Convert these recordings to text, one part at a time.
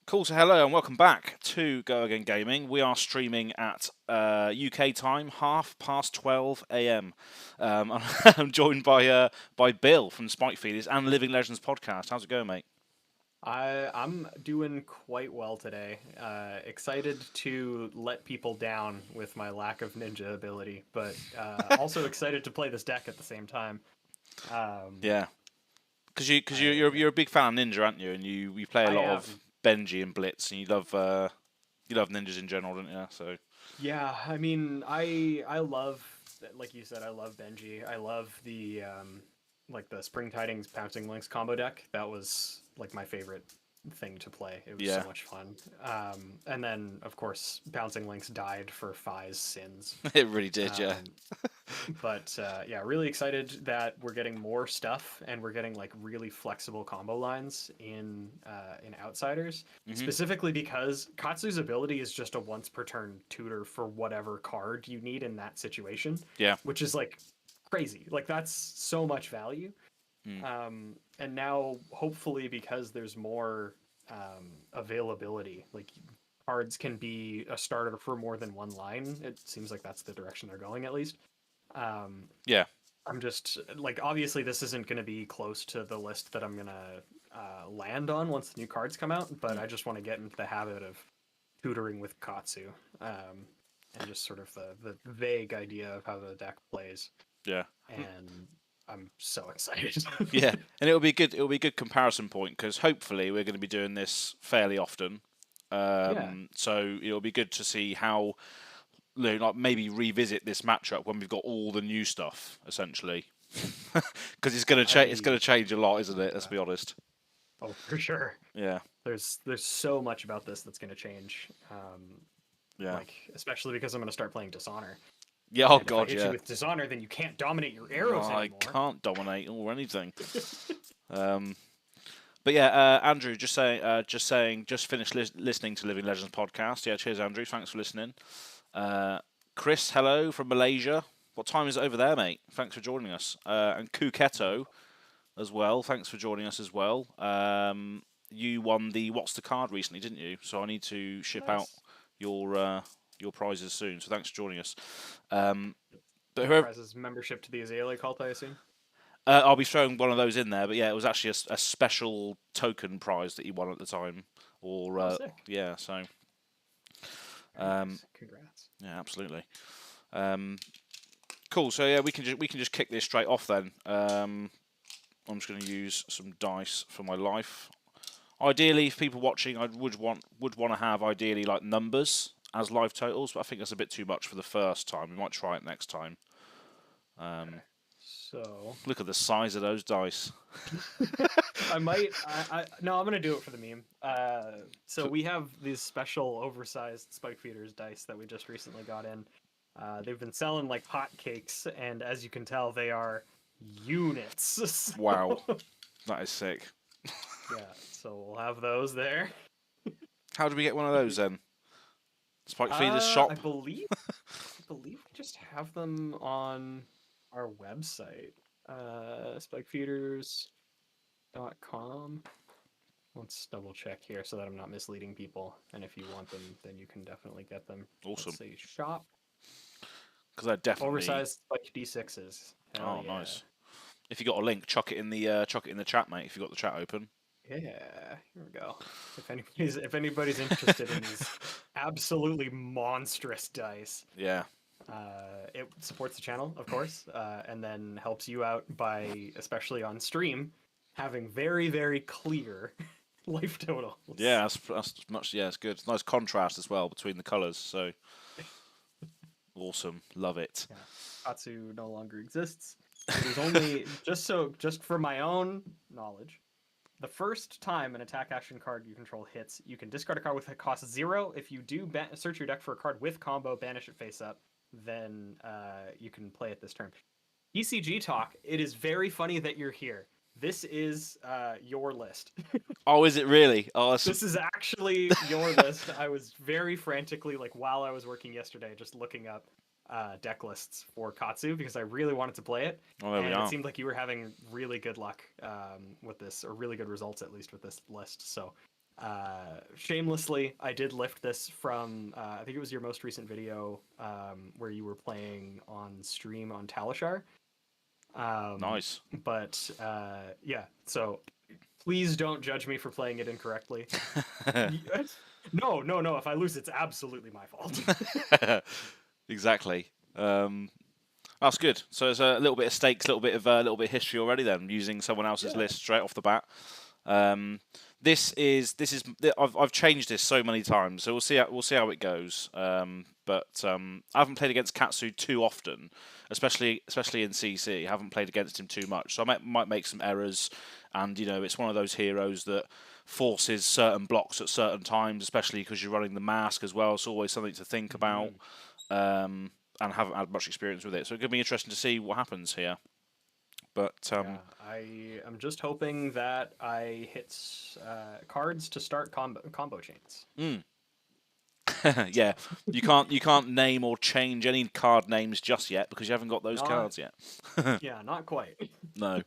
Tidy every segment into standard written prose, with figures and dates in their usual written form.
Cool, so hello and welcome back to GoAgainGaming. We are streaming at UK time, 12:30 AM. I'm joined by Bill from Spike Feeders and Living Legends podcast. How's it going, mate? I'm doing quite well today. Excited to let people down with my lack of ninja ability, but also excited to play this deck at the same time. Yeah, because you're a big fan of Ninja, aren't you? And you play a I lot am. of Benji and Blitz, and you love ninjas in general, don't you? So Yeah, I mean, I love, like you said, I love Benji. I love the like the Spring Tidings Pouncing Links combo deck. That was like my favorite thing to play. It was so yeah, much fun. And then of course Pouncing Links died for Fi's sins. it really did. Yeah, Um, but yeah, really excited that we're getting more stuff and we're getting like really flexible combo lines in Outsiders. hmm Specifically because KATSU's ability is just a once per turn tutor for whatever card you need in that situation, yeah, which is like crazy. Like that's so much value. mm. And now hopefully because there's more availability, like cards can be a starter for more than one line. It seems like that's the direction they're going at least. Um, yeah, I'm just like obviously this isn't going to be close to the list that I'm gonna land on once the new cards come out, but mm. I just want to get into the habit of tutoring with Katsu, and just sort of the vague idea of how the deck plays. yeah. And I'm so excited. Yeah, and it'll be good. It'll be a good comparison point because hopefully we're going to be doing this fairly often. Yeah, So it'll be good to see how, like maybe revisit this matchup when we've got all the new stuff essentially, because it's going to change. It's I going to change a lot, isn't it? Let's be honest. oh for sure. Yeah, There's so much about this that's going to change. yeah, Like especially because I'm going to start playing Dishonor. yeah. Oh And if I God, hit you yeah. with Dishonor, then you can't dominate your No, arrows I anymore. can't dominate or anything. Um, but yeah, Andrew, just finished listening to Living Legends podcast. Yeah, cheers, Andrew. Thanks for listening. Chris, hello from Malaysia. What time is it over there, mate? Thanks for joining us. And Kuketo as well. Thanks for joining us as well. You won the What's the Card recently, didn't you? So I need to ship out Nice. your prizes soon. So thanks for joining us. Um, but That whoever, prizes membership to the Azalea cult, I assume. I'll be throwing one of those in there. But yeah, it was actually a special token prize that you won at the time. Or Oh, sick. yeah, so Very um, nice. Congrats. yeah, absolutely. Um, cool. So yeah, we can just kick this straight off then. I'm just going to use some dice for my life. Ideally, for people watching, I would want to have ideally like numbers as live totals, but I think that's a bit too much for the first time. We might try it next time. Okay. So Look at the size of those dice. I might. No, I'm gonna do it for the meme. So we have these special oversized spike feeders dice that we just recently got in. They've been selling like hotcakes, and as you can tell, they are units. Wow, that is sick. Yeah, so we'll have those there. How do we get one of those then? Spike Feeder's I shop. believe we just have them on our website, spikefeeders.com. Let's double check here so that I'm not misleading people. And if you want them, then you can definitely get them. Awesome, Let's say shop because they're definitely. oversized spike D6s. Hell Oh, yeah. nice. If you got a link, chuck it in the chat, mate. If you got the chat open. Yeah, here we go. If anybody's interested in these absolutely monstrous dice, Yeah, it supports the channel, of course, and then helps you out by, especially on stream, having very, very clear life totals. yeah. That's much. Yeah, it's good. Nice contrast as well between the colours. So awesome. Love it. Yeah. Katsu no longer exists. It is only just for my own knowledge. The first time an attack action card you control hits, you can discard a card with a cost 0. If you do search your deck for a card with combo, banish it face up, then you can play it this turn. ECG talk. It is very funny that you're here. This is your list. Oh, is it really? Oh, This is actually your list. I was very frantically, like while I was working yesterday, just looking up deck lists for Katsu because I really wanted to play it. oh, there we And are. it seemed like you were having really good luck with this, or really good results at least with this list. So Shamelessly, I did lift this from I think it was your most recent video where you were playing on stream on Talishar. Nice. But yeah, so please don't judge me for playing it incorrectly. No. If I lose, it's absolutely my fault. Exactly. That's good. So there's a little bit of stakes, a little bit of history already. Then using someone else's list straight off the bat. This is I've changed this so many times, so we'll see how it goes. But I haven't played against KATSU too often, especially in CC. I haven't played against him too much, so I might make some errors. And it's one of those heroes that forces certain blocks at certain times, especially because you're running the mask as well. It's always something to think about. And haven't had much experience with it, so it's going to be interesting to see what happens here. But I am just hoping that I hit cards to start combo chains. Yeah, you can't name or change any card names just yet because you haven't got those cards yet. Yeah, not quite. No.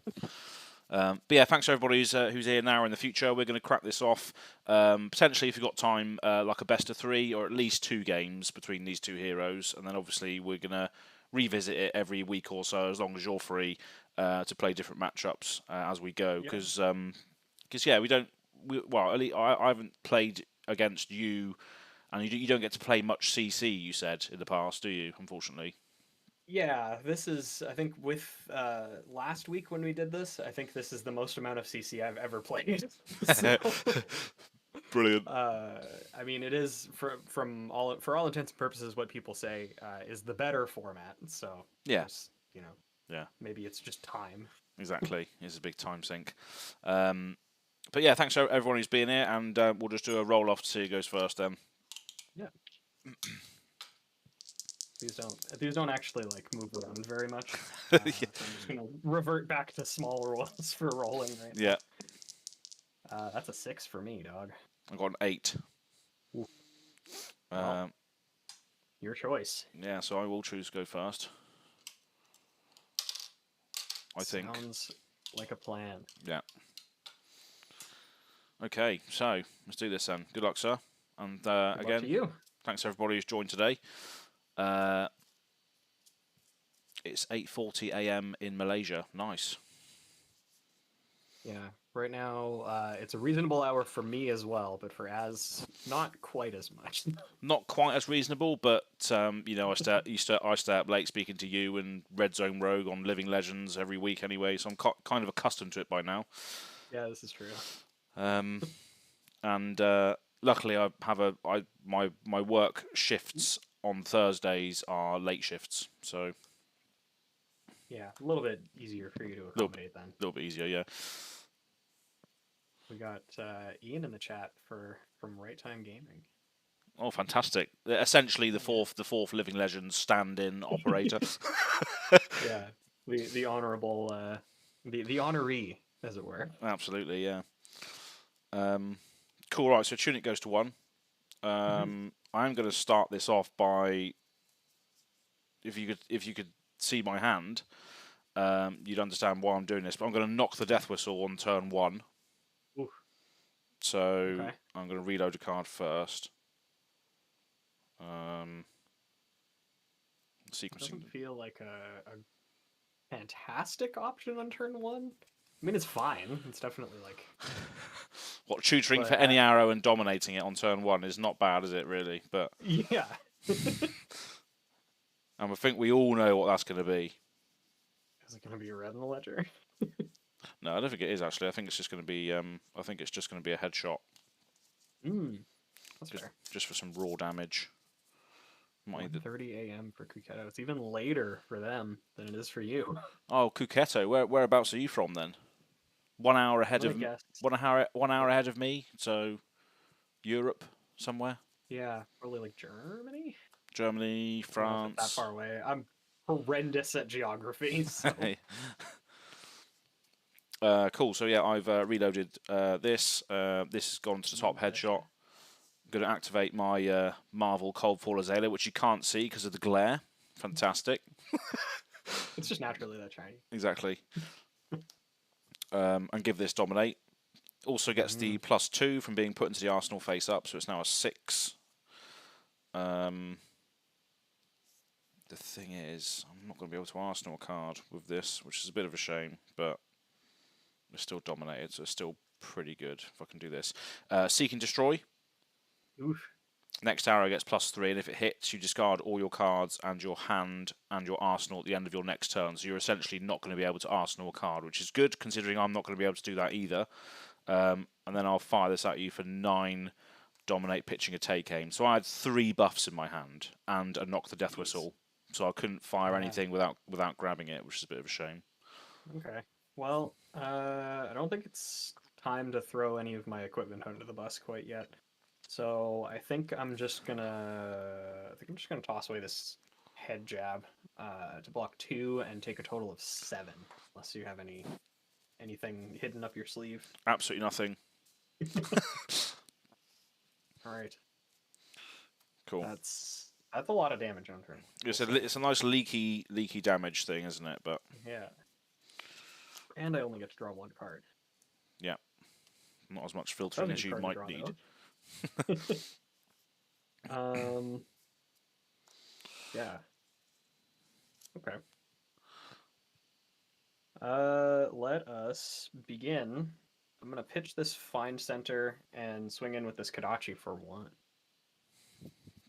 But yeah, thanks to everybody who's here now or in the future. We're going to crack this off. Potentially, if you've got time, like a best of 3 or at least 2 games between these 2 heroes. And then obviously we're going to revisit it every week or so as long as you're free to play different matchups as we go. Because, yeah, I haven't played against you, and you don't get to play much CC, you said, in the past, do you, unfortunately? Yeah, this is, I think, with last week when we did this, I think this is the most amount of CC I've ever played. So, brilliant. I mean, it is for all intents and purposes what people say is the better format. So yeah, yeah, maybe it's just time. Exactly, it's a big time sink. But yeah, thanks to everyone who's been here, and we'll just do a roll off to see who goes first then. Yeah. These don't actually like move around very much. So I'm just gonna revert back to smaller ones for rolling right now. Yeah. That's a 6 for me, dog. I got an 8. Well, your choice. Yeah, so I will choose to go first. I think. Sounds like a plan. Yeah. Okay, so let's do this then. Good luck, sir. And Good again, luck to you. Thanks to everybody who's joined today. It's 8:40 AM in Malaysia. Nice. Yeah, right now it's a reasonable hour for me as well, but for Az, not quite as much. Not quite as reasonable, but I stay up late speaking to you and Red Zone Rogue on Living Legends every week anyway, so I'm kind of accustomed to it by now. Yeah, this is true. And luckily, I have my work shifts on Thursdays are late shifts, so yeah, a little bit easier for you to accommodate then. A little bit easier, yeah. We got Ian in the chat from Right Time Gaming. Oh, fantastic! Essentially, the fourth Living Legends stand-in operator. Yeah, the honorable the honoree, as it were. Absolutely, yeah. Cool. Right, so Tunic goes to 1. I'm going to start this off by if you could see my hand, you'd understand why I'm doing this. But I'm going to knock the Death Whistle on turn 1. Ooh. So I'm going to reload a card first. Sequencing Doesn't feel like a fantastic option on turn 1. I mean, it's fine. It's definitely like what tutoring for any arrow and dominating it on turn 1 is not bad, is it? Really, but yeah. And I think we all know what that's going to be. Is it going to be a red in the ledger? No, I don't think it is actually. I think it's just going to be. I think it's just going to be a headshot. That's fair. Just for some raw damage. 1:30 a.m. for Kuketto. It's even later for them than it is for you. Oh, Kuketto. Whereabouts are you from then? 1 hour ahead of 1 hour ahead of me. So Europe somewhere. Yeah, probably like Germany. Germany, France. That far away. I'm horrendous at geography. So. Cool. So yeah, I've reloaded this. This has gone to the top headshot. I'm going to activate my Marvel Coldfall Azalea, which you can't see because of the glare. Fantastic. It's just naturally that shiny. Exactly. And give this dominate. Also gets the +2 from being put into the arsenal face up, so it's now a 6. The thing is, I'm not going to be able to arsenal a card with this, which is a bit of a shame, but we're still dominated, so it's still pretty good if I can do this. Seek and Destroy. Oof. Next arrow gets +3, and if it hits, you discard all your cards and your hand and your arsenal at the end of your next turn. So you're essentially not going to be able to arsenal a card, which is good, considering I'm not going to be able to do that either. And then I'll fire this at you for 9 dominate, pitching a take aim. So I had 3 buffs in my hand and a knock the death whistle. So I couldn't fire anything without grabbing it, which is a bit of a shame. Okay. Well, I don't think it's time to throw any of my equipment under the bus quite yet. So I think I'm just gonna toss away this head jab to block 2 and take a total of 7. Unless you have anything hidden up your sleeve. Absolutely nothing. All right. Cool. That's a lot of damage on turn. It's a nice leaky damage thing, isn't it? But yeah. And I only get to draw 1 card. Yeah. Not as much filtering as you might need. Yeah. Okay. Let us begin. I'm gonna pitch this Find Center and swing in with this Kadachi for 1.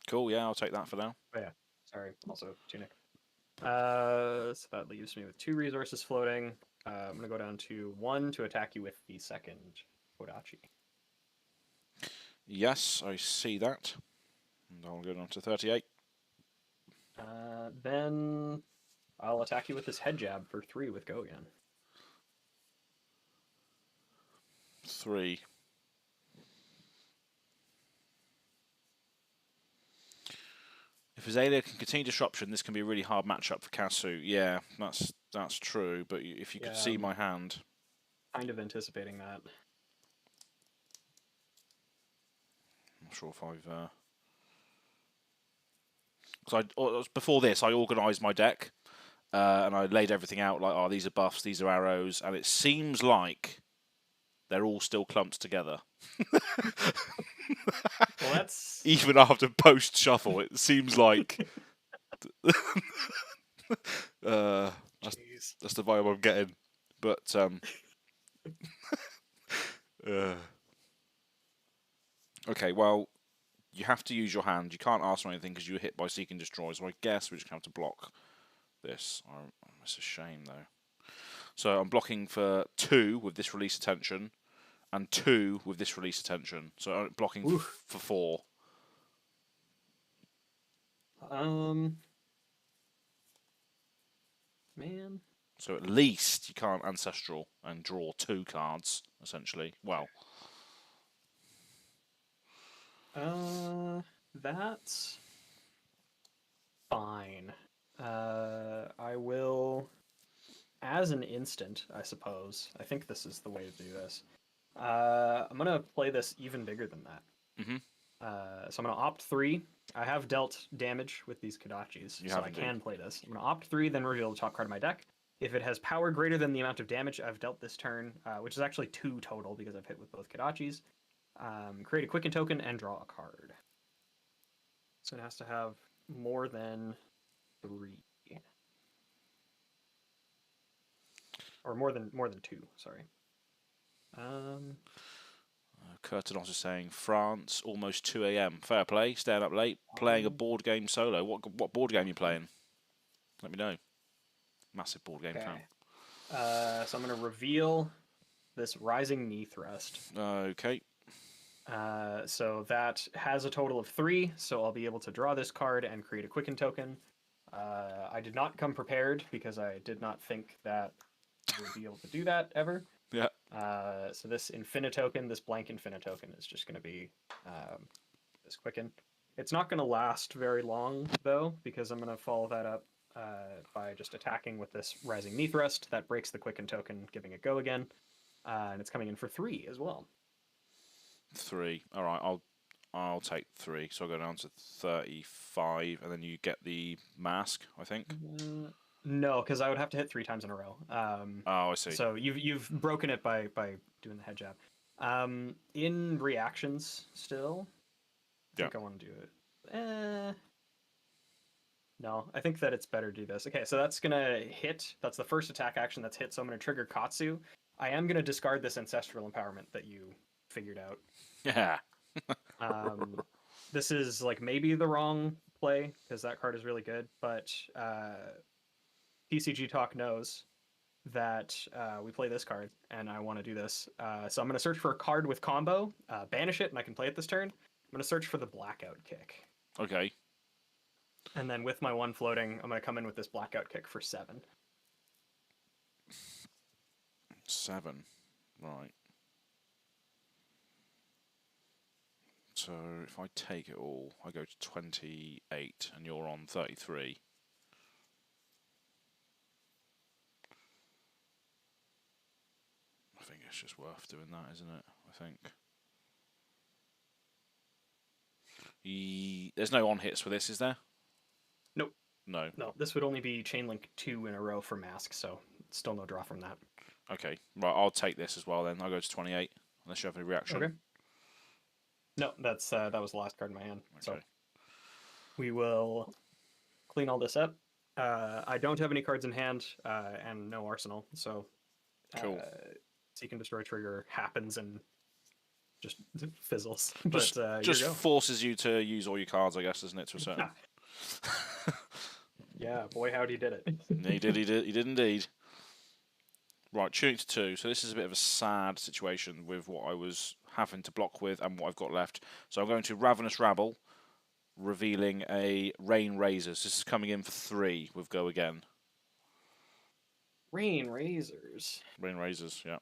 Cool, yeah, I'll take that for now. Oh yeah, sorry, also Tunic. So that leaves me with 2 resources floating. I'm gonna go down to 1 to attack you with the second Kodachi. Yes, I see that. And I'll go down to 38. Then I'll attack you with this head jab for 3 with Go again. 3. If Azalea can continue disruption, this can be a really hard matchup for KATSU. Yeah, that's true. But if you could see my hand, kind of anticipating that. I'm not sure if I've. Because before this, I organised my deck, and I laid everything out like, oh, these are buffs, these are arrows, and it seems like they're all still clumped together. Well, that's even after post shuffle. It seems like that's the vibe I'm getting. But okay, well, you have to use your hand. You can't ask for anything because you were hit by Seek and Destroy. So I guess we just have to block this. It's a shame though. So I'm blocking for 2 with this release attention, and 2 with this release attention. So I'm blocking for 4. Man. So at least you can't Ancestral and draw 2 cards, essentially. Well. That's fine. I will, as an instant, I suppose. I think this is the way to do this. I'm gonna play this even bigger than that. So I'm gonna opt 3. I have dealt damage with these Kodachis, so I can play this. I'm gonna opt 3, then reveal the top card of my deck. If it has power greater than the amount of damage I've dealt this turn, which is actually 2 total because I've hit with both Kodachis, create a Quicken token and draw a card. So it has to have more than 3. Or more than 2, sorry. Curtinos is saying France, almost 2 AM. Fair play, staying up late, playing a board game solo. What board game are you playing? Let me know. Massive board game fan. So I'm going to reveal this Rising Knee Thrust. Okay. So that has a total of 3, so I'll be able to draw this card and create a Quicken token. I did not come prepared because I did not think that I would be able to do that ever. Yeah. So this Infinitoken, this blank Infinitoken is just going to be this Quicken. It's not going to last very long, though, because I'm going to follow that up by just attacking with this Rising Knee Thrust. That breaks the Quicken token, giving it Go again. And it's coming in for 3 as well. 3. All right, I'll take 3. So I'll go down to 35, and then you get the mask, I think. No, because I would have to hit 3 times in a row. Oh, I see. So you've broken it by doing the head jab. In reactions still, I Yeah. think I want to do it. No, I think that it's better to do this. Okay, so that's gonna hit. That's the first attack action that's hit. So I'm gonna trigger Katsu. I am gonna discard this ancestral empowerment that you figured out. Yeah. This is like maybe the wrong play because that card is really good, but PCG Talk knows that we play this card, and I want to do this. So I'm going to search for a card with combo, banish it, and I can play it this turn. I'm going to search for the Blackout Kick. Okay. And then with my one floating, I'm going to come in with this Blackout Kick for 7. 7. Right. So if I take it all, I go to 28, and you're on 33. I think it's just worth doing that, isn't it? I think. There's no on hits for this, is there? Nope. No. No, this would only be Chainlink 2 in a row for Mask, so still no draw from that. Okay. Right, I'll take this as well then. I'll go to 28, unless you have any reaction. Okay. No, that's that was the last card in my hand. Okay. So we will clean all this up. I don't have any cards in hand and no arsenal, so Cool. Seek and Destroy trigger happens and just fizzles. Just, but just forces you to use all your cards, I guess, isn't it, to a certain... Yeah, boy, howdy did it. He did indeed. Right, tuning to 2. So this is a bit of a sad situation with what I was having to block with and what I've got left. So I'm going to Ravenous Rabble, revealing a Rain Razors. This is coming in for 3 with Go Again. Rain Razors. Rain Razors, yeah.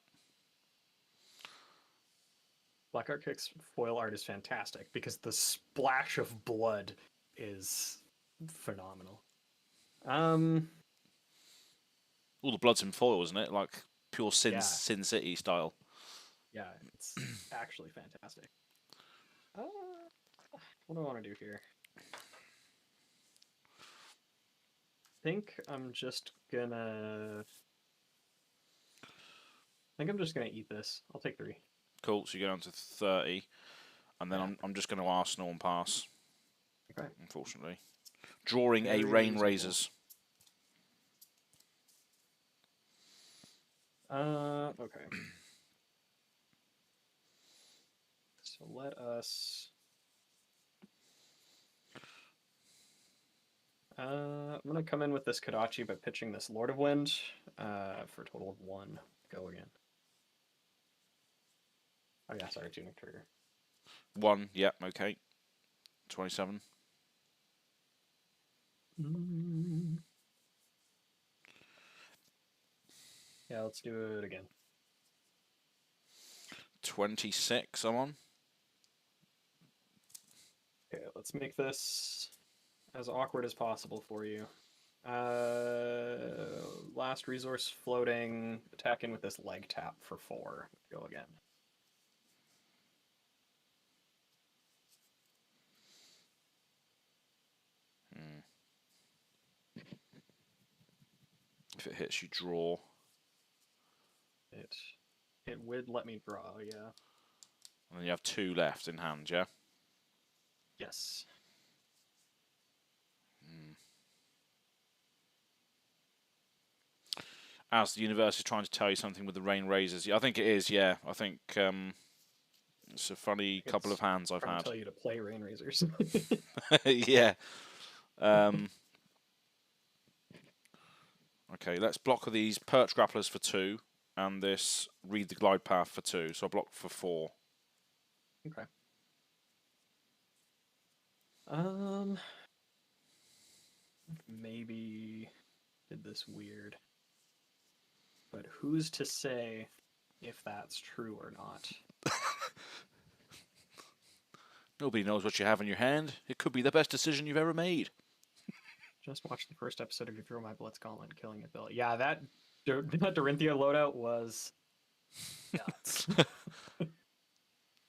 Blackout Kick's foil art is fantastic because the splash of blood is phenomenal. All the blood's in foil, isn't it? Like pure Sin City style. Yeah, it's actually fantastic. What do I want to do here? I think I'm just gonna eat this. I'll take 3. Cool. So you go down to 30, and then I'm just going to Arsenal and pass. Okay. Unfortunately, drawing Very a Rain reasonable. Razors. Okay. So let us. I'm gonna come in with this Kodachi by pitching this Lord of Wind for a total of 1. Go again. Oh yeah, sorry, Tunic trigger. 1, yep, okay. 27. Yeah, let's do it again. 26, I'm on. Okay, let's make this as awkward as possible for you. Last resource floating, attack in with this leg tap for 4. Go again. If it hits, you draw. It would let me draw, yeah. And then you have 2 left in hand, yeah? Yes. As the universe is trying to tell you something with the Rain Razors. Yeah, I think it is, yeah. I think it's a funny couple of hands I've trying had. to tell you to play Rain Razors. Yeah. Okay, let's block these Perch Grapplers for 2, and this Read the Glide Path for 2. So I block for 4. Okay. Maybe did this weird. But who's to say if that's true or not? Nobody knows what you have in your hand. It could be the best decision you've ever made. Just watched the first episode of You Throw My Blitz Gauntlet, Killing It, Bill. Yeah, that Dorinthia loadout was nuts.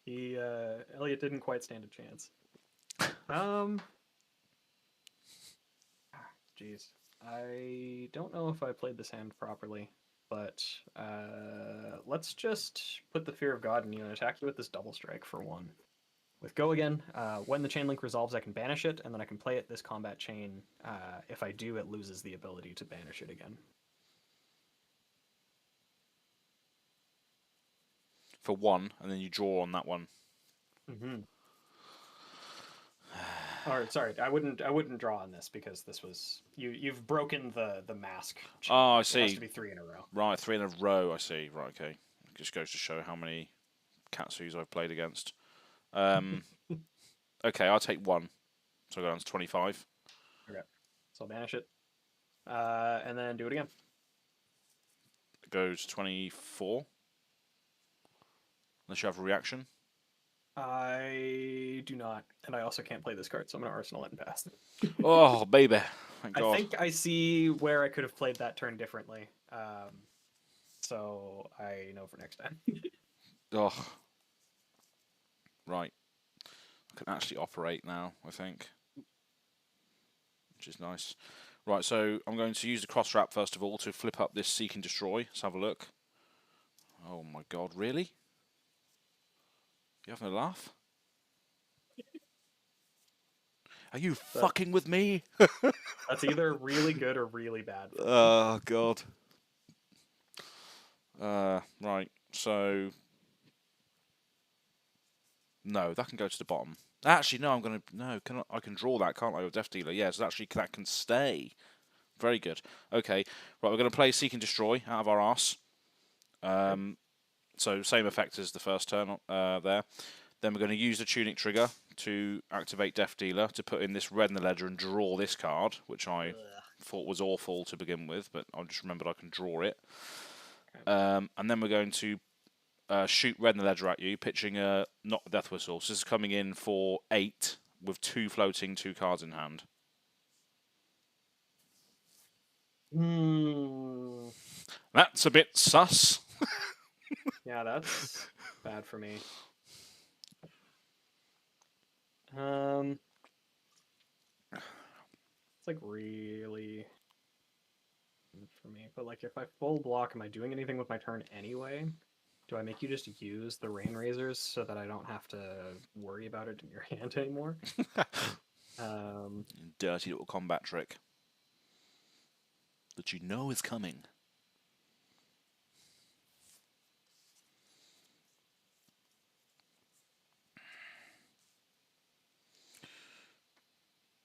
Elliot didn't quite stand a chance. Jeez. I don't know if I played this hand properly. but let's just put the Fear of God in you and attack you with this double strike for 1. With Go Again, when the chain link resolves, I can banish it, and then I can play it this combat chain. If I do, it loses the ability to banish it again. For 1, and then you draw on that one. Mm-hmm. All right, sorry, I wouldn't draw on this because this was you've broken the mask chain. Oh, I see. It has to be 3 in a row. Right, 3 in a row. I see. Right, okay. It just goes to show how many KATSUs I've played against. Okay, I'll take 1. So I go down to 25. Okay, so I'll banish it, and then do it again. It goes 24. Unless you have a reaction. I do not, and I also can't play this card, so I'm gonna Arsenal it and pass. Oh, baby. Thank God. I think I see where I could have played that turn differently. So I know for next time. Oh. Right. I can actually operate now, I think. Which is nice. Right, so I'm going to use the cross wrap first of all to flip up this Seek and Destroy. Let's have a look. Oh my God, really? You having a laugh? Are you fucking with me? That's either really good or really bad. Oh God. Right. So no, that can go to the bottom. Actually, no. I'm gonna I can draw that, can't I? With Death Dealer. Yes, actually that can stay. Very good. Okay. Right, we're gonna play Seek and Destroy out of our arse. So same effect as the first turn there. Then we're going to use the Tunic trigger to activate Death Dealer to put in this red in the ledger and draw this card, which I thought was awful to begin with, but I just remembered I can draw it. And then we're going to shoot red in the ledger at you, pitching a not Death Whistle. So this is coming in for 8 with 2 floating, 2 cards in hand. That's a bit sus. Yeah, that's bad for me. It's like really for me, but like if I full block, am I doing anything with my turn anyway? Do I make you just use the Rain Razors so that I don't have to worry about it in your hand anymore? Dirty little combat trick that you know is coming.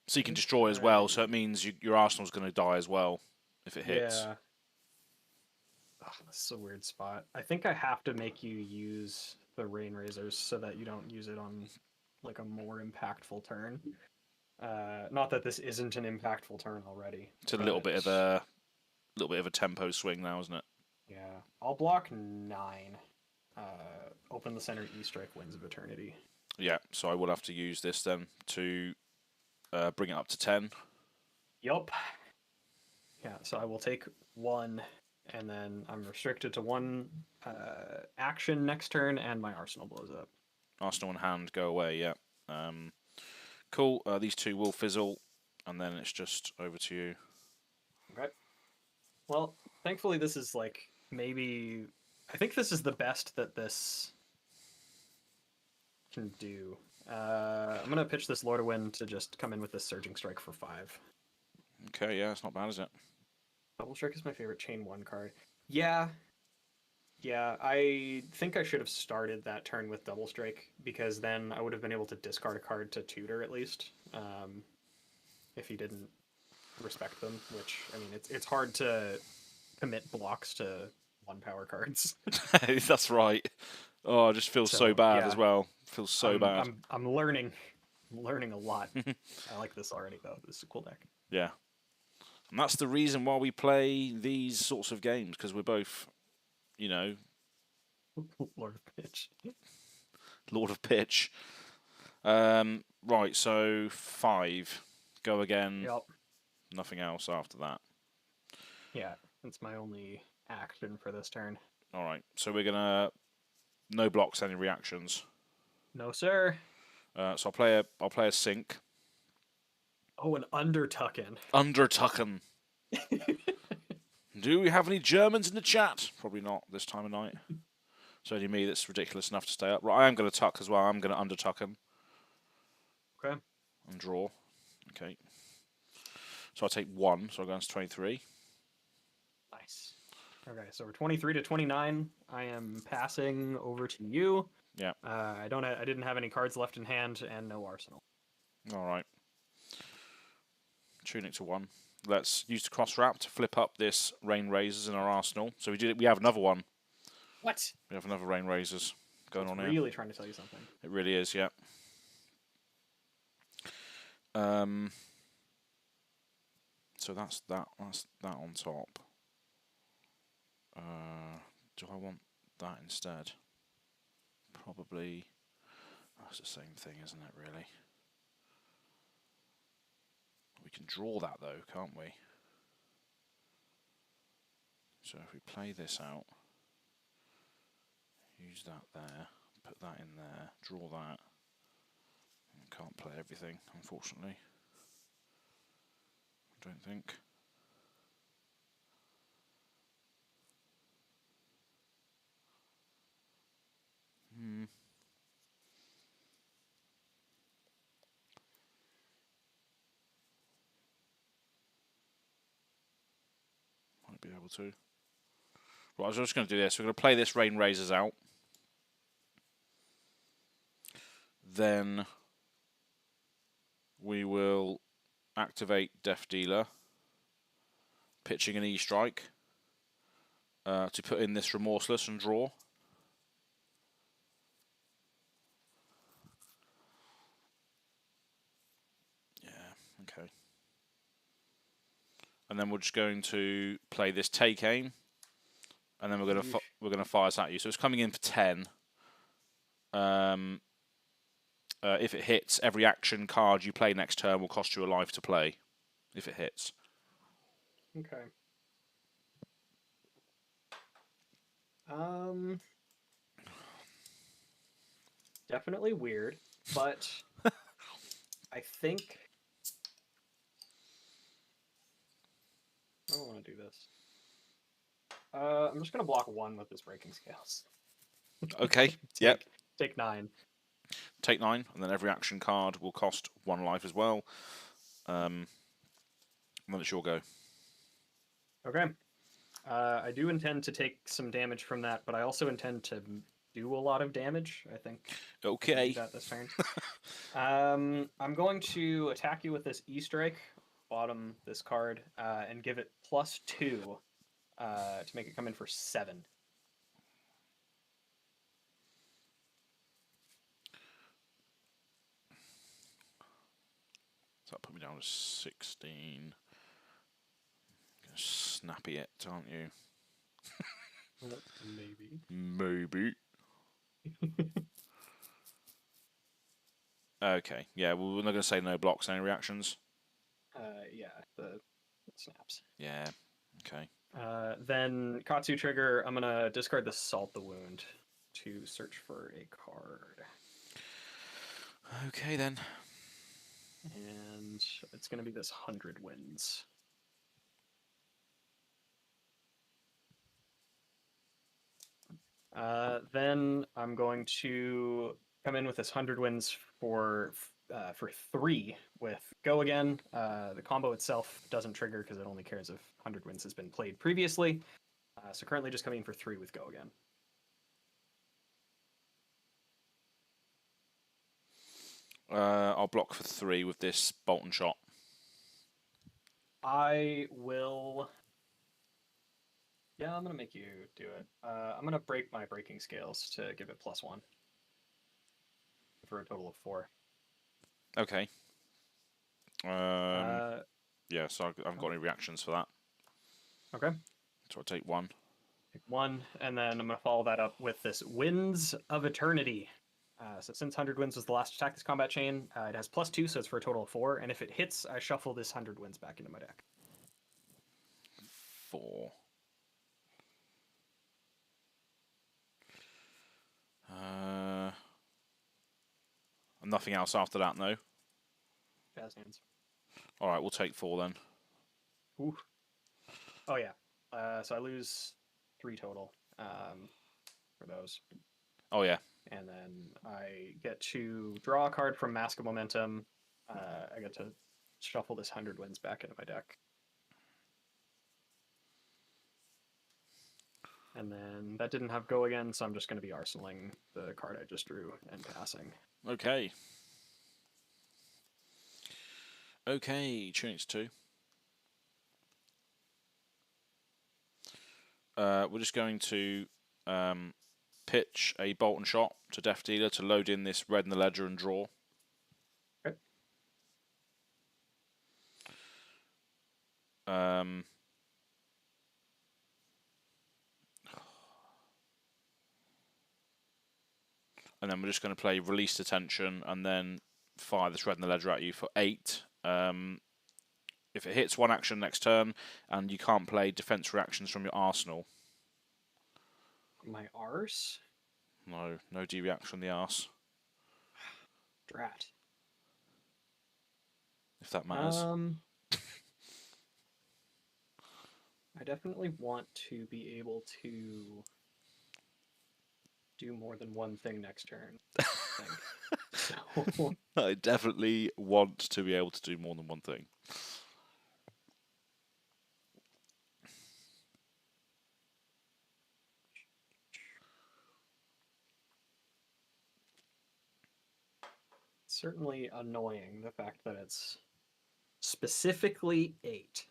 So you can destroy as well, so it means your Arsenal's going to die as well if it hits. Yeah. Oh, this is a weird spot. I think I have to make you use the Rain Razors so that you don't use it on like a more impactful turn. Not that this isn't an impactful turn already. It's a little bit of a tempo swing now, isn't it? Yeah, I'll block 9. Open the center E-strike, Winds of Eternity. Yeah, so I will have to use this then to bring it up to 10. Yup. Yeah, so I will take 1, and then I'm restricted to 1 action next turn, and my Arsenal blows up. Arsenal in hand, go away, yeah. Cool, these 2 will fizzle, and then it's just over to you. Okay. Well, thankfully this is like, maybe... I think this is the best that this can do. I'm going to pitch this Lord of Wind to just come in with this Surging Strike for 5. Okay, yeah, it's not bad, is it? Double Strike is my favorite Chain 1 card. Yeah, I think I should have started that turn with Double Strike, because then I would have been able to discard a card to tutor at least, if he didn't respect them, which, I mean, it's hard to commit blocks to 1-power cards. That's right. Oh, it just feels so bad as well. Feels so bad. I'm learning a lot. I like this already, though. This is a cool deck. Yeah. And that's the reason why we play these sorts of games, because we're both, you know... Lord of Pitch. Lord of Pitch. Right, so 5. Go again. Yep. Nothing else after that. Yeah, that's my only action for this turn. Alright, so we're going to... No blocks, any reactions. No, sir. So I'll play a Sink. Oh, an Undertuckin. Undertucken. Do we have any Germans in the chat? Probably not this time of night. It's only me that's ridiculous enough to stay up. Right, I am going to tuck as well. I'm going to under-tuck him. Okay. And draw. Okay. So I take 1, so I go into 23. Nice. Okay, so we're 23 to 29. I am passing over to you. Yeah. I didn't have any cards left in hand and no arsenal. All right. Tunic to 1. Let's use the cross wrap to flip up this rain razors in our arsenal. So we have another one. What? We have another rain razors going on here. Really trying to tell you something. It really is, yeah. So that's that on top. Do I want that instead? Probably. Oh, it's the same thing, isn't it, really? We can draw that, though, can't we? So if we play this out, use that there, put that in there, draw that. Can't play everything, unfortunately. I don't think. Might be able to. Right, I was just going to do this. We're going to play this Rain Razors out. Then we will activate Death Dealer, pitching an E-Strike to put in this Remorseless and draw. Yeah, okay. And then we're just going to play this Take Aim, and then we're going to fire this at you. So it's coming in for 10. If it hits, every action card you play next turn will cost you a life to play. If it hits. Okay. Definitely weird, but I think I don't want to do this. I'm just gonna block 1 with this breaking scales. Okay. Yep. Take 9. Take 9, and then every action card will cost 1 life as well. And then it's your go. Okay. I do intend to take some damage from that, but I also intend to do a lot of damage, I think. Okay. That this turn. I'm going to attack you with this E-Strike, bottom this card, and give it +2 to make it come in for 7. So that put me down to 16. Gonna snappy it, aren't you? Maybe. Maybe. Okay. Yeah, well, we're not going to say no blocks, any reactions. Yeah, the snaps. Yeah. Okay. Then KATSU trigger, I'm gonna discard the Salt the Wound to search for a card. Okay then. And it's gonna be this 100 Winds. Then I'm going to come in with this 100 Winds for 3 with Go Again. The combo itself doesn't trigger because it only cares if 100 Winds has been played previously. So currently just coming in for 3 with Go Again. I'll block for 3 with this Bolt and Shot. I will... Yeah, I'm going to make you do it. I'm going to break my breaking scales to give it +1. For a total of 4. Okay. Yeah, so I haven't got any reactions for that. Okay. So I'll take 1. Take 1, and then I'm going to follow that up with this Winds of Eternity. So since 100 Winds was the last attack this combat chain, it has +2, so it's for a total of 4. And if it hits, I shuffle this 100 Winds back into my deck. 4. And nothing else after that, no? Jazz hands. Alright, we'll take 4 then. Ooh. Oh, yeah. So I lose 3 total for those. Oh yeah. And then I get to draw a card from Mask of Momentum. I get to shuffle this 100 Winds back into my deck. And then that didn't have Go Again, so I'm just going to be arsenaling the card I just drew and passing. Okay. Okay, Tunics 2. We're just going to pitch a bolt and shot to Death Dealer to load in this red in the ledger and draw. Okay. And then we're just going to play Release Attention and then fire this red in the ledger at you for 8. If it hits 1 action next turn, and you can't play defense reactions from your arsenal. My arse? No D reaction from the arse. Drat. If that matters. I definitely want to be able to do more than one thing next turn. I think. So I definitely want to be able to do more than one thing. certainly annoying, the fact that it's specifically 8.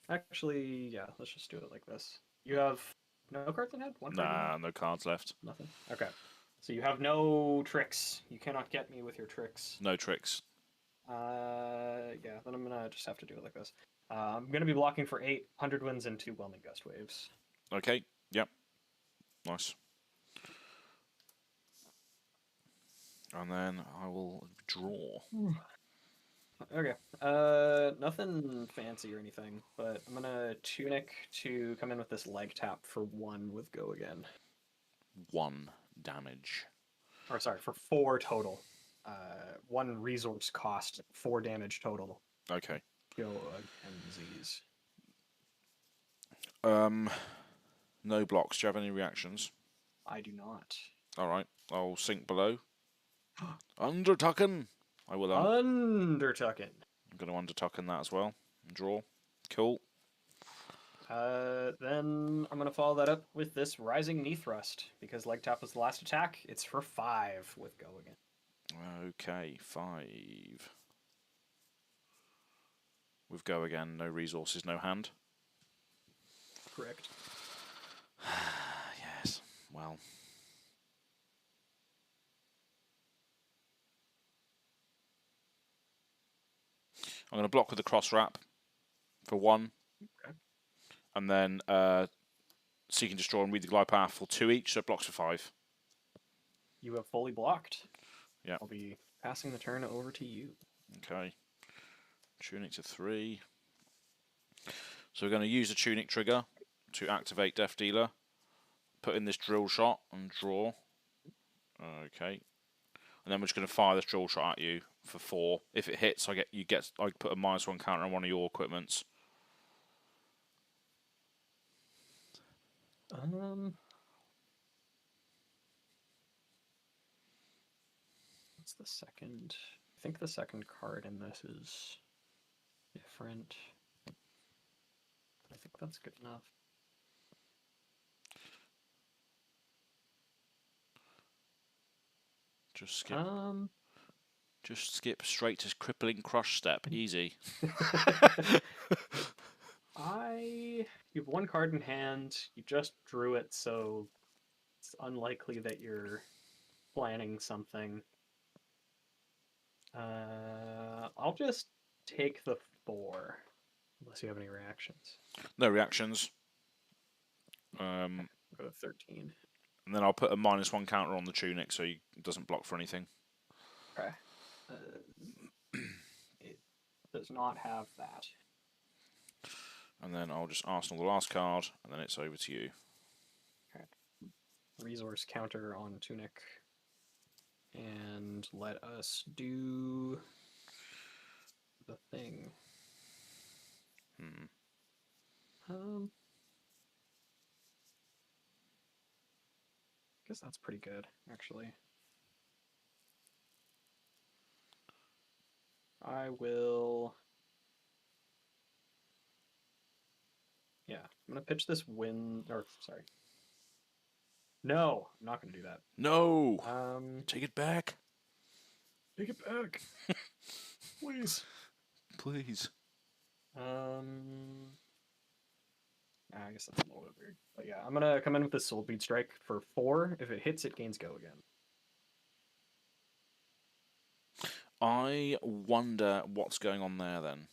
Actually, yeah, let's just do it like this. You have no cards in hand? One card in Nah, hand? no cards left. Nothing? Okay. So you have no tricks. You cannot get me with your tricks. No tricks. Yeah, then I'm gonna just have to do it like this. I'm gonna be blocking for 800 Winds and 2 Whelming Gust Waves. Okay, yep. Nice. And then I will draw. Okay. Nothing fancy or anything, but I'm gonna Tunic to come in with this leg tap for 1 with Go Again. 1 damage. Or sorry, for 4 total. 1 resource cost, 4 damage total. Okay. Go Again Z's. No blocks. Do you have any reactions? I do not. Alright, I'll sink below. Undertucken! I will Undertucken. I'm going to undertucken that as well. Draw. Cool. Then I'm gonna follow that up with this Rising Knee Thrust, because leg tap was the last attack. It's for 5 with Go Again. Okay, 5. With Go Again, no resources, no hand. Correct. Yes, well. I'm going to block with the cross wrap for 1. Okay. And then Seek and Destroy and Read the Glide Path for 2 each, so it blocks for 5. You have fully blocked. Yeah. I'll be passing the turn over to you. Okay. Tunic to 3. So we're going to use the Tunic trigger to activate Death Dealer. Put in this drill shot and draw. Okay. And then we're just going to fire this drill shot at you for 4. If it hits, I put a -1 counter on one of your equipments. What's the second? I think the second card in this is different. I think that's good enough. Just skip. Just skip straight to Crippling Crush Step. Easy. You have 1 card in hand. You just drew it, so it's unlikely that you're planning something. I'll just take the 4, unless you have any reactions. No reactions. Go to 13. And then I'll put a -1 counter on the Tunic so it doesn't block for anything. Okay. It does not have that. And then I'll just arsenal the last card, and then it's over to you. Okay. Resource counter on Tunic. And let us do the thing. Hmm. I guess that's pretty good, actually. I will. Yeah, I'm gonna pitch this win. Or sorry. No, I'm not gonna do that. No. Take it back. Take it back, please. Please. I guess that's a little bit weird. But yeah, I'm gonna come in with this Soul Bead Strike for 4. If it hits, it gains Go again. I wonder what's going on there then.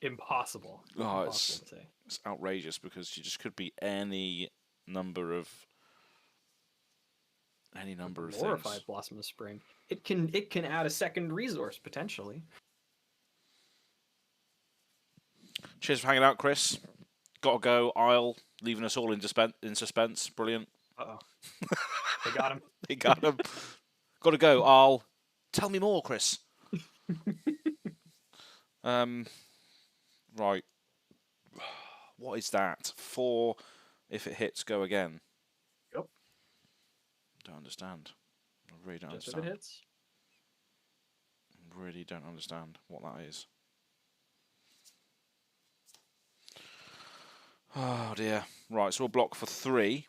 Impossible. Oh, Impossible to say. It's outrageous because she just could be any number of Glorified things. Blossom of Spring. It can add a second resource potentially. Cheers for hanging out, Chris. Gotta go. Isle, leaving us all in suspense. Brilliant. Uh-oh. They got him. They got him. Gotta go. Isle. Tell me more, Chris. Right. What is that? 4. If it hits, go again. Yep. Don't understand. I really don't Just understand. if it hits. Really don't understand what that is. Oh dear. Right, so we'll block for 3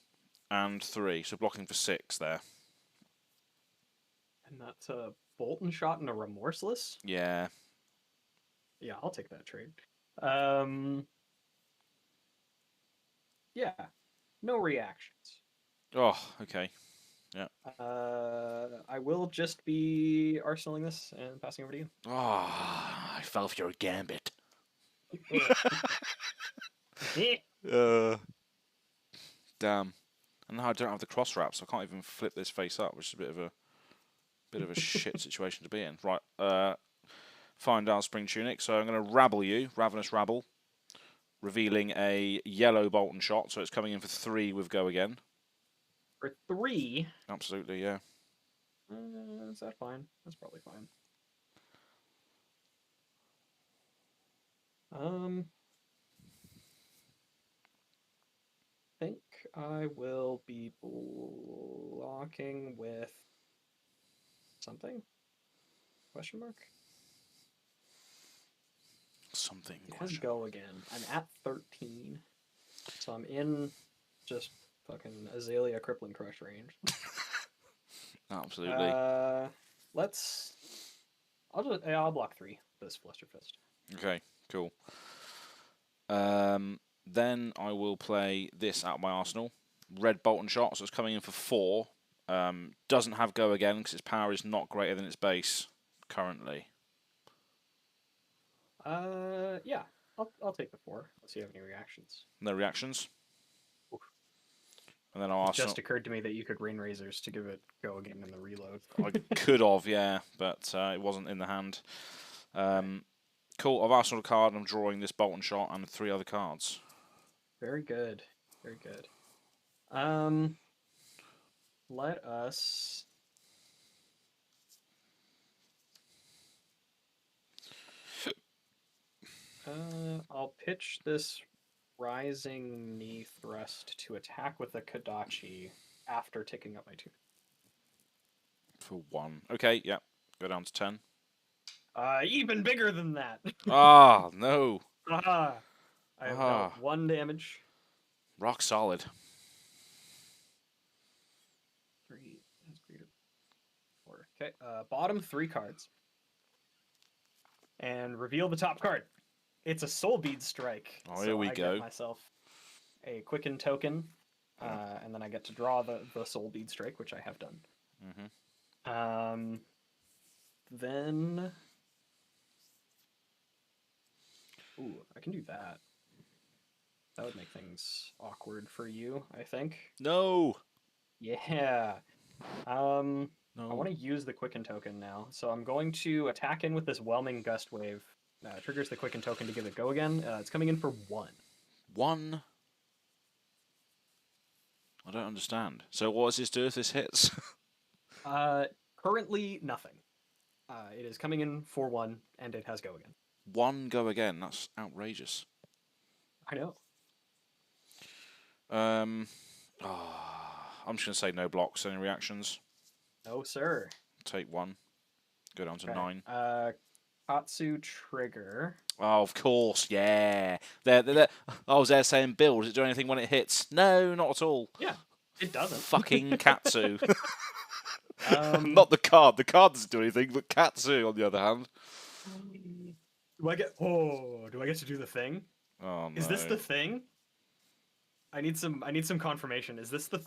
and 3. So blocking for 6 there. And that's a Bolton Shot and a Remorseless? Yeah. Yeah, I'll take that trade. Yeah. No reactions. Oh, okay. Yeah. I will just be arsenaling this and passing over to you. Ah, I fell for your gambit. Damn. And now I don't have the cross wraps, so I can't even flip this face up, which is a bit of a shit situation to be in. Right. Fine down Spring Tunic. So I'm going to rabble you, Ravenous Rabble, revealing a yellow Bolton Shot. So it's coming in for 3 with Go again. For 3? Absolutely, yeah. Is that fine? That's probably fine. I think I will be blocking with something? Question mark? Something. It has Go again. I'm at 13. So I'm in just fucking Azalea Crippling Crush range. Absolutely. I'll block 3 with this Fluster Fist. Okay, cool. Then I will play this out of my arsenal. Red Bolton Shot, so it's coming in for 4. Doesn't have Go again because its power is not greater than its base currently. Yeah, I'll take the 4. Let's see if you have any reactions. No reactions. Oof. And then I'll it just occurred to me that you could Rain Razors to give it Go again in the reload. I could have, yeah, but it wasn't in the hand. Cool. I've arsenal a card. And I'm drawing this Bolton Shot and 3 other cards. Very good. Very good. Let us. I'll pitch this Rising Knee Thrust to attack with a Kodachi after taking up my 2. For 1. Okay, yeah. Go down to 10. Even bigger than that. Ah, no. I have dealt 1 damage. Rock solid. 3. That's 4. Okay. Bottom 3 cards. And reveal the top card. It's a Soul Bead Strike. Oh, here we go. Get myself a Quicken token, and then I get to draw the Soul Bead Strike, which I have done. Then, I can do that. That would make things awkward for you, I think. No. Yeah. No. I want to use the Quicken token now, so I'm going to attack in with this Whelming Gust Wave. Triggers the Quicken token to give it Go again. It's coming in for 1. 1? I don't understand. So what does this do if this hits? Currently, nothing. It is coming in for 1, and it has go again. 1 go again. That's outrageous. I know. I'm just gonna say no blocks. Any reactions? No, sir. Take 1. Go down to Okay. 9. KATSU trigger. Oh, of course, yeah. There. I was there saying, Bill, does it do anything when it hits? No, not at all. Yeah, it doesn't. Fucking KATSU. Um, Not the card. The card doesn't do anything, but KATSU, on the other hand. do I get? Oh, do I get to do the thing? Oh, no. Is this the thing? I need some confirmation. Is this the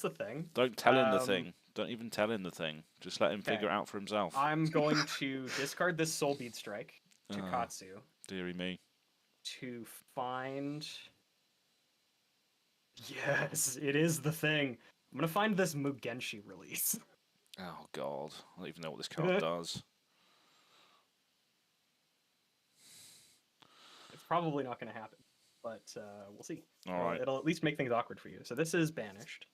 thing? Don't tell him the thing. Don't even tell him the thing. Just let him figure it out for himself. I'm going to discard this Soul Bead Strike to KATSU. Dearie me. To find. Yes, it is the thing. I'm gonna find this Mugenshi release. Oh god, I don't even know what this card does. It's probably not gonna happen, but we'll see. All right. It'll at least make things awkward for you. So this is banished.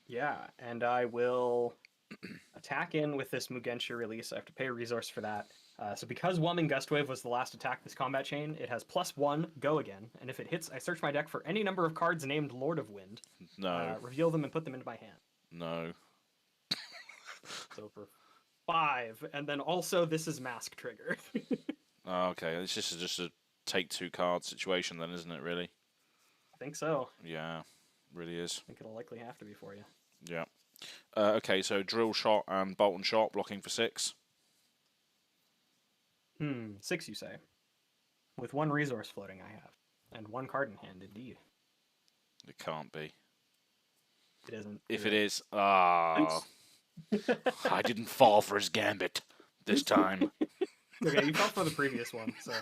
Yeah, and I will attack in with this Mugenshi release. I have to pay a resource for that. So because Whelming Gustwave was the last attack this combat chain, it has +1, go again. And if it hits, I search my deck for any number of cards named Lord of Wind. No. Reveal them and put them into my hand. No. So for 5, and then also this is Mask Trigger. Oh, okay, it's just a take 2 card situation then, isn't it, really? I think so. Yeah, really is. I think it'll likely have to be for you. Yeah. Okay, so Drill Shot and Bolt and Shot blocking for 6. 6 you say. With 1 resource floating I have. And 1 card in hand, indeed. It can't be. It isn't. If it is, I didn't fall for his gambit this time. Okay, you fell for the previous one, so.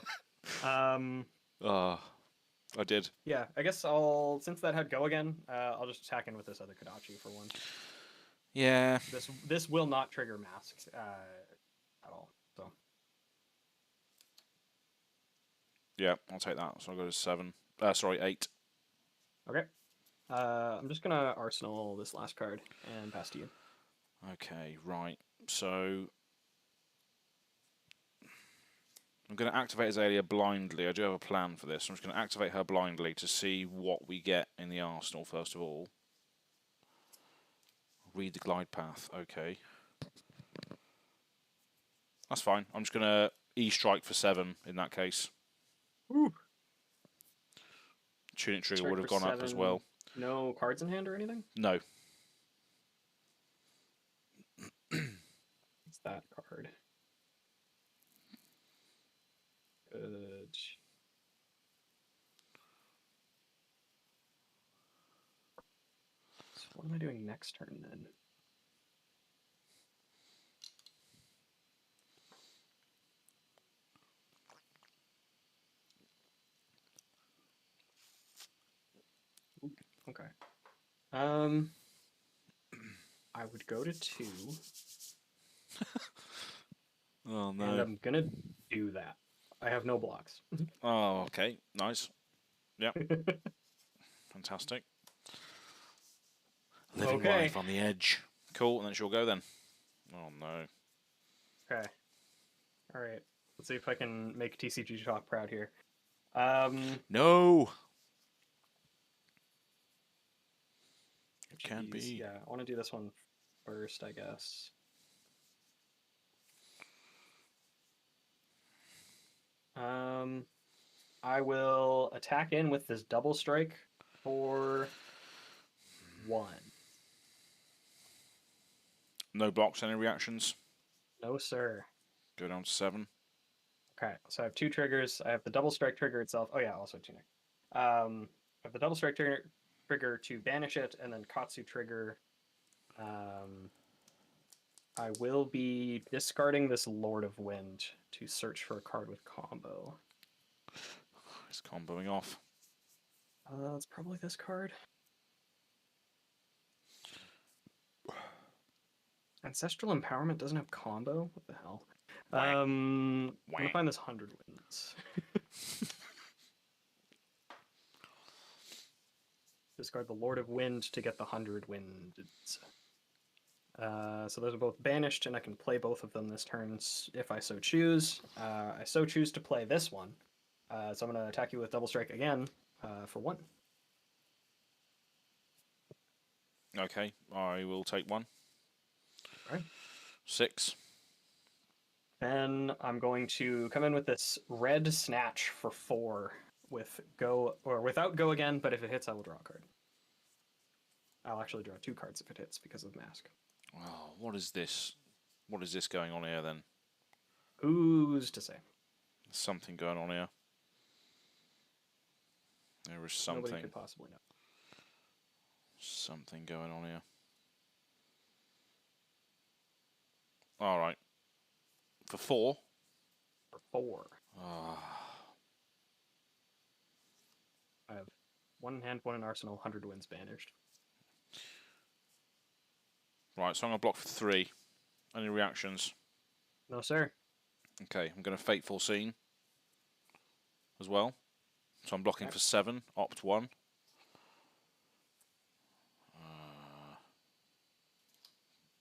I did. Yeah, I guess since that had go again, I'll just attack in with this other Kodachi for 1. Yeah. This will not trigger masks at all. So. Yeah, I'll take that. So I'll go to 7. 8. Okay. I'm just gonna arsenal this last card and pass to you. Okay, right. So I'm going to activate Azalea blindly. I do have a plan for this. I'm just going to activate her blindly to see what we get in the arsenal, first of all. Read the glide path. Okay. That's fine. I'm just going to E-strike for 7 in that case. Ooh. Tunic trigger would have gone up as well. No cards in hand or anything? No. It's that card. Good. So what am I doing next turn then? Okay. I would go to 2. Oh no. And I'm gonna do that. I have no blocks. Oh, okay. Nice. Yep. Fantastic. Living life on the edge. Cool, and then she'll go then. Oh no. Okay. Alright. Let's see if I can make TCG Talk proud here. No! Can't be. Yeah, I want to do this one first, I guess. I will attack in with this double strike for 1. No blocks, any reactions? No, sir. Go down to 7. Okay, so I have 2 triggers. I have the double strike trigger itself. Oh yeah, also tunic. I have the double strike trigger to banish it, and then KATSU trigger. I will be discarding this Lord of Wind to search for a card with combo. It's comboing off. It's probably this card. Ancestral Empowerment doesn't have combo? What the hell? I'm gonna find this 100 Winds. Discard the Lord of Wind to get the 100 winds. So those are both banished, and I can play both of them this turn if I so choose. I so choose to play this one. So I'm going to attack you with Double Strike again for 1. Okay, I will take 1. Right. 6. Then I'm going to come in with this red Snatch for 4 with without Go Again, but if it hits, I will draw a card. I'll actually draw 2 cards if it hits because of Mask. Oh, what is this? What is this going on here then? Who's to say? There's something going on here. There is something. Nobody could possibly know. Something going on here. All right. For 4. For 4. Ah. I have 1 in hand, 1 in arsenal, 100 winds banished. Right, so I'm going to block for 3. Any reactions? No, sir. Okay, I'm going to Fateful Scene as well. So I'm blocking for 7, opt 1.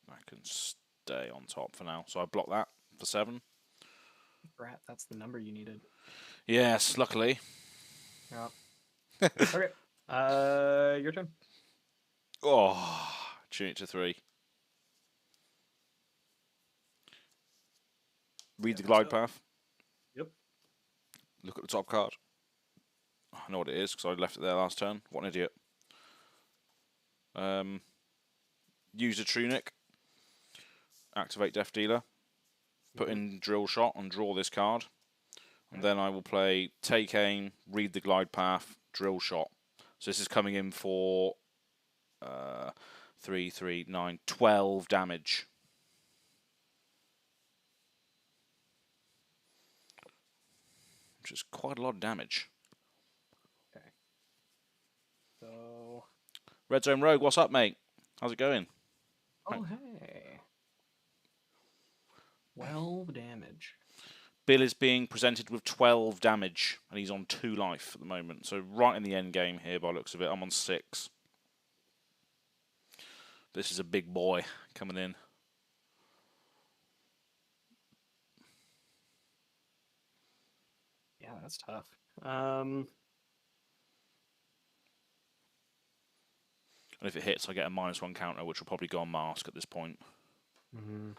I can stay on top for now. So I block that for 7. Brat, that's the number you needed. Yes, luckily. Yeah. Okay. Your turn. Oh, tune it to 3. Read the glide path. Yep. Look at the top card. I know what it is because I left it there last turn. What an idiot. Use a Trunic. Activate Death Dealer. Put in Drill Shot and draw this card. And then I will play Take Aim, Read the Glide Path, Drill Shot. So this is coming in for 3, 3, 9, 12 damage. Which is quite a lot of damage. Okay. So. Red Zone Rogue, what's up, mate? How's it going? Oh, hey. 12 damage. Bill is being presented with 12 damage, and he's on 2 life at the moment. So right in the end game here, by the looks of it, I'm on 6. This is a big boy coming in. Yeah, that's tough. And if it hits, I get a -1 counter, which will probably go on Mask at this point. Mm-hmm.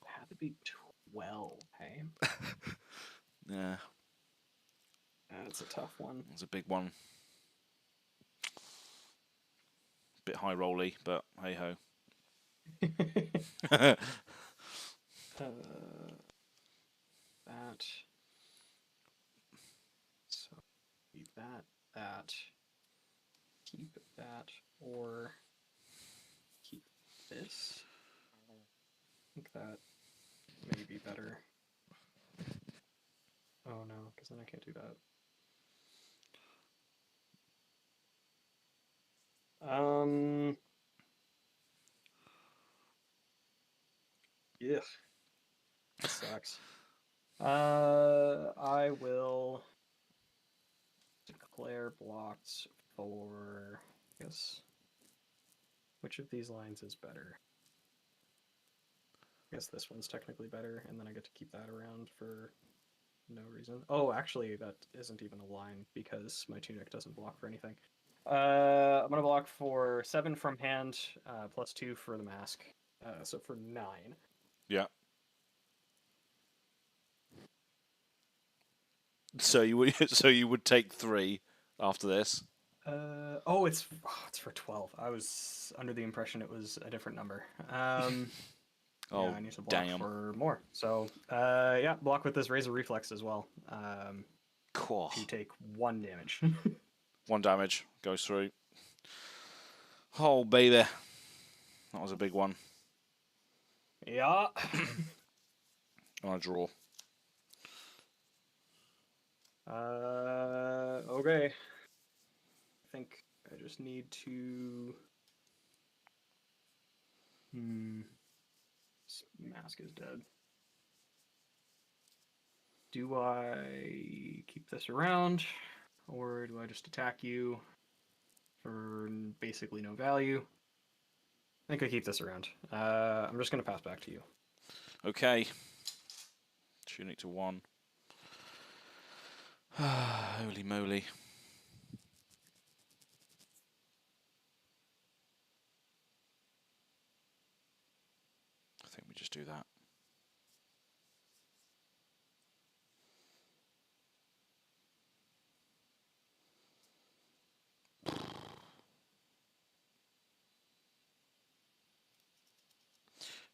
Had to be 12, hey? Yeah. That's a tough one. It's a big one. Bit high rolly, but hey ho. That. So keep that. Keep that, or keep this. I think that may be better. Oh no, because then I can't do that. Yeah. That sucks. I will declare blocked for, I guess, which of these lines is better? I guess this one's technically better, and then I get to keep that around for no reason. Oh, actually, that isn't even a line because my Tunic doesn't block for anything. I'm going to block for 7 from hand, plus 2 for the mask, so for 9. Yeah. So you would take 3 after this. It's for 12. I was under the impression it was a different number. Oh, yeah, I need to block for more. So, yeah, block with this Razor Reflex as well. Cool. You take 1 damage. 1 damage goes through. Oh, baby. That was a big one. Yeah. I draw. Okay. I think I just need to. Mask is dead. Do I keep this around, or do I just attack you for basically no value? I think I keep this around. I'm just going to pass back to you. Okay. Tuning to 1. Holy moly. I think we just do that.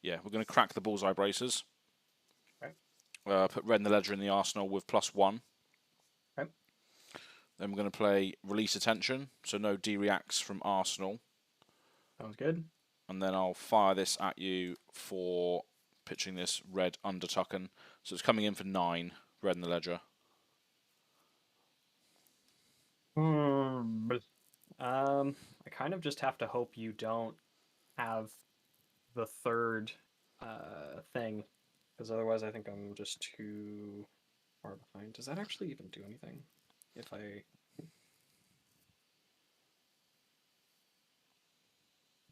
Yeah, we're going to crack the bullseye braces. Okay. Put red in the ledger in the arsenal with +1. Okay. Then we're going to play release attention, so no D-reacts from arsenal. Sounds good. And then I'll fire this at you for pitching this red under Tucken. So it's coming in for 9, red in the ledger. I kind of just have to hope you don't have the third thing, because otherwise I think I'm just too far behind. Does that actually even do anything? If I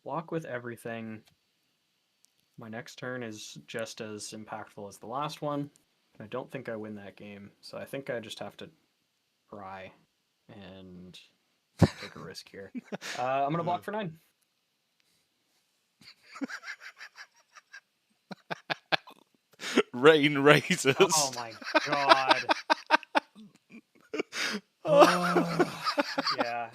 block with everything, my next turn is just as impactful as the last one. I don't think I win that game, so I think I just have to try and take a risk here. I'm gonna block for 9. Rain razors. Oh my god. Oh, yeah,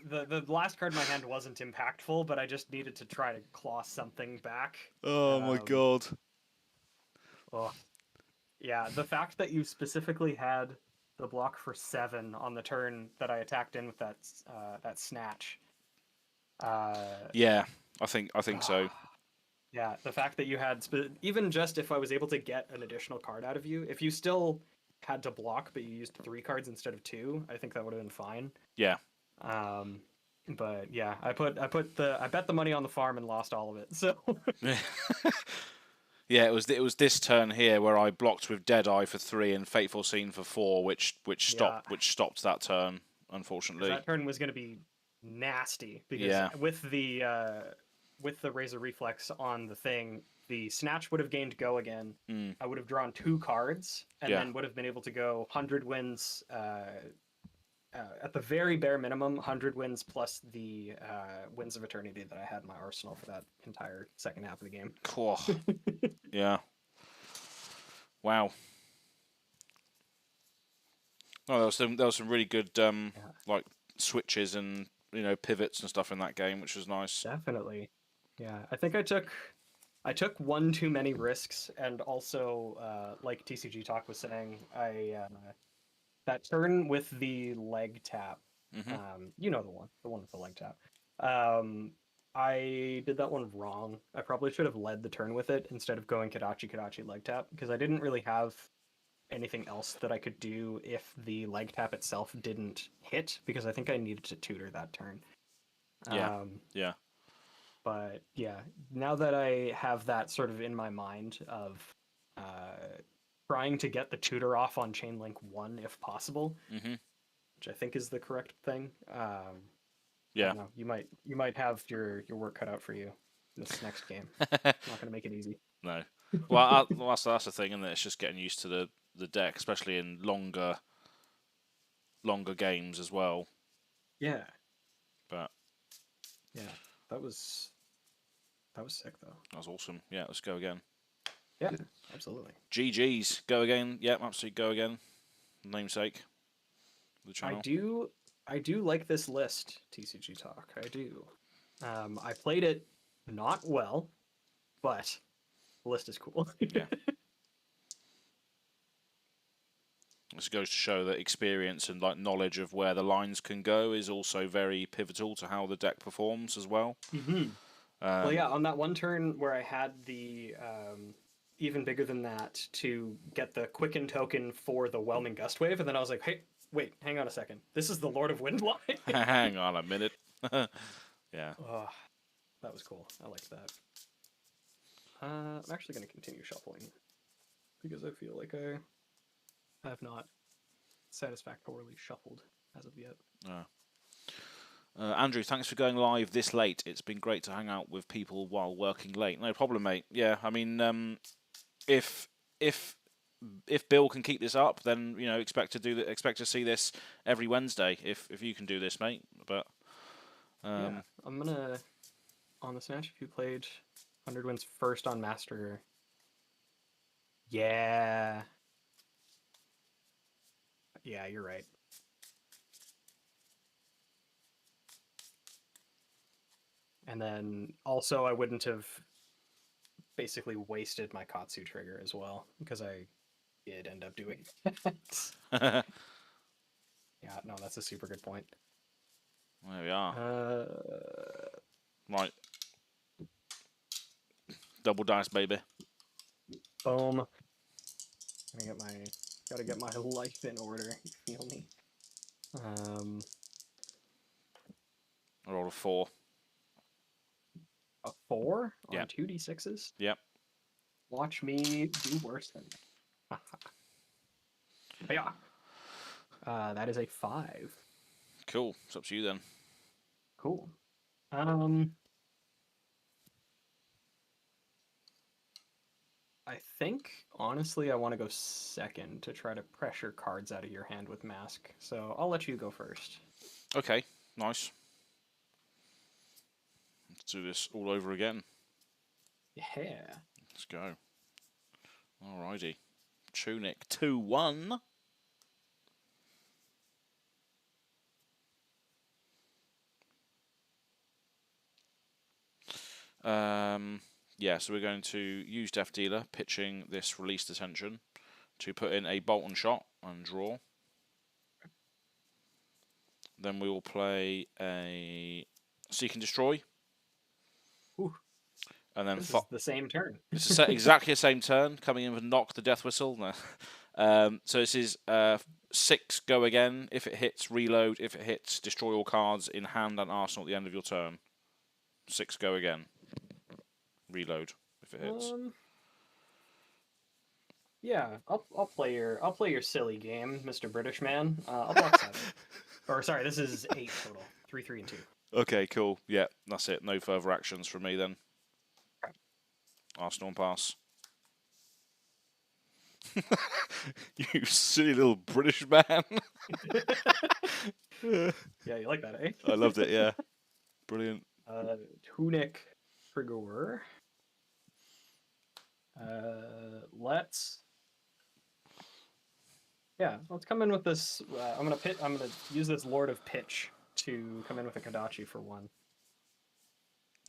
the last card in my hand wasn't impactful, but I just needed to try to claw something back. Oh my god. Oh, yeah, the fact that you specifically had the block for 7 on the turn that I attacked in with that snatch. Yeah, I think so. Yeah, the fact that you had even just if I was able to get an additional card out of you, if you still had to block but you used 3 cards instead of 2, I think that would have been fine. Yeah. But yeah, I bet the money on the farm and lost all of it. So yeah, it was this turn here where I blocked with Deadeye for 3 and Fateful Scene for 4, which stopped that turn, unfortunately. That turn was going to be nasty because with the Razor Reflex on the thing, the Snatch would have gained Go again. I would have drawn 2 cards and then would have been able to go 100 wins. At the very bare minimum, 100 wins plus the Winds of Eternity that I had in my arsenal for that entire second half of the game. Cool. Yeah. Wow. Oh, there was some really good like switches and pivots and stuff in that game, which was nice. Definitely. Yeah, I think I took one too many risks, and also like TCG Talk was saying, that turn with the leg tap. The one with the leg tap. I did that one wrong. I probably should have led the turn with it instead of going Kadachi leg tap, because I didn't really have anything else that I could do if the leg tap itself didn't hit, because I think I needed to tutor that turn. Yeah. But yeah, now that I have that sort of in my mind of trying to get the tutor off on Chainlink 1 if possible, which I think is the correct thing. Yeah, you might have your work cut out for you this next game. Not going to make it easy. No. Well, that's the thing, isn't it? It's just getting used to the deck, especially in longer games as well. Yeah. But yeah, that was sick though. That was awesome. Yeah, let's go again. Yeah, absolutely. GG's. Go again. Yep, absolutely go again. Namesake. The channel. I do like this list, TCG Talk. I do. I played it not well, but the list is cool. Yeah. This goes to show that experience and knowledge of where the lines can go is also very pivotal to how the deck performs as well. Well, yeah, on that one turn where I had the even bigger than that to get the Quicken token for the Whelming Gust Wave, and then I was like, hey, wait, hang on a second. This is the Lord of Windline? Hang on a minute. Yeah. Oh, that was cool. I liked that. I'm actually going to continue shuffling because I feel like I I have not satisfactorily shuffled as of yet. Andrew, thanks for going live this late. It's been great to hang out with people while working late. No problem, mate. Yeah, I mean, if Bill can keep this up, then expect to see this every Wednesday. If you can do this, mate. But yeah, I'm gonna on the Snatch. If you played 100 wins first on Master. Yeah, you're right. And then also I wouldn't have basically wasted my KATSU trigger as well, because I did end up doing that. Yeah, no, that's a super good point. There we are. Right. Double dice, baby. Boom. Gotta get my life in order. You feel me? I rolled a 4. A 4 on Yep. 2d6s? Yep. Watch me do worse than that. Yeah. That is a 5. Cool. It's up to you then. Cool. I think, honestly, I want to go second to try to pressure cards out of your hand with Mask. So I'll let you go first. Okay. Nice. Let's do this all over again. Yeah. Let's go. Alrighty. Tunic 2-1. Yeah, so we're going to use Death Dealer, pitching this Released Attention to put in a Bolt and Shot and draw. Then we will play a Seek and Destroy. Ooh. And then this is the same turn. It's exactly the same turn, coming in with Knock the Death Whistle. No. So this is 6 Go Again. If it hits, reload. If it hits, destroy all cards in hand and arsenal at the end of your turn. 6 Go Again. Reload if it hits. Yeah, I'll play your silly game, Mr. British Man. I'll block 7. Or sorry, this is 8 total. 3, 3, and 2. Okay, cool. Yeah, that's it. No further actions from me then. Okay. Arsenal and pass. You silly little British man. Yeah, you like that, eh? I loved it, yeah. Brilliant. Tunic Trigger. Let's come in with this. I'm gonna use this Lord of Pitch to come in with a Kadachi for 1.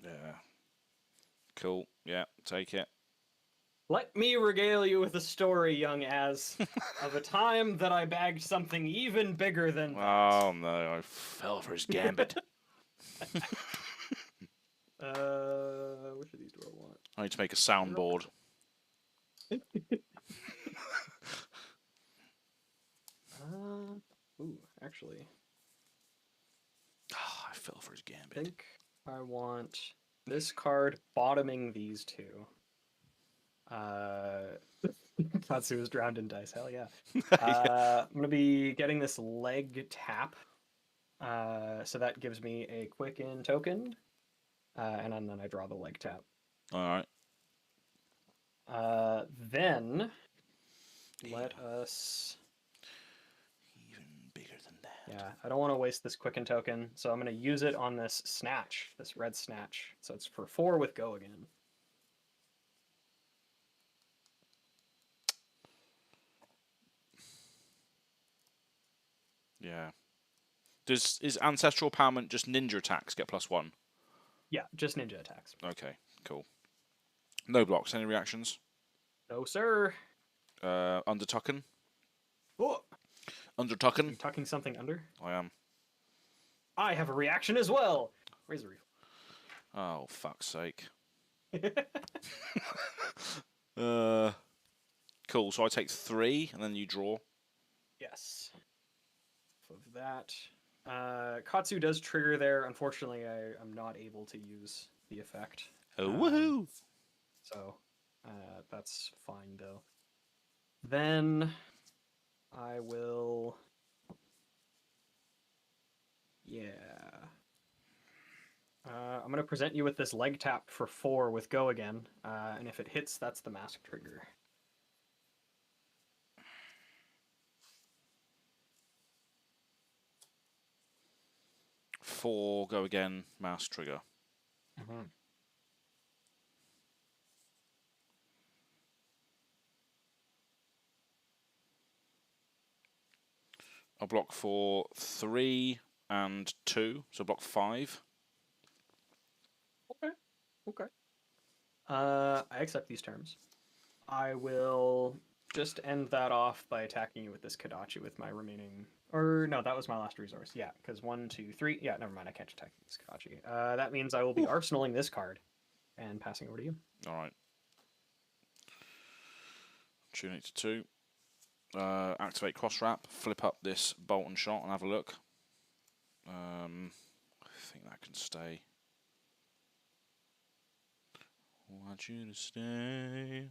Yeah. Cool. Yeah, take it. Let me regale you with a story, young Az, of a time that I bagged something even bigger than that. Oh no, I fell for his gambit. Which of these do I want? I need to make a soundboard. Ooh, actually. Oh, I fell for his I gambit. think I want this card bottoming these 2. KATSU is drowned in dice. Hell yeah. I'm gonna be getting this leg tap. So that gives me a quick in token. And then I draw the leg tap. Alright. Then let us. Even bigger than that. Yeah, I don't want to waste this quicken token, so I'm going to use it on this snatch, this red snatch. So it's for 4 with Go Again. Yeah. Is Ancestral Empowerment just ninja attacks get +1? Yeah, just ninja attacks. Okay, cool. No blocks. Any reactions? No, sir. Under tucking? Oh, Under you tucking? tucking something under? I am. I have a reaction as well. Razor Reef. Oh, fuck's sake. Cool, so I take 3, and then you draw. Yes. Of that. KATSU does trigger there. Unfortunately, I'm not able to use the effect. Oh, woohoo! So, that's fine, though. Then, I will... Yeah. I'm going to present you with this leg tap for 4 with Go Again, and if it hits, that's the mask trigger. Four, Go Again, mouse trigger. Mm-hmm. I'll block for 3 and 2, so block 5. Okay. Okay. I accept these terms. I will just end that off by attacking you with this Kodachi with my remaining... Or, no, that was my last resource. Yeah, because 1, 2, 3... Yeah, never mind, I can't attack this Kodachi. That means I will be arsenaling this card and passing over to you. Alright. Tune it to 2. Activate cross wrap, flip up this bolt and shot and have a look. I think that can stay. Want you to stay.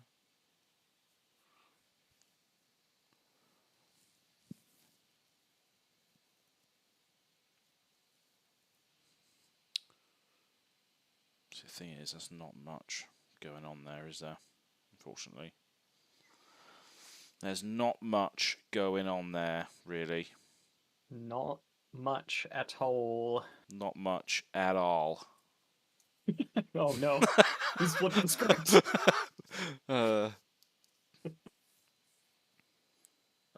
So the thing is, there's not much going on there, is there? Unfortunately. There's not much going on there, really. Not much at all. Not much at all. Oh no, he's flipping the script. Oh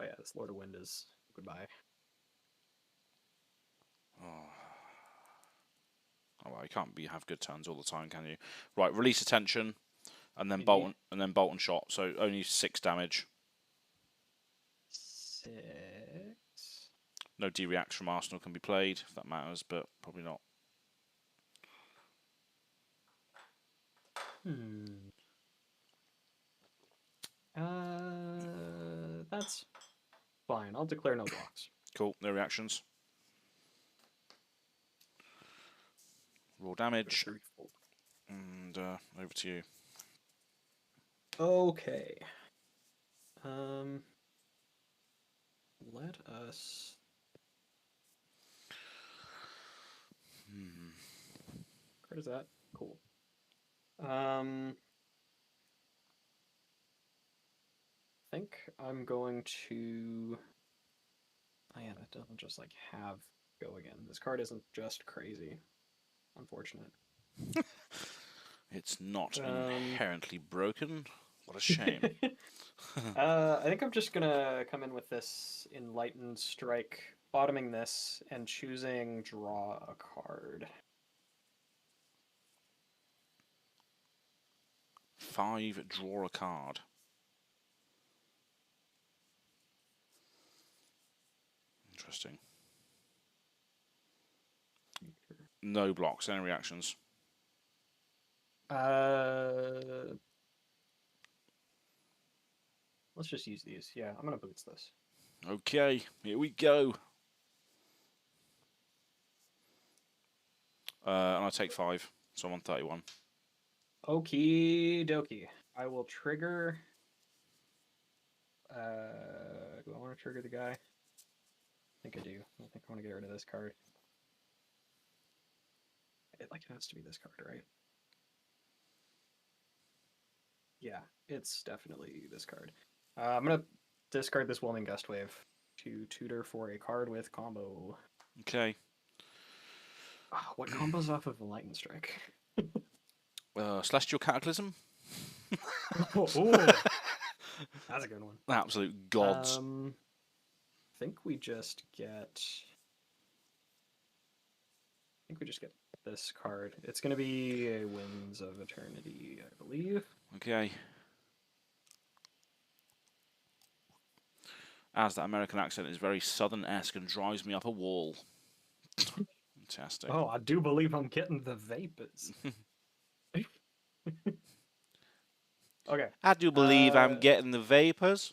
yeah, this Lord of Wind is goodbye. Oh, well, you can't have good turns all the time, can you? Right, release attention, and then bolt and shot. So only 6 damage. 6. No D-reacts from Arsenal can be played, if that matters, but probably not. That's fine. I'll declare no blocks. Cool, no reactions. Raw damage. And over to you. Okay. Let us... Where is that? Cool. I think I'm going to... Oh yeah, that doesn't just like have Go Again. This card isn't just crazy. Unfortunate. It's not inherently broken. What a shame. I think I'm just gonna come in with this Enlightened Strike, bottoming this, and choosing draw a card. 5, draw a card. Interesting. No blocks, any reactions? Let's just use these. Yeah, I'm gonna boots this. Okay, here we go. And I take 5, so I'm on 31. Okie dokie. I will trigger... do I want to trigger the guy? I think I do. I think I want to get rid of this card. It has to be this card, right? Yeah, it's definitely this card. I'm gonna discard this Whelming Gust Wave to tutor for a card with combo. Okay. What combos off of Enlightened Strike? Celestial Cataclysm? Ooh, that's a good one. Absolute gods. I think we just get... this card. It's going to be a Winds of Eternity, I believe. Okay. As that American accent is very southern-esque and drives me up a wall. Fantastic. Oh, I do believe I'm getting the vapors. Okay. I do believe I'm getting the vapors.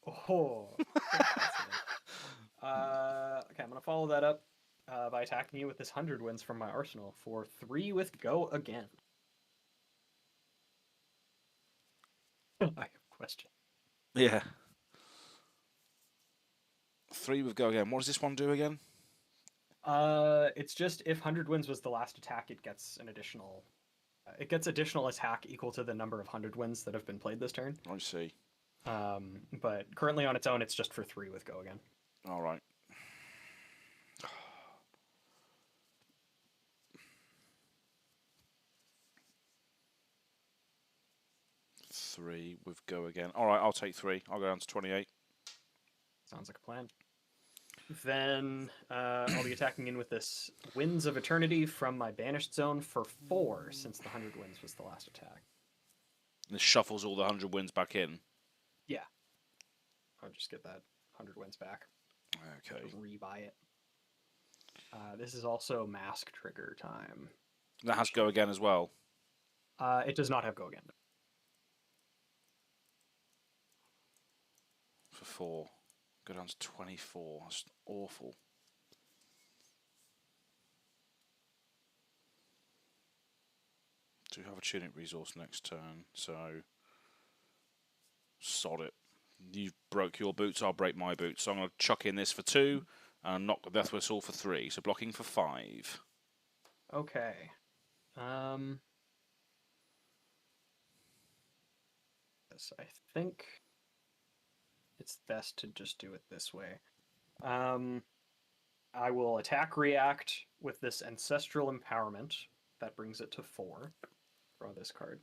Oh. Okay, I'm going to follow that up by attacking you with this 100 Winds from my arsenal for 3 with Go Again. I have a question. Yeah. 3 with Go Again. What does this one do again? It's just if 100 wins was the last attack, it gets an additional. It gets additional attack equal to the number of 100 wins that have been played this turn. I see. But currently on its own, it's just for 3 with Go Again. All right. Three with Go Again. All right, I'll take 3. I'll go down to 28. Sounds like a plan. Then I'll be attacking in with this Winds of Eternity from my Banished Zone for 4, since the 100 wins was the last attack. This shuffles all the 100 wins back in. Yeah. I'll just get that 100 wins back. Okay. Rebuy it. This is also Mask Trigger time. That has Go Again as well. It does not have Go Again. For 4. Go down to 24. That's awful. Do have a tunic resource next turn, so sod it. You broke your boots, I'll break my boots. So I'm going to chuck in this for 2 and knock the Death Whistle for 3. So blocking for 5. Okay. Yes, I think it's best to just do it this way. I will attack react with this Ancestral Empowerment. That brings it to 4. Draw this card.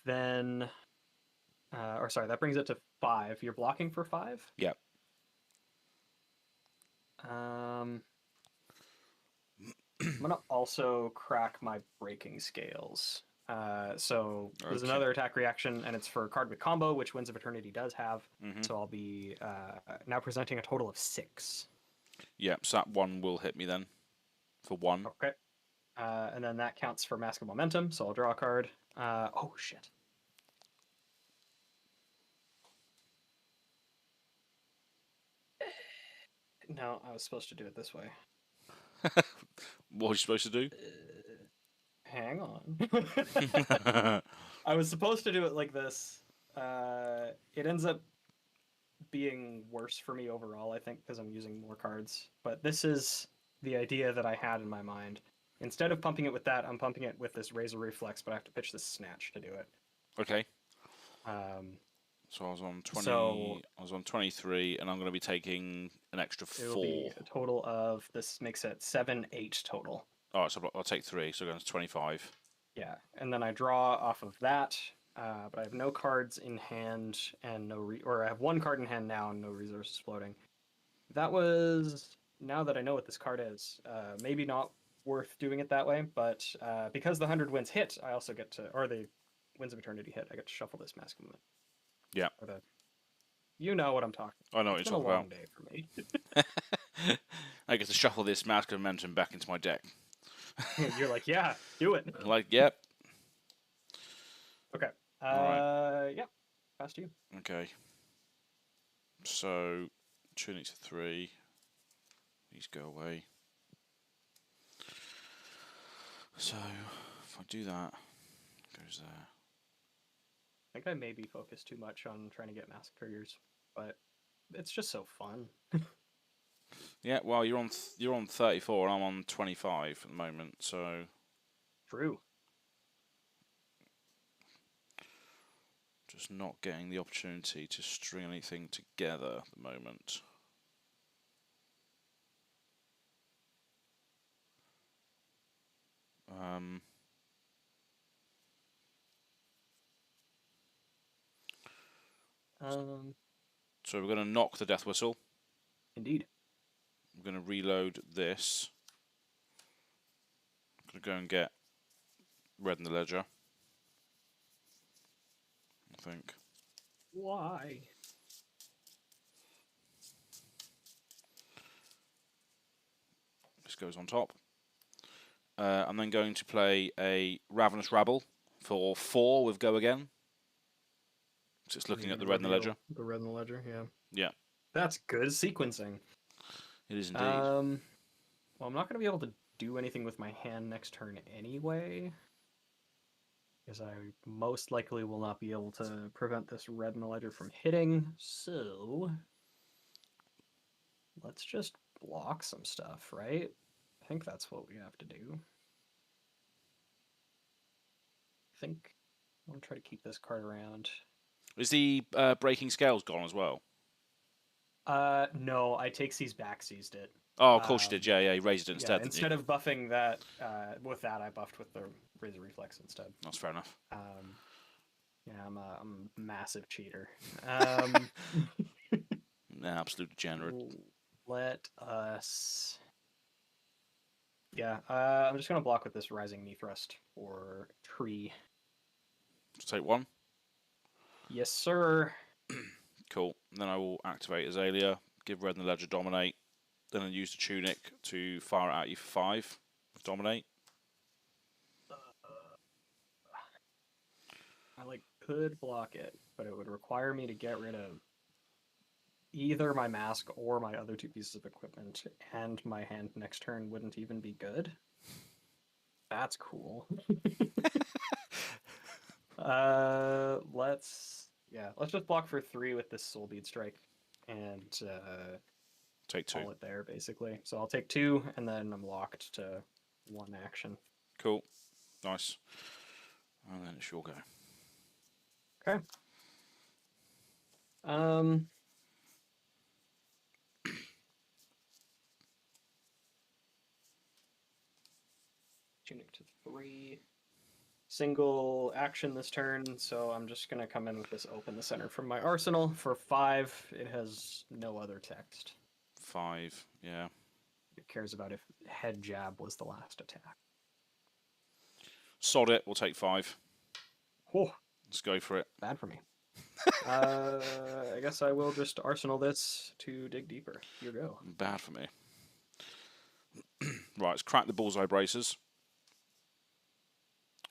Then, that brings it to 5. You're blocking for 5? Yep. I'm gonna also crack my breaking scales. So there's another attack reaction, and it's for a card with combo, which Winds of Eternity does have. So I'll be now presenting a total of 6. Yep, so that one will hit me then for 1. Okay. And then that counts for Mask of Momentum, so I'll draw a card. Oh, shit. No, I was supposed to do it this way. What was you supposed to do? Hang on. I was supposed to do it like this. It ends up being worse for me overall, I think, because I'm using more cards. But this is the idea that I had in my mind. Instead of pumping it with that, I'm pumping it with this Razor Reflex, but I have to pitch this Snatch to do it. Okay. So I was on 20. I was on 23, and I'm going to be taking an extra 4. It'll be a total of, this makes it 7, 8 total. All right, so I'll take 3, so going to 25. Yeah, and then I draw off of that, but I have no cards in hand and or I have 1 card in hand now and no resources floating. That was, now that I know what this card is, maybe not worth doing it that way, but because the 100 wins hit, I also get to, or the Winds of Eternity hit, I get to shuffle this Mask Movement. Yeah. You know what I'm talking about. I know what It's you're been talking a long about. day for me. I get to shuffle this Mask of Momentum back into my deck. You're like, yeah, do it. Like, yep. Okay. Alright. Yeah. Pass to you. Okay. So, tunic to 3. These go away. So, if I do that, it goes there. I think I maybe focused too much on trying to get mask triggers, but it's just so fun. Yeah, well, you're on 34 and I'm on 25 at the moment, so True. just not getting the opportunity to string anything together at the moment. So we're going to knock the Death Whistle. Indeed. I'm going to reload this. I'm going to go and get Red in the Ledger, I think. Why? This goes on top. I'm then going to play a Ravenous Rabble for 4 with Go Again. So it's looking at the Red in the Ledger. The Red in the Ledger, yeah. Yeah. That's good sequencing. It is indeed. Well, I'm not going to be able to do anything with my hand next turn anyway, because I most likely will not be able to prevent this Red in the Ledger from hitting, so let's just block some stuff, right? I think that's what we have to do. I think I'm gonna try to keep this card around. Is the breaking scales gone as well? No, I take C's back, seized it. Oh, of course you did. Yeah, yeah, you raised it instead. Yeah, Didn't instead you? of buffing that with that, I buffed with the Razor Reflex instead. That's fair enough. Yeah, I'm a massive cheater. Absolute degenerate. Let us. Yeah, I'm just gonna block with this Rising Knee Thrust or Tree. Just take one. Yes, sir. Cool. And then I will activate Azalea, give Red and the Ledger Dominate, then I'll use the Tunic to fire it at you for 5. Dominate. I could block it, but it would require me to get rid of either my mask or my other 2 pieces of equipment, and my hand next turn wouldn't even be good. That's cool. Let's just block for 3 with this Soul Bead Strike, and take 2. call it there basically. So I'll take 2, and then I'm locked to 1 action. Cool. Nice. And then it's your go. Okay. Tunic to 3. Single action this turn, so I'm just going to come in with this Open the Center from my arsenal. For 5, it has no other text. 5, yeah. It cares about if Head Jab was the last attack. Sod it, we'll take 5. Oh, Let's go for it. bad for me. I guess I will just arsenal this to dig deeper. Here you go. Bad for me. Right, let's crack the bullseye braces.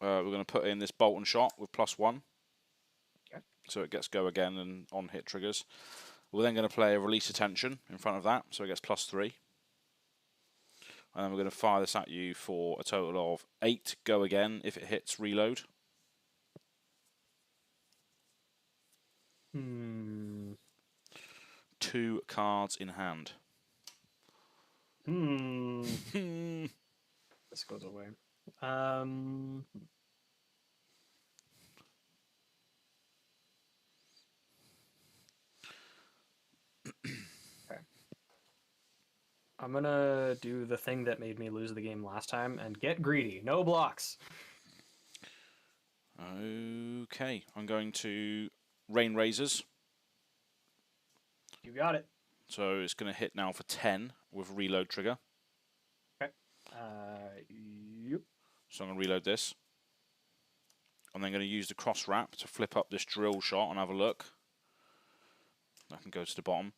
We're going to put in this bolt and shot with +1. Okay. So it gets go again and on hit triggers. We're then going to play a release attention in front of that, so it gets +3. And then we're going to fire this at you for a total of 8 go again if it hits reload. 2 cards in hand. This goes away. Okay. I'm gonna do the thing that made me lose the game last time and get greedy. No blocks. Okay, I'm going to Rain Razors. You got it. So it's going to hit now for 10 with reload trigger. Okay. Yep. So I'm going to reload this. I'm then going to use the cross wrap to flip up this drill shot and have a look. I can go to the bottom.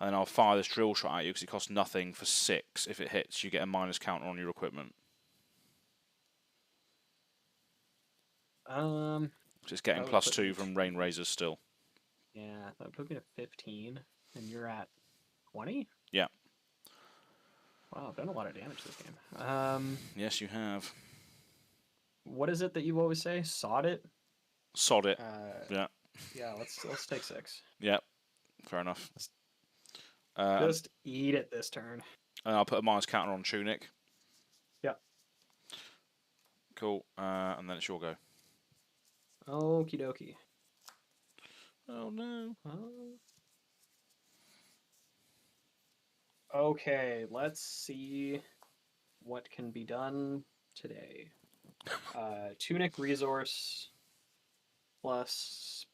And then I'll fire this drill shot at you because it costs nothing for 6. If it hits, you get a minus counter on your equipment. So it's getting +2 from Rain Razors still. Yeah, that would put me to 15, and you're at 20? Yeah. Wow, I've done a lot of damage this game. Yes, you have. What is it that you always say? Sod it? Sod it. Yeah. Yeah, let's take 6. Yeah. Fair enough. Just eat it this turn. And I'll put a minus counter on Tunic. Yeah. Cool. And then it's your go. Okie dokie. Oh no. Okay, let's see what can be done today. Tunic resource plus.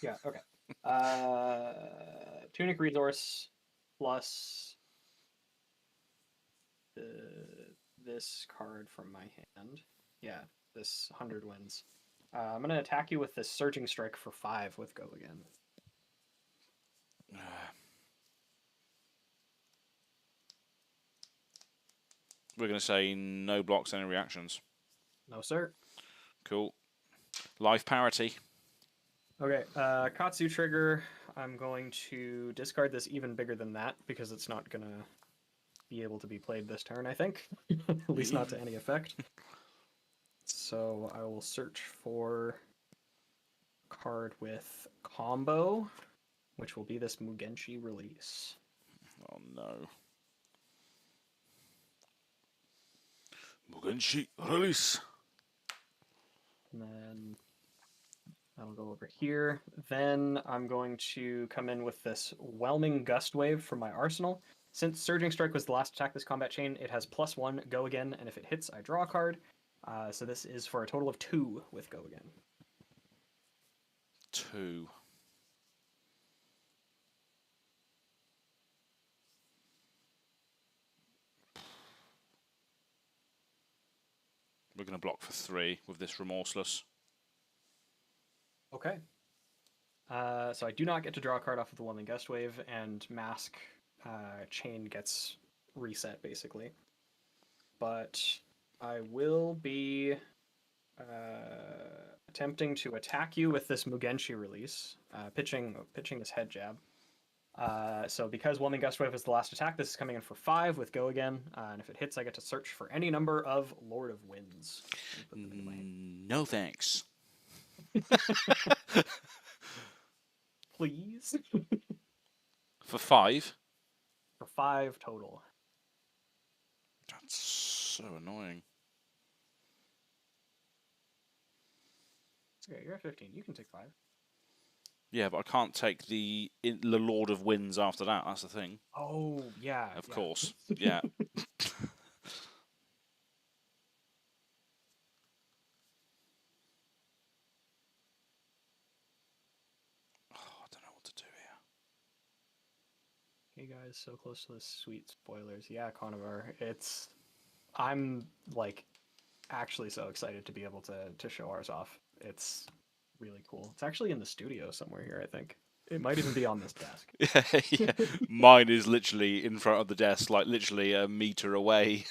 Yeah, okay. Tunic resource plus this card from my hand. Yeah, this 100 wins. I'm going to attack you with this Surging Strike for 5 with Go again. We're going to say no blocks, any reactions. No, sir. Cool. Life parity. Okay, KATSU trigger. I'm going to discard this even bigger than that because it's not going to be able to be played this turn, I think. At least not to any effect. So I will search for card with combo, which will be this Mugenshi release. Oh no. Mugenshi release. And then that'll go over here. Then I'm going to come in with this Whelming Gust Wave from my arsenal. Since Surging Strike was the last attack this combat chain, it has +1, Go Again, and if it hits, I draw a card. So this is for a total of 2 with Go Again. 2. We're going to block for 3 with this Remorseless. Okay. So I do not get to draw a card off of the Whelming Gust Wave, and Mask chain gets reset, basically. But I will be attempting to attack you with this Mugenshi release, pitching this head jab. So because Whelming Gust Wave is the last attack, this is coming in for 5 with Go Again, and if it hits, I get to search for any number of Lord of Winds. No thanks. Please. For 5? For 5 total. That's so annoying. Okay, you're at 15. You can take 5. Yeah, but I can't take the Lord of Winds after that. That's the thing. Oh, yeah. Of course. Yeah. I don't know what to do here. Hey guys, so close to the sweet spoilers. Yeah, Conovar, I'm like actually so excited to be able to show ours off. It's really cool. It's actually in the studio somewhere here, I think. It might even be on this desk. Yeah. Mine is literally in front of the desk, like literally a meter away.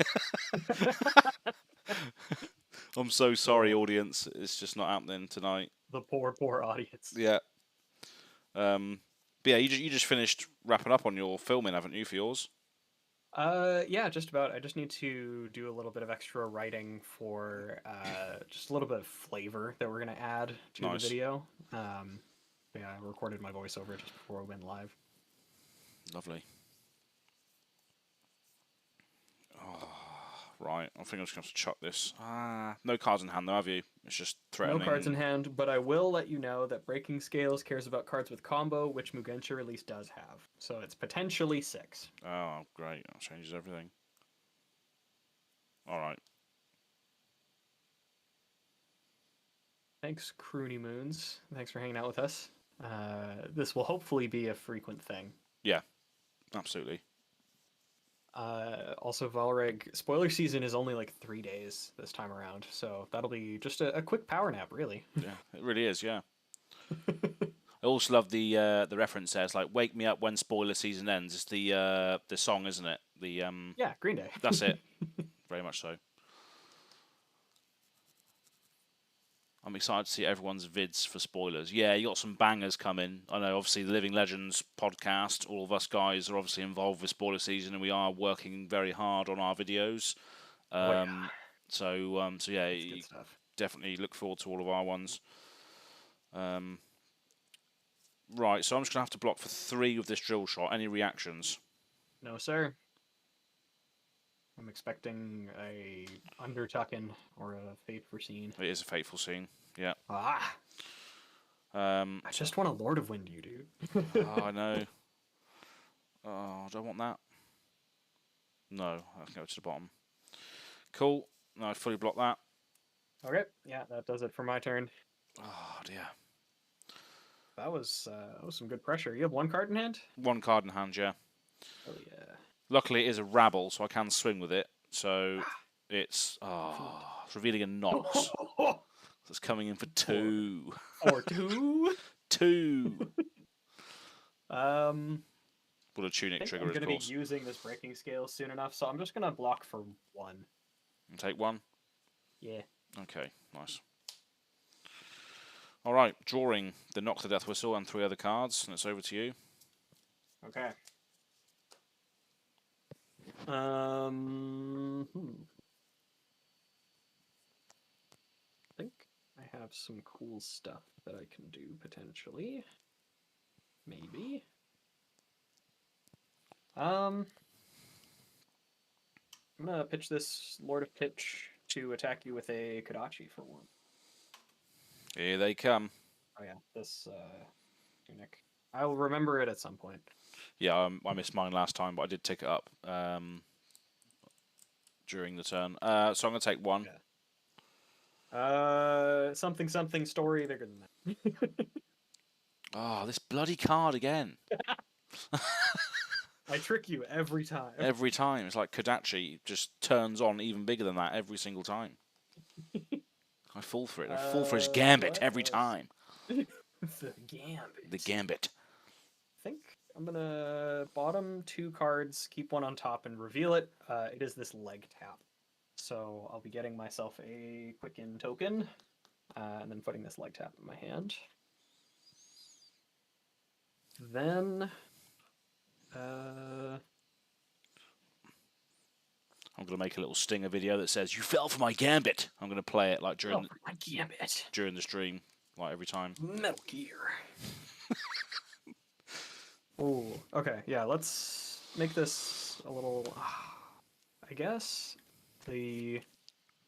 I'm so sorry, audience. It's just not happening tonight. The poor audience. Yeah. But yeah, you just finished wrapping up on your filming, haven't you, for yours? Yeah, just about. I just need to do a little bit of extra writing for just a little bit of flavor that we're gonna add to the video. Yeah, I recorded my voiceover just before we went live. Lovely. Oh, right, I think I'm just going to have to chuck this. No cards in hand, though, have you? It's just threatening. No cards in hand, but I will let you know that Breaking Scales cares about cards with combo, which Mugenshi release does have. So it's potentially 6. Oh, great. That changes everything. All right. Thanks, Croony Moons. Thanks for hanging out with us. This will hopefully be a frequent thing. Yeah, absolutely. Also, Valreg, spoiler season is only like 3 days this time around, so that'll be just a quick power nap, really. Yeah, it really is, yeah. I also love the reference there. It's like, wake me up when spoiler season ends. It's the song, isn't it? Yeah, Green Day. That's it. Very much so. I'm excited to see everyone's vids for spoilers. Yeah, you got some bangers coming. I know, obviously, the Living Legends podcast, all of us guys are obviously involved with spoiler season, and we are working very hard on our videos. So yeah, definitely look forward to all of our ones. Right, so I'm just going to have to block for 3 with this drill shot. Any reactions? No, sir. I'm expecting a undertucking or a fate foreseen. It is a fateful scene, yeah. I just want a Lord of Wind, you dude. Oh, I know. Oh, do I want that? No, I can go to the bottom. Cool. No, I fully block that. Okay, yeah, that does it for my turn. Oh, dear. That was some good pressure. You have 1 card in hand? 1 card in hand, yeah. Oh, yeah. Luckily, it is a rabble, so I can swing with it. So it's revealing a Nox. So it's coming in for 2. For 2? 2. What a tunic trigger, I'm of going to course. be using this breaking scale soon enough, so I'm just going to block for 1. And take 1? Yeah. Okay, nice. All right, drawing the Knock the Death Whistle and 3 other cards, and it's over to you. Okay. I think I have some cool stuff. that I can do potentially. Maybe. I'm gonna pitch this Lord of Pitch to attack you with a Kodachi for 1. Here they come. Oh yeah, this tunic. I'll remember it at some point. Yeah, I missed mine last time, but I did tick it up during the turn. So I'm going to take 1. Yeah. Something story bigger than that. Oh, this bloody card again. I trick you every time. Every time. It's like Kodachi just turns on even bigger than that every single time. I fall for it. I fall for his gambit every time. The gambit. The gambit. I think I'm going to bottom 2 cards, keep 1 on top, and reveal it. It is this leg tap. So I'll be getting myself a Quicken token, and then putting this leg tap in my hand. Then, I'm going to make a little stinger video that says, "You fell for my gambit." I'm going to play it like during the stream, like every time. Metal Gear. Oh, okay. Yeah, let's make this a little. I guess I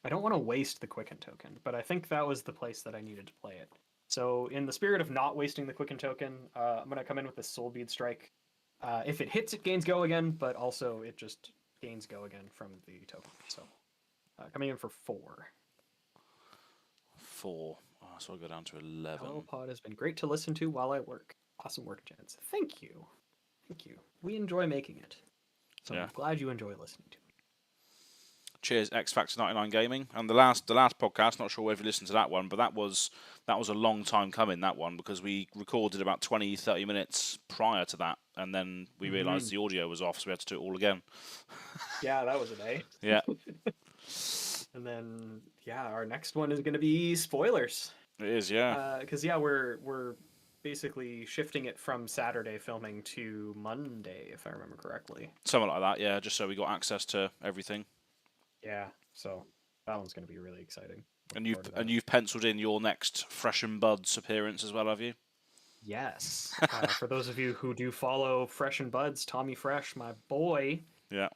don't want to waste the Quicken token, but I think that was the place that I needed to play it. So, in the spirit of not wasting the Quicken token, I'm going to come in with this Soul Bead Strike. If it hits, it gains Go again, but also it just gains Go again from the token. So, coming in for 4. 4. Oh, so I'll go down to 11. Hello, Pod has been great to listen to while I work. Awesome work, gents. Thank you. Thank you. We enjoy making it. So I'm glad you enjoy listening to it. Cheers, X Factor 99 Gaming. And the last podcast, not sure whether you listened to that one, but that was a long time coming, that one, because we recorded about 20-30 minutes prior to that, and then we realised the audio was off, so we had to do it all again. Yeah, that was a day. Yeah. And then, yeah, our next one is going to be spoilers. It is, yeah. Because, yeah, we're basically shifting it from Saturday filming to Monday, if I remember correctly. Something like that, yeah, just so we got access to everything. Yeah, so that one's going to be really exciting. And you've penciled in your next Fresh and Buds appearance as well, have you? Yes. For those of you who do follow Fresh and Buds, Tommy Fresh, my boy. Yeah.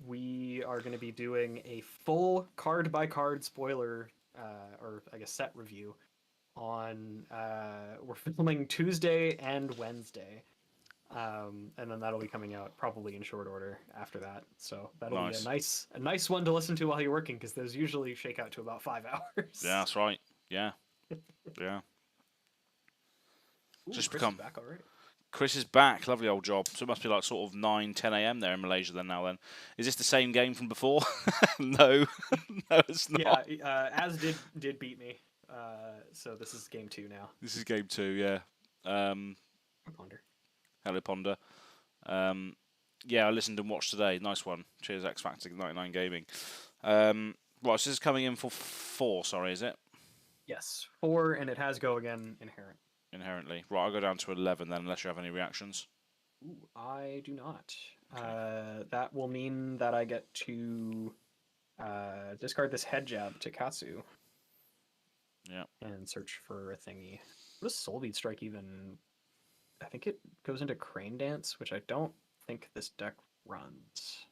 We are going to be doing a full card-by-card spoiler, or I guess set review on, we're filming Tuesday and Wednesday. And then that'll be coming out probably in short order after that. So that'll be a nice one to listen to while you're working, because those usually shake out to about 5 hours. Yeah, that's right. Yeah. Yeah. Ooh, Just Chris become is back already. Chris is back. Lovely old job. So it must be like sort of 9-10 a.m. there in Malaysia then now then. Is this the same game from before? No. No, it's not. Yeah, Az did beat me. So this is game 2 now. This is game 2, yeah. Ponder. Hello, Ponder. Yeah, I listened and watched today. Nice one. Cheers, X Factor 99 Gaming. Right, so this is coming in for 4, sorry, is it? Yes, 4, and it has Go Again Inherently. Right, I'll go down to 11 then, unless you have any reactions. Ooh, I do not. Okay. That will mean that I get to discard this head jab to KATSU. Yeah. And search for a thingy. What does Soul Bead Strike even... I think it goes into Crane Dance, which I don't think this deck runs.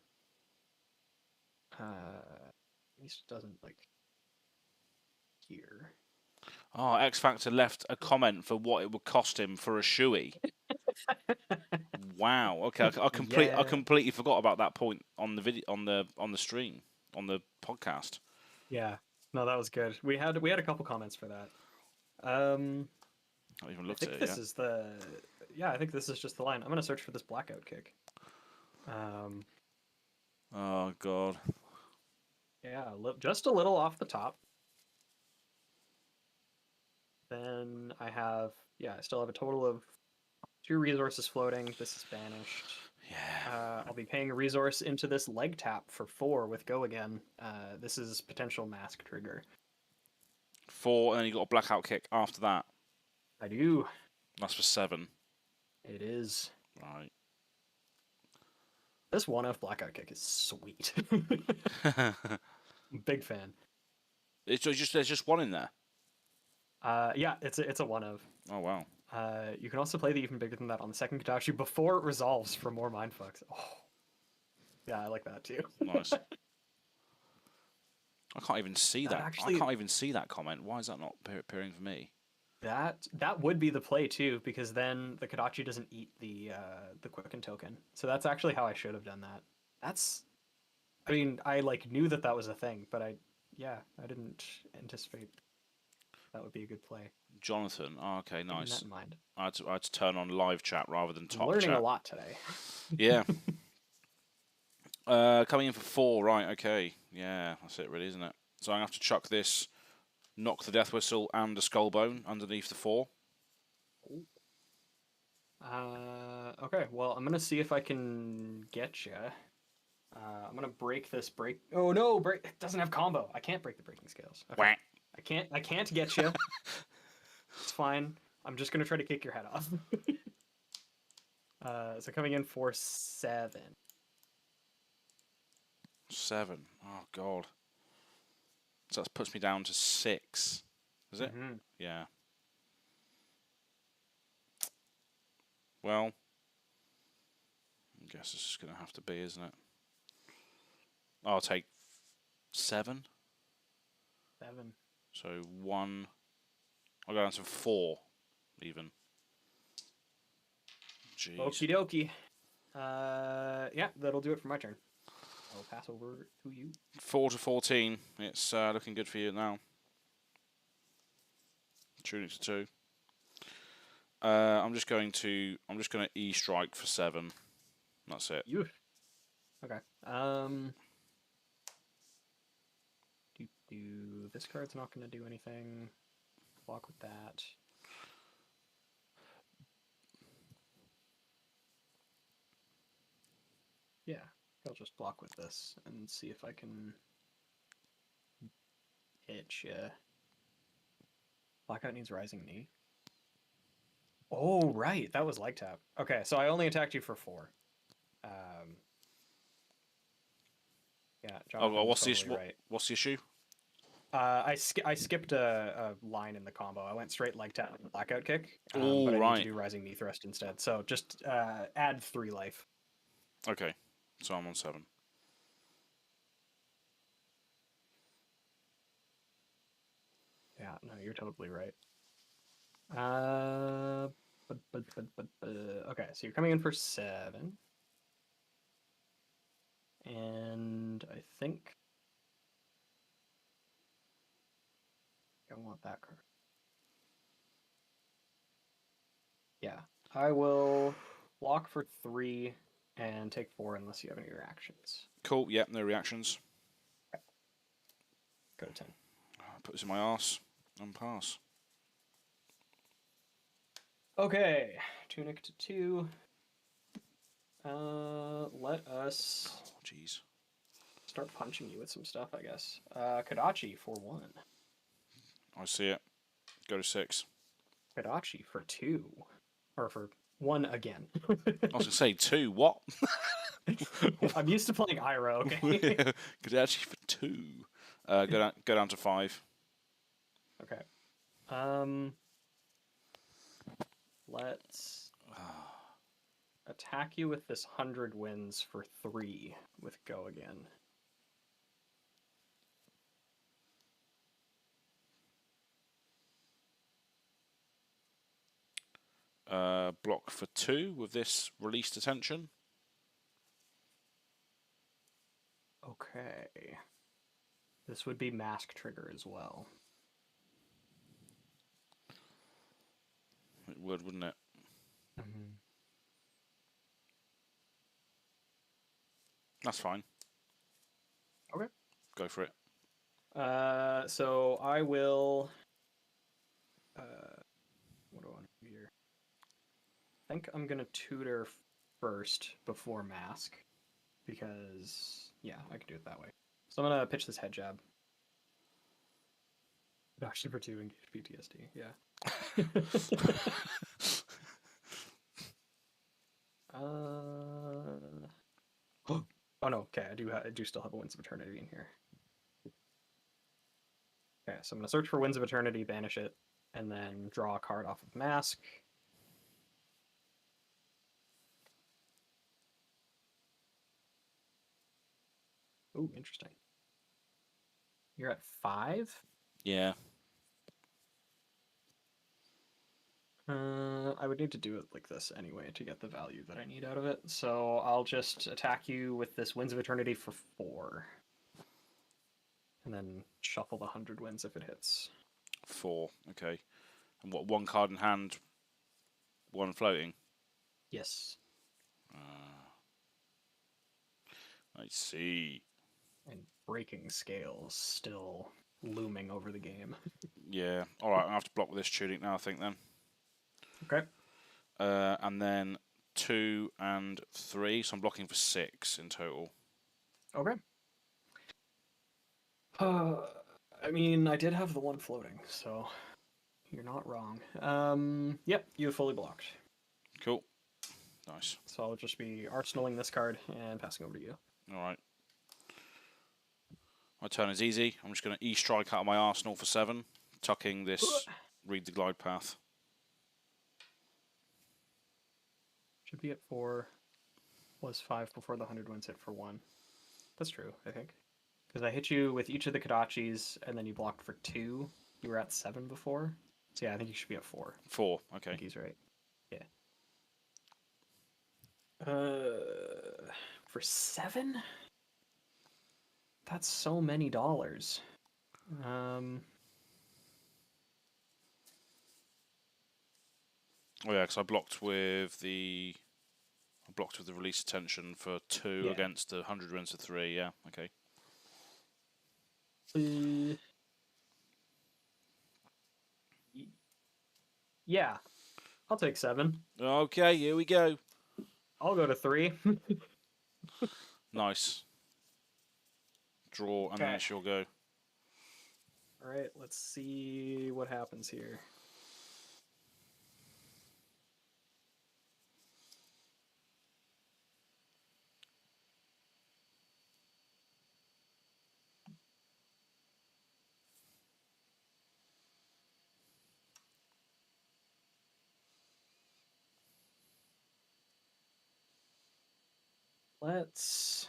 At least it doesn't, like, here. Oh, X Factor left a comment for what it would cost him for a shoey. Wow. Okay, I completely forgot about that point on the video, on the stream, on the podcast. Yeah. No, that was good. We had a couple comments for that. I haven't even looked at it yet. I think this is just the line. I'm gonna search for this blackout kick. Oh God. Yeah, just a little off the top. Then I still have a total of 2 resources floating. This is banished. Yeah. I'll be paying a resource into this leg tap for 4 with Go Again. This is potential mask trigger. 4, and then you got a blackout kick after that. I do. That's for 7. It is. Right. This 1F blackout kick is sweet. Big fan. There's just 1 in there. Yeah, it's a one of. Oh wow. You can also play the even bigger than that on the second KATSU before it resolves for more mindfucks. Oh, yeah, I like that too. Nice. I can't even see That that. actually, I can't even see that comment. Why is that not appearing for me? that would be the play too, because then the KATSU doesn't eat the Quicken token. So that's actually how I should have done that. That's, I mean, I like knew that that was a thing, but I didn't anticipate that would be a good play. Jonathan. Oh, okay, Keeping nice. that in mind. I had to turn on live chat rather than top Learning chat. a lot today. Yeah. Coming in for 4, right, okay. Yeah, that's it really, isn't it? So I'm going to have to chuck this, knock the death whistle and a skull bone underneath the 4. Okay, well, I'm gonna see if I can get you. I'm gonna break this break. Oh no, break! It doesn't have combo. I can't break the breaking scales. Okay. Whack. I can't get you. It's fine. I'm just gonna try to kick your head off. So coming in for 7. 7. Oh, God. So that puts me down to 6. Is it? Mm-hmm. Yeah. Well, I guess it's just going to have to be, isn't it? I'll take 7. 7. So 1. I'll go down to 4, even. Jeez. Okie dokie. Yeah, that'll do it for my turn. I'll pass over to you. 4 to 14. It's looking good for you now. Tuning to 2. I'm just going to E strike for 7. That's it. You. Okay. This card's not gonna do anything. Block with that. Yeah, I'll just block with this and see if I can hit you. Blackout needs Rising Knee. Oh, right, that was like tap. Okay, so I only attacked you for 4. Yeah, Jonathan was totally right. What's the issue? I skipped a line in the combo. I went straight leg tap blackout kick, Oh, but I right. need to do Rising Knee Thrust instead. So just add 3 life. Okay, so I'm on 7. Yeah, no, you're totally right. Okay, so you're coming in for 7. And I think I want that card. Yeah, I will block for 3 and take 4 unless you have any reactions. Cool, yep, no reactions. Okay. Go to 10. Put this in my arse and pass. Okay, Tunic to 2. Let us Jeez. start punching you with some stuff, I guess. Kadachi for 1. I see it. Go to 6. Kadachi for 2. Or for 1 again. I was going to say 2. What? I'm used to playing Iroh, okay? Could actually for 2. Go down to 5. Okay. Let's attack you with this 100 wins for 3 with Go Again. Block for 2 with this released attention. Okay. This would be mask trigger as well. It would, wouldn't it? Mm-hmm. That's fine. Okay. Go for it. So I will. What do I want to do here? I think I'm gonna tutor first before mask, because yeah, I can do it that way. So I'm gonna pitch this head jab. Reduction for 2 engage PTSD. Yeah. Oh no. Okay, I do still have a Winds of Eternity in here. Okay, so I'm gonna search for Winds of Eternity, banish it, and then draw a card off of mask. Ooh, interesting. You're at 5? Yeah. I would need to do it like this anyway to get the value that I need out of it. So I'll just attack you with this Winds of Eternity for 4. And then shuffle the 100 winds if it hits. 4. Okay. And what? 1 card in hand, 1 floating. Yes. I see. And breaking scales still looming over the game. Yeah. All right. I have to block with this tunic now, I think then. Okay. And then 2 and 3, so I'm blocking for 6 in total. Okay. I mean, I did have the 1 floating, so you're not wrong. Yep, you have fully blocked. Cool. Nice. So I'll just be arsenaling this card and passing over to you. All right. My turn is easy. I'm just going to E-strike out of my arsenal for 7, tucking this Read the Glide Path. Should be at 4. Was 5 before the 100 winds hit for 1. That's true, I think. Because I hit you with each of the Kodachis, and then you blocked for 2. You were at 7 before. So yeah, I think you should be at 4. 4, I okay. think he's right. Yeah. For 7? That's so many dollars. Oh yeah, because I blocked with the release attention for 2 against the 100 wins for 3. Yeah, okay. Yeah, I'll take 7. Okay, here we go. I'll go to 3. Nice. Draw, and then it's your go. All right, let's see what happens here. Let's...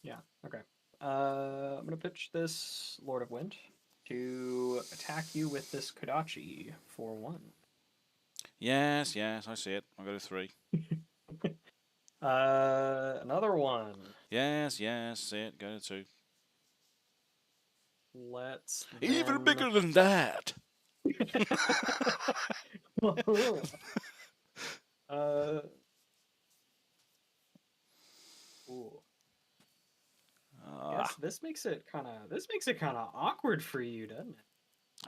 Yeah, okay. I'm going to pitch this Lord of Wind to attack you with this Kodachi for 1. Yes, I see it. I'll go to 3. Another one. Yes, see it. Go to 2. Let's Even bigger than that. Ooh. Yes, this makes it kind of awkward for you, doesn't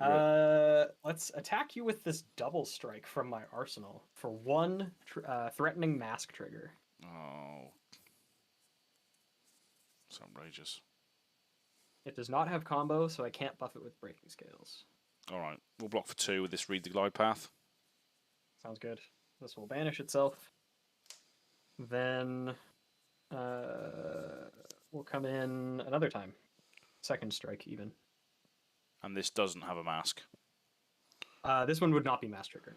it? Let's attack you with this double strike from my arsenal for 1 threatening mask trigger. Oh, it's outrageous. It does not have combo, so I can't buff it with breaking scales. All right, we'll block for 2 with this Read the Glide Path. Sounds good. This will banish itself. Then we'll come in another time. 2nd strike, even. And this doesn't have a mask. This one would not be mask trigger.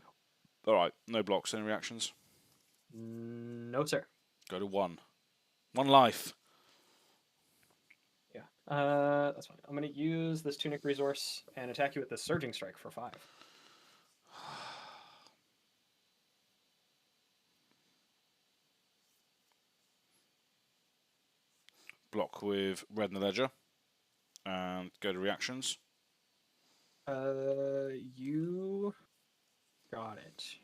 All right, no blocks. Any reactions? No, sir. Go to 1. 1 life. Yeah. That's fine. I'm going to use this tunic resource and attack you with this surging strike for 5. Block with Red in the Ledger. And go to reactions. You got it.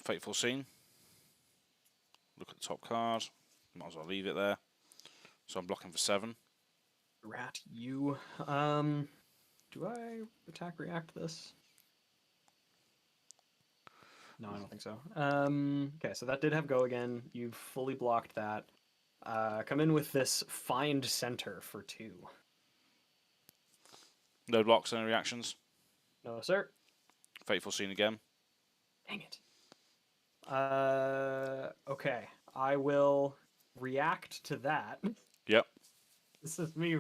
Fateful Scene. Look at the top card. Might as well leave it there. So I'm blocking for 7. Rat, you. Do I attack react this? No, I don't think so. Okay, so that did have go again. You've fully blocked that. Come in with this Find Center for 2. No blocks, any reactions? No, sir. Fateful Scene again. Dang it. Okay, I will react to that. Yep. This is me.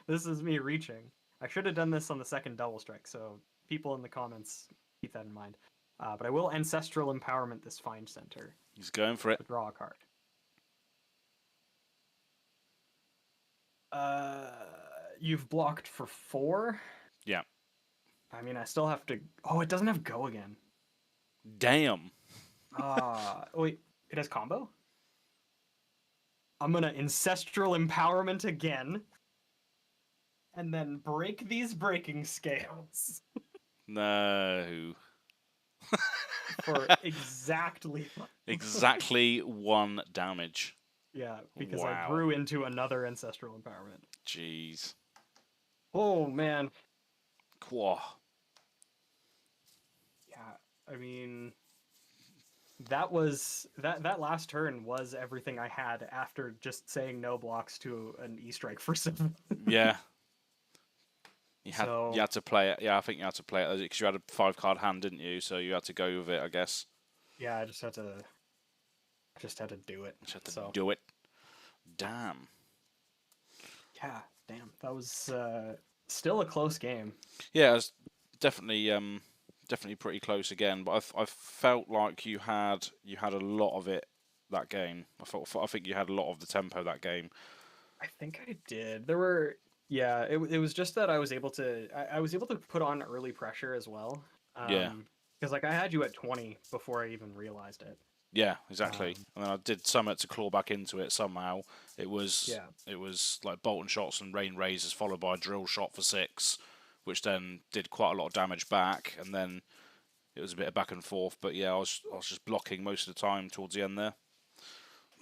This is me reaching. I should have done this on the second double strike. So people in the comments keep that in mind. But I will ancestral empowerment this find center He's going for it. to draw a card. You've blocked for 4. Yeah. I mean, I still have to. Oh, it doesn't have go again. Damn. Wait, it has combo? I'm gonna ancestral empowerment again. And then break these breaking scales. No. For exactly Exactly 1 damage. Yeah, because Wow. I grew into another ancestral empowerment. Jeez. Oh man. Quah. Yeah, I mean that was that last turn was everything I had after just saying no blocks to an E-strike for 7. Yeah. You had to play it. Yeah, I think you had to play it because you had a 5-card hand, didn't you? So you had to go with it, I guess. Yeah, I just had to do it. Just had to do it. Damn. Yeah, damn. That was still a close game. Yeah, it was definitely definitely pretty close again. But I felt like you had a lot of it that game. I think you had a lot of the tempo that game. I think I did. There were it was just that I was able to put on early pressure as well. Yeah. Because like I had you at 20 before I even realized it. Yeah, exactly. And then I did Summit to claw back into it somehow. It was like Bolton shots and Rain Razors followed by a drill shot for 6, which then did quite a lot of damage back. And then it was a bit of back and forth. But yeah, I was just blocking most of the time towards the end there.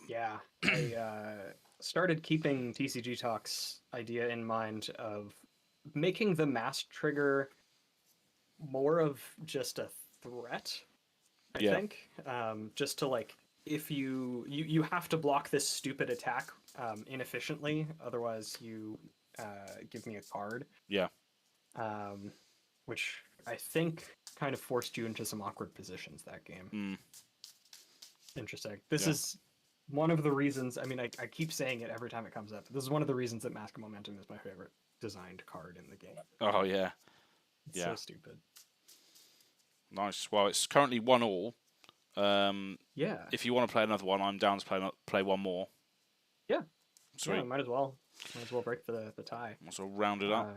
Yeah, I started keeping TCG Talk's idea in mind of making the mass trigger more of just a threat. I think just to like if you have to block this stupid attack inefficiently, otherwise you give me a card. Yeah. Which I think kind of forced you into some awkward positions that game. Interesting. This is one of the reasons. I mean, I keep saying it every time it comes up. This is one of the reasons that Mask of Momentum is my favorite designed card in the game. Oh yeah. It's so stupid. Nice. Well, it's currently 1-1. Yeah. If you want to play another one, I'm down to play one more. Yeah. Sweet. Yeah, might as well. Might as well break the tie. Might as well round it up.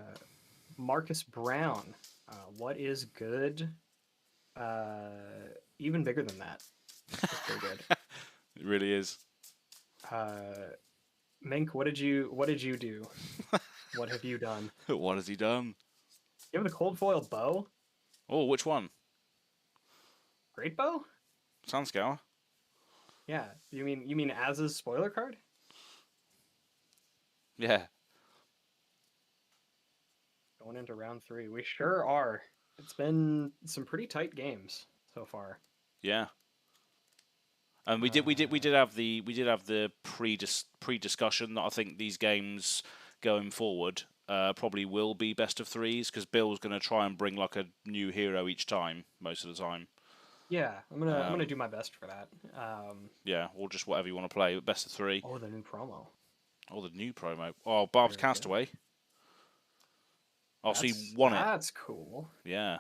Marcus Brown. What is good? Even bigger than that. It's pretty good. It really is. Mink, what did you do? What have you done? What has he done? You have the cold foil bow? Oh, which one? Great bow? Sandscour. Yeah. You mean Az's spoiler card? Yeah. Going into round 3. We sure are. It's been some pretty tight games so far. Yeah. And we did have the pre-discussion that I think these games going forward probably will be best of 3s because Bill's going to try and bring like a new hero each time most of the time. Yeah, I'm gonna do my best for that. Yeah, or just whatever you want to play, but best of 3. Oh, the new promo. Oh, the new promo. Oh, Barb's Very Castaway. good. Oh, so he won it. That's cool. Yeah.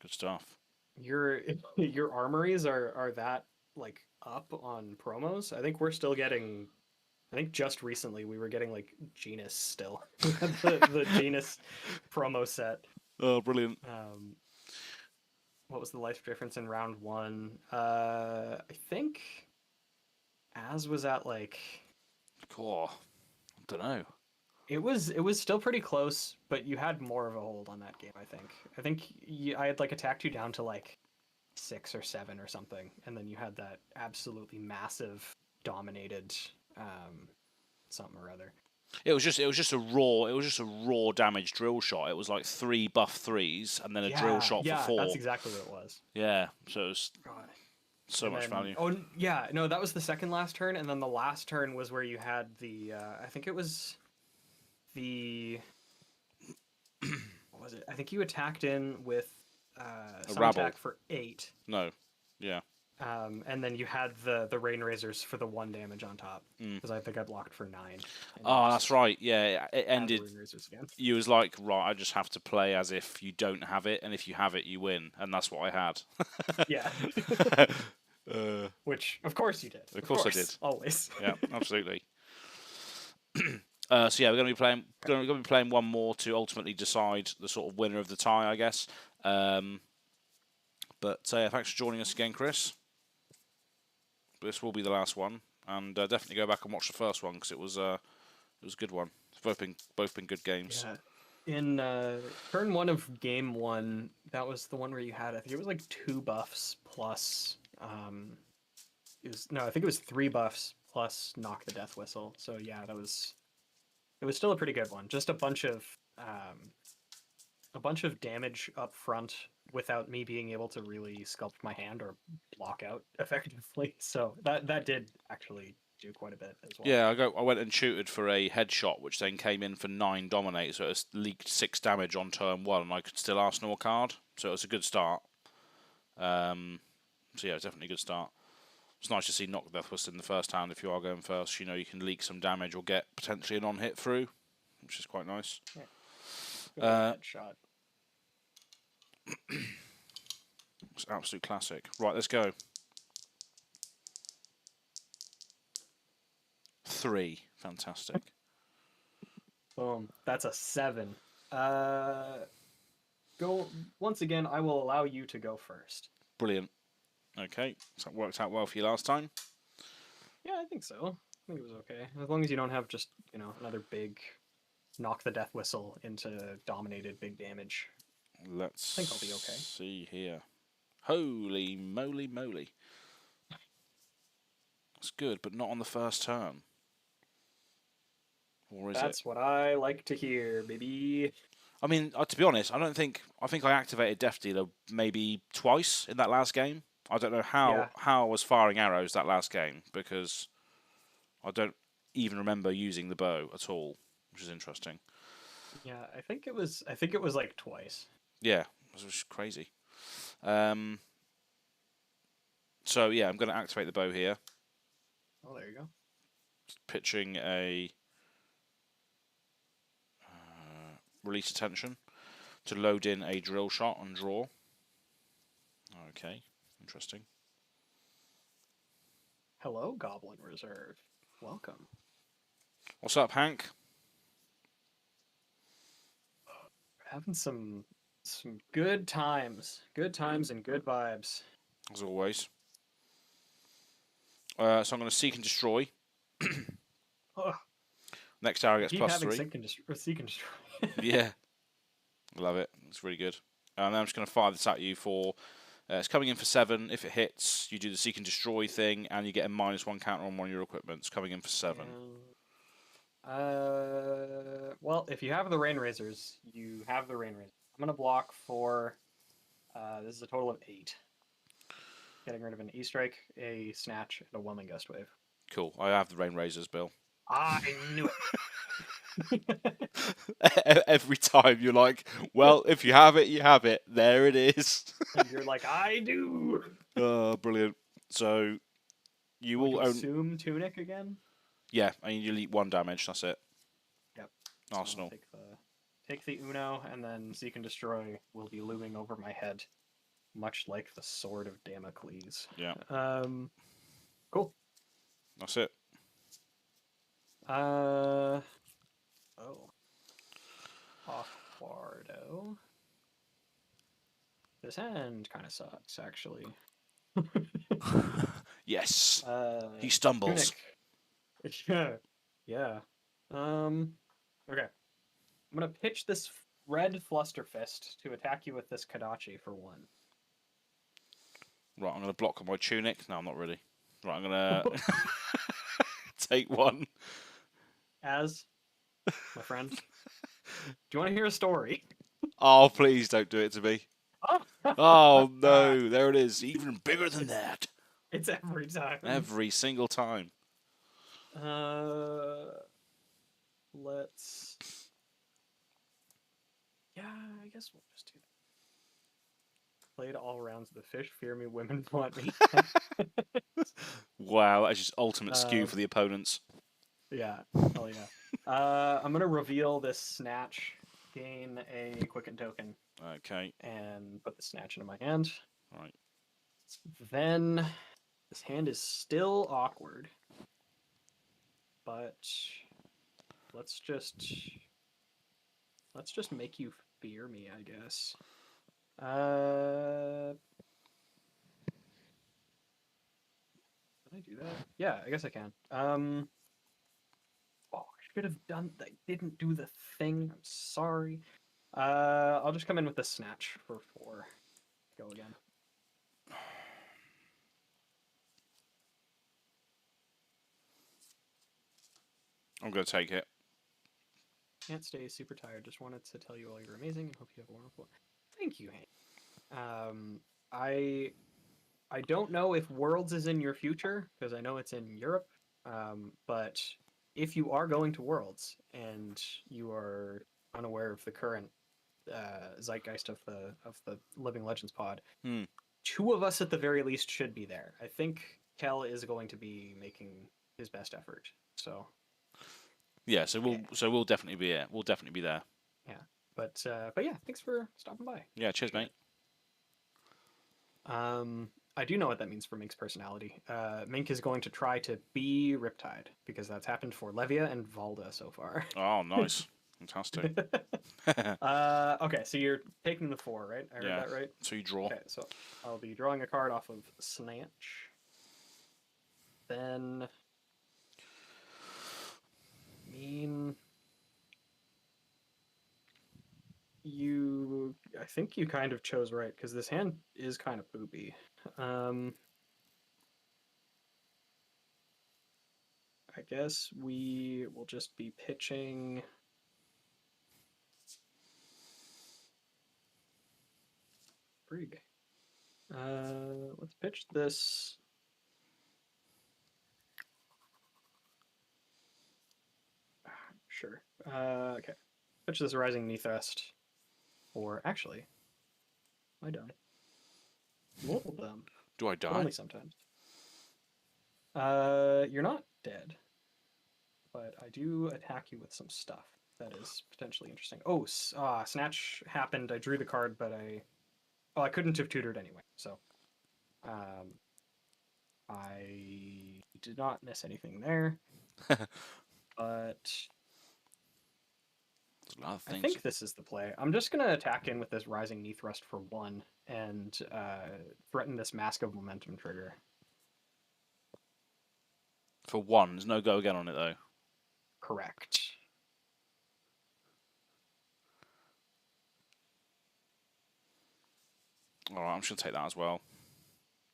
Good stuff. Your armories are that like up on promos? I think we're still getting. I think just recently we were getting like Genus still. the Genus promo set. Oh, brilliant. What was the life difference in round 1? I think Az was at like. Cool. I don't know. It was still pretty close, but you had more of a hold on that game. I think I had like attacked you down to like 6 or 7 or something, and then you had that absolutely massive dominated something or other. It was just a raw damage drill shot. It was like 3 buff 3s and then a drill shot for 4. That's exactly what it was. Yeah, so it was so much value. Oh yeah, no, that was the second last turn, and then the last turn was where you had the I think it was the what was it? I think you attacked in with some rabble attack for 8. No, yeah. And then you had the rain razors for the 1 damage on top, Mm. because I think I blocked for 9. and Oh, you that's just right. Yeah, it add the ended. rain razors again. You was like, right, I just have to play as if you don't have it, and if you have it, you win, and that's what I had. Yeah. Which, of course, you did. Of course I did. Always. Yeah, absolutely. So yeah, we're going to be playing one more to ultimately decide the sort of winner of the tie, I guess. But yeah, thanks for joining us again, Chris. This will be the last one, and definitely go back and watch the first one because it was a good one. Both been good games. Yeah. In turn 1 of game 1, that was the one where you had, I think it was like 2 buffs plus I think it was 3 buffs plus knock the death whistle. So yeah, it was still a pretty good one. Just a bunch of damage up front without me being able to really sculpt my hand or block out effectively. So that did actually do quite a bit as well. Yeah, I went and shooted for a headshot, which then came in for 9 dominate, so it leaked 6 damage on turn 1, and I could still Arsenal a card, so it was a good start. So yeah, it's definitely a good start. It's nice to see knock the death whistle in the first hand if you are going first. You know you can leak some damage or get potentially a non-hit through, which is quite nice. Yeah. Headshot. It's an absolute classic. Right, let's go. 3. Fantastic. Boom. That's a 7. Go once again. I will allow you to go first. Brilliant. Okay, so that worked out well for you last time. Yeah, I think so. I think it was okay. As long as you don't have just, another big knock the death whistle into dominated big damage. Let's I think I'll be okay. see here. Holy moly. That's good, but not on the first turn. Or is That's what I like to hear, baby. I mean, to be honest, I think I activated Death Dealer maybe twice in that last game. I don't know how I was firing arrows that last game because I don't even remember using the bow at all, which is interesting. Yeah, I think it was like twice. Yeah, it was crazy. So yeah, I'm going to activate the bow here. Oh, there you go. Pitching a release attention to load in a drill shot and draw. Okay, interesting. Hello, Goblin Reserve. Welcome. What's up, Hank? We're having some good times. Good times and good vibes. As always. So I'm going to seek and destroy. Next arrow gets +3. Seek and destroy. Yeah. Love it. It's really good. And then I'm just going to fire this at you for... it's coming in for 7. If it hits, you do the seek and destroy thing, and you get a -1 counter on one of your equipment. It's coming in for 7. Well, if you have the rain razors, you have the rain razors. I'm going to block for... this is a total of 8. Getting rid of an E-Strike, a Snatch, and a Whelming Gust Wave. Cool. I have the rain razors, Bill. I knew it. Every time you're like, well, if you have it, you have it. There it is. And you're like, I do. Oh, brilliant. So you will consume Tunic again? Yeah, I mean, you eat 1 damage. That's it. Yep. Arsenal. So take the Uno, and then Seek and Destroy will be looming over my head, much like the Sword of Damocles. Yeah. Cool. That's it. Aquardo. This hand kind of sucks, actually. Yes. He stumbles. Tunic. Yeah. Okay. I'm gonna pitch this red Flusterfist to attack you with this Kadachi for 1. Right, I'm going to block on my tunic. No, I'm not really. Right, I'm going to take 1. As, my friend, do you want to hear a story? Oh, please don't do it to me. Oh, no. There it is. Even bigger than that. It's every time. Every single time. Let's... Yeah, I guess we'll just do that. Played all rounds of the fish. Fear me, women want me. Wow, that's just ultimate skew for the opponents. Yeah, hell yeah. I'm gonna reveal this snatch, gain a quicken token, Okay. and put the snatch into my hand. Right. Then this hand is still awkward, but let's just make you fear me, I guess. Can I do that? Yeah, I guess I can. Oh, I should have done. I didn't do the thing. I'm sorry. I'll just come in with the snatch for 4. Go again. I'm going to take it. Can't stay super tired. Just wanted to tell you all you're amazing and hope you have a wonderful. Thank you, Hank. I don't know if Worlds is in your future because I know it's in Europe. But if you are going to Worlds and you are unaware of the current zeitgeist of the Living Legends pod, 2 of us at the very least should be there. I think Kel is going to be making his best effort. So yeah, so we'll definitely be here. We'll definitely be there. Yeah, but yeah, thanks for stopping by. Yeah, cheers, mate. I do know what that means for Mink's personality. Mink is going to try to be Riptide because that's happened for Levia and Valda so far. Oh, nice. Fantastic. Okay, so you're taking the 4, right? I heard that right? So you draw. Okay, so I'll be drawing a card off of Snatch. Then I think you kind of chose right because this hand is kind of poopy. I guess we will just be pitching. Brig. Let's pitch this. Sure. Okay. Pitch this Rising Neathrust. Or actually, am I done? Multiple them. Do I die? But only sometimes. You're not dead. But I do attack you with some stuff that is potentially interesting. Oh, Snatch happened. I drew the card, but I couldn't have tutored anyway. So, I did not miss anything there. But a lot of things. I think this is the play. I'm just going to attack in with this Rising Neathrust for 1 and threaten this Mask of Momentum trigger. For 1, there's no go again on it though. Correct. Alright, I'm just going to take that as well.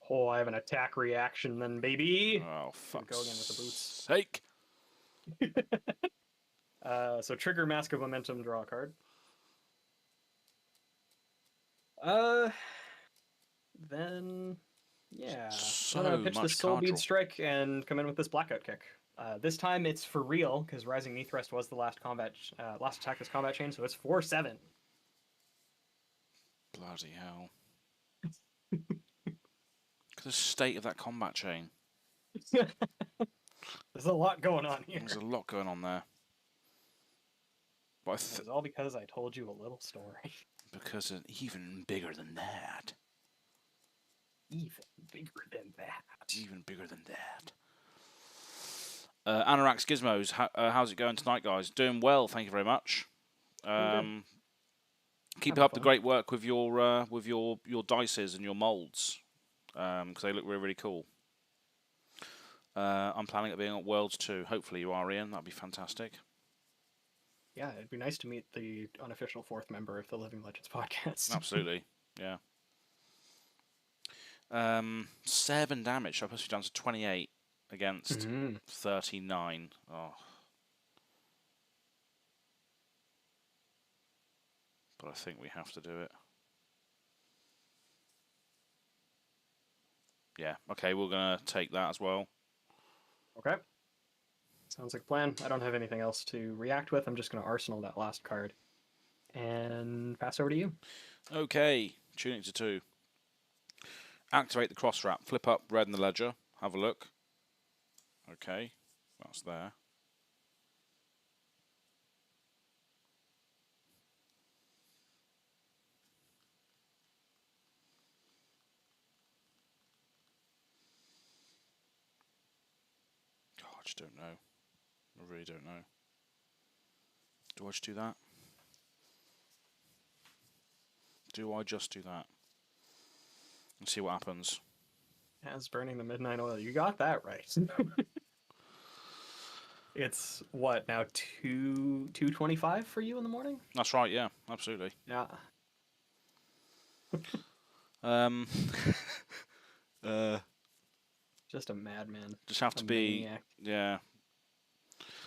Oh, I have an attack reaction then, baby. Oh, fuck. Go again with the boots. Sake. So trigger Mask of Momentum, draw a card. Then yeah, I'm gonna pitch the Soul Bead Strike and come in with this Blackout Kick. This time it's for real because Rising Neathrust was the last attack this combat chain, so it's 4/7. Bloody hell! Look at the state of that combat chain. There's a lot going on here. There's a lot going on there. But it's all because I told you a little story. Because it's even bigger than that. Even bigger than that. Even bigger than that. Anorax Gizmos, how's it going tonight, guys? Doing well, thank you very much. Keep up the great work with your dices and your molds, because they look really, really cool. I'm planning on being at Worlds too. Hopefully you are, Ian. That'd be fantastic. Yeah, it'd be nice to meet the unofficial 4th member of the Living Legends podcast. Absolutely, yeah. 7 damage. So I'm supposed to be down to 28 against 39. Oh. But I think we have to do it. Yeah, okay, we're going to take that as well. Okay. Sounds like a plan. I don't have anything else to react with. I'm just going to arsenal that last card and pass over to you. Okay, tuning to 2. Activate the cross wrap. Flip up red in the ledger. Have a look. Okay, that's there. God, I just don't know. I really don't know. Do I just do that? Do I just do that? And see what happens. As burning the midnight oil. You got that right. It's what now 2:25 for you in the morning? That's right, yeah, absolutely. Yeah. Just a madman. Just have to A be maniac. yeah.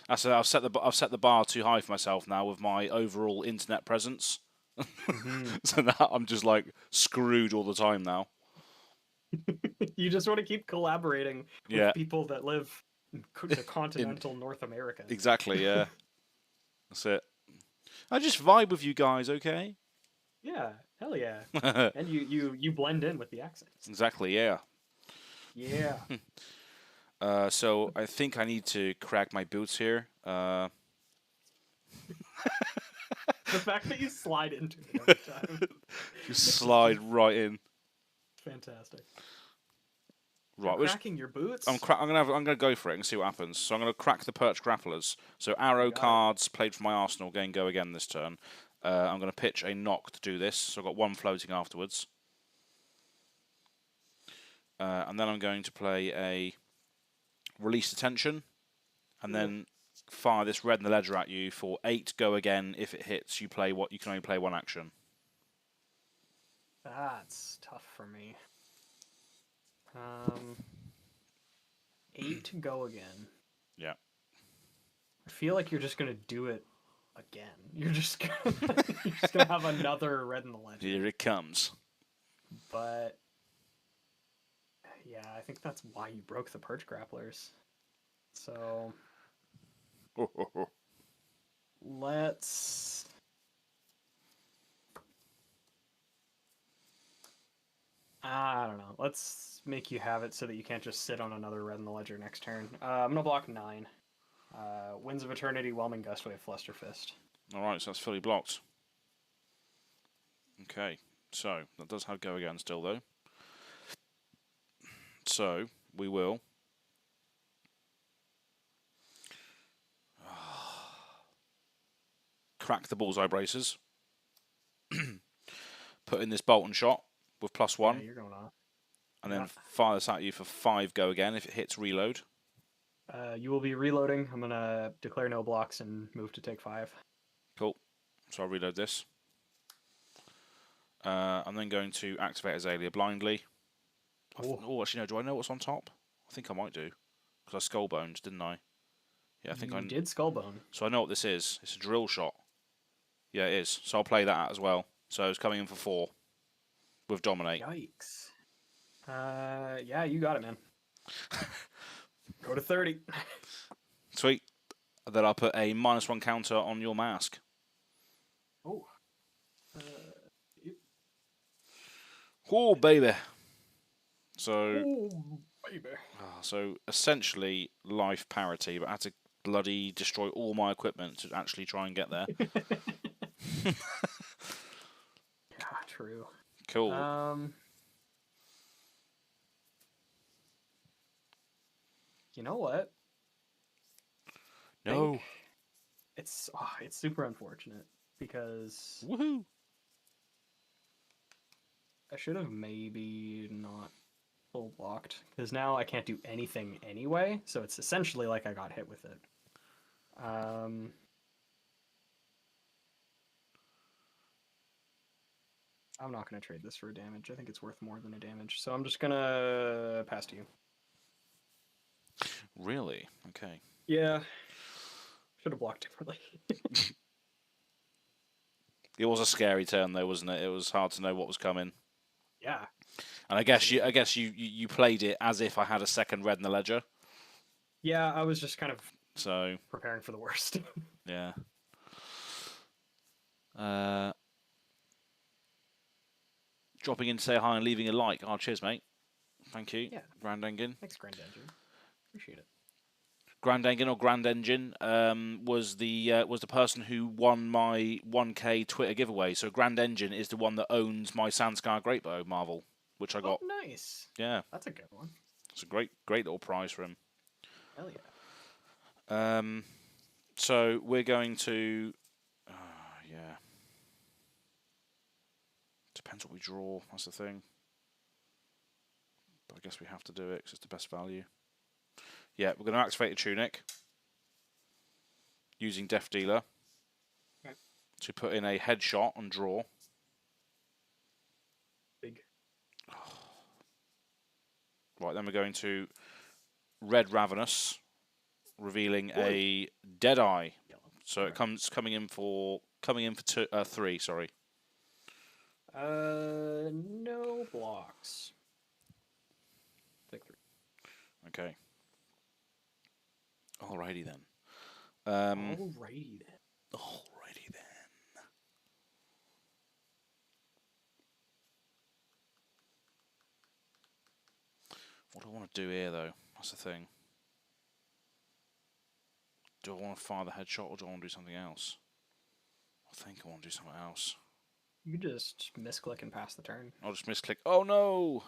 I've set the bar too high for myself now with my overall internet presence. So now I'm just like screwed all the time now. You just want to keep collaborating Yeah. with people that live in the continental North America. Exactly, yeah. That's it. I just vibe with you guys, okay? Yeah, hell yeah. And you blend in with the accents. Exactly, yeah. Yeah. So I think I need to crack my boots here. The fact that you slide into it every time. Just slide right in. Fantastic. Right, You're cracking your boots. I'm gonna go for it and see what happens. So I'm gonna crack the perch grapplers. So arrow cards played from my arsenal. Go again this turn. I'm gonna pitch a knock to do this. So I've got one floating afterwards. And then I'm going to play a release attention, and then fire this red in the ledger at you for 8. Go again. If it hits, you can only play one action. That's tough for me. 8 go again. Yeah. I feel like you're just gonna do it again. You're just gonna have another red in the ledger. Here it comes. But yeah, I think that's why you broke the perch grapplers. So let's I don't know. Let's make you have it so that you can't just sit on another red in the ledger next turn. I'm gonna block 9. Winds of Eternity, Whelming Gustwave, Fluster Fist. Alright, so that's fully blocked. Okay, so that does have go again still though. So we will crack the bullseye braces. Put in this bolt and shot with +1. Yeah, you're going off. And then fire this at you for 5 go again. If it hits, reload. You will be reloading. I'm gonna declare no blocks and move to take 5. Cool. So I'll reload this. I'm then going to activate Azalea blindly. Oh, actually, no. Do I know what's on top? I think I might do. Because I skull-boned, didn't I? Yeah, I think I did skullbone. So I know what this is. It's a drill shot. Yeah, it is. So I'll play that as well. So it's coming in for 4 with Dominate. Yikes. Yeah, you got it, man. Go to 30. Sweet. Then I'll put a -1 counter on your mask. Oh. Oh, baby. So, oh, baby. So essentially life parity, but I had to bloody destroy all my equipment to actually try and get there. Yeah, true. Cool. You know what? No. It's super unfortunate because Woohoo! I should have maybe not full blocked because now I can't do anything anyway. So it's essentially like I got hit with it. I'm not going to trade this for a damage. I think it's worth more than a damage. So I'm just going to pass to you. Really? Okay. Yeah. Should have blocked differently. It was a scary turn though, wasn't it? It was hard to know what was coming. Yeah. And I guess you played it as if I had a second red in the ledger. Yeah, I was just kind of preparing for the worst. Yeah. Dropping in to say hi and leaving a like. Oh, cheers, mate. Thank you. Yeah. Grand Engine. Thanks, Grand Engine. Appreciate it. Grand Engine or Grand Engine was the person who won my 1K Twitter giveaway. So Grand Engine is the one that owns my Sandscar Greatbow Marvel, which I got. Oh, nice. Yeah. That's a good one. It's a great little prize for him. Hell yeah. So we're going to, yeah. Depends what we draw. That's the thing. But I guess we have to do it because it's the best value. Yeah, we're going to activate a Tunic using Death Dealer to put in a headshot and draw. Big. Right, then we're going to Red Ravenous, revealing a Deadeye. Yellow. So it coming in for 3. Sorry. No blocks. Take 3. Okay. Alrighty then. Alrighty then. What do I want to do here, though? That's the thing. Do I want to fire the headshot, or do I want to do something else? I think I want to do something else. You could just misclick and pass the turn. I'll just misclick. Oh no!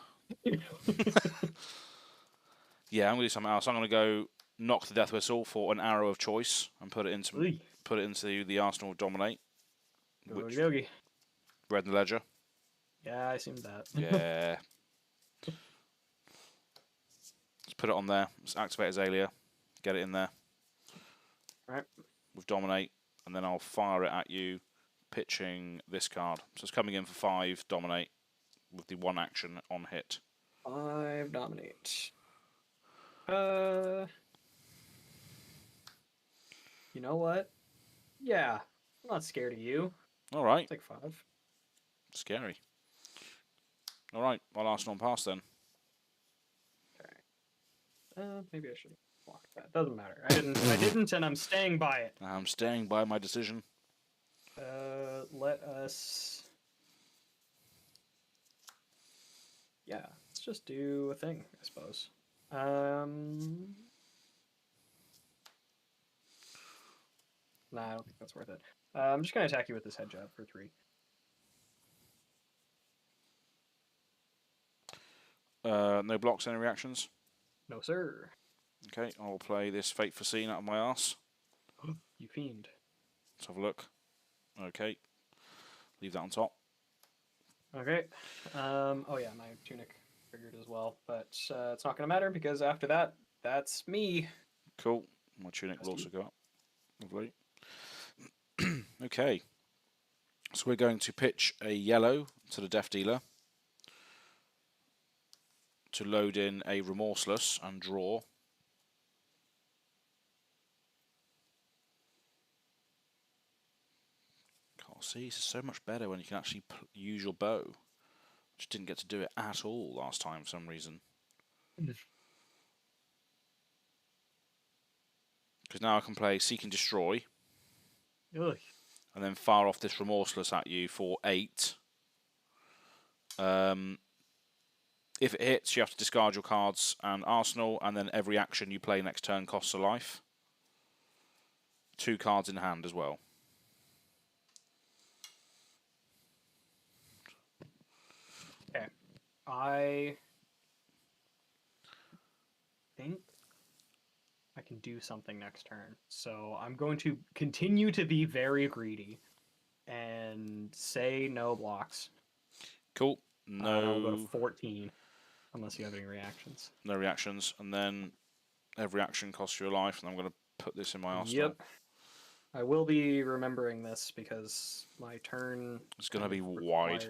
Yeah, I'm going to do something else. I'm going to go knock the Death Whistle for an arrow of choice and put it into the Arsenal of Dominate. Yogi. Red in the ledger. Yeah, I assumed that. Yeah. Let's put it on there. Let's activate Azalea. Get it in there. Right. With Dominate, and then I'll fire it at you, pitching this card. So it's coming in for 5 Dominate with the 1 action on hit. 5 Dominate. You know what? Yeah, I'm not scared of you. All right. Take 5. Scary. All right. Well, Arsenal on pass then. Okay. Maybe I should block that. Doesn't matter. I didn't, and I'm staying by it. I'm staying by my decision. Let us. Yeah, let's just do a thing, I suppose. Nah, I don't think that's worth it. I'm just gonna attack you with this head jab for 3. No blocks, any reactions? No, sir. Okay, I'll play this Fateful Scene out of my arse. You fiend. Let's have a look. Okay. Leave that on top. Okay. Oh yeah, my tunic triggered as well, but it's not gonna matter because after that, that's me. Cool. My tunic will also go up. Lovely. Okay. So we're going to pitch a yellow to the Death Dealer to load in a Remorseless and draw. God, see, this is so much better when you can actually use your bow. Just didn't get to do it at all last time for some reason. Because now I can play Seek and Destroy. Ugh. And then fire off this Remorseless at you for 8. If it hits, you have to discard your cards and Arsenal, and then every action you play next turn costs a life. 2 cards in hand as well. Okay. I think I can do something next turn. So I'm going to continue to be very greedy and say no blocks. Cool. No. I'll go to 14 unless you have any reactions. No reactions, and then every action costs you a life, and I'm going to put this in my arsenal. Yep. I will be remembering this because my turn. It's going to be wide.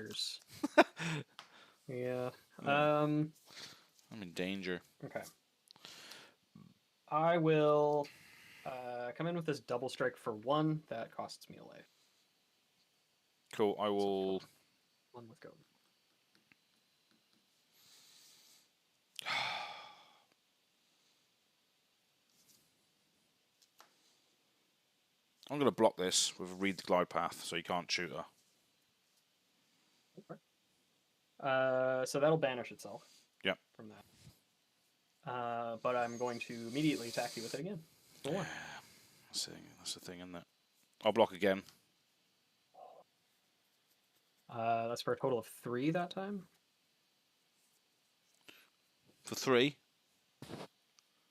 Yeah. I'm in danger. Okay. I will come in with this double strike for 1. That costs me a life. Cool. I will. 1 with go. I'm going to block this with Read the Glide Path, so you can't shoot her. So that'll banish itself. Yep. From that. But I'm going to immediately attack you with it again. For 1. That's the thing, isn't it? I'll block again. That's for a total of 3 that time. For 3?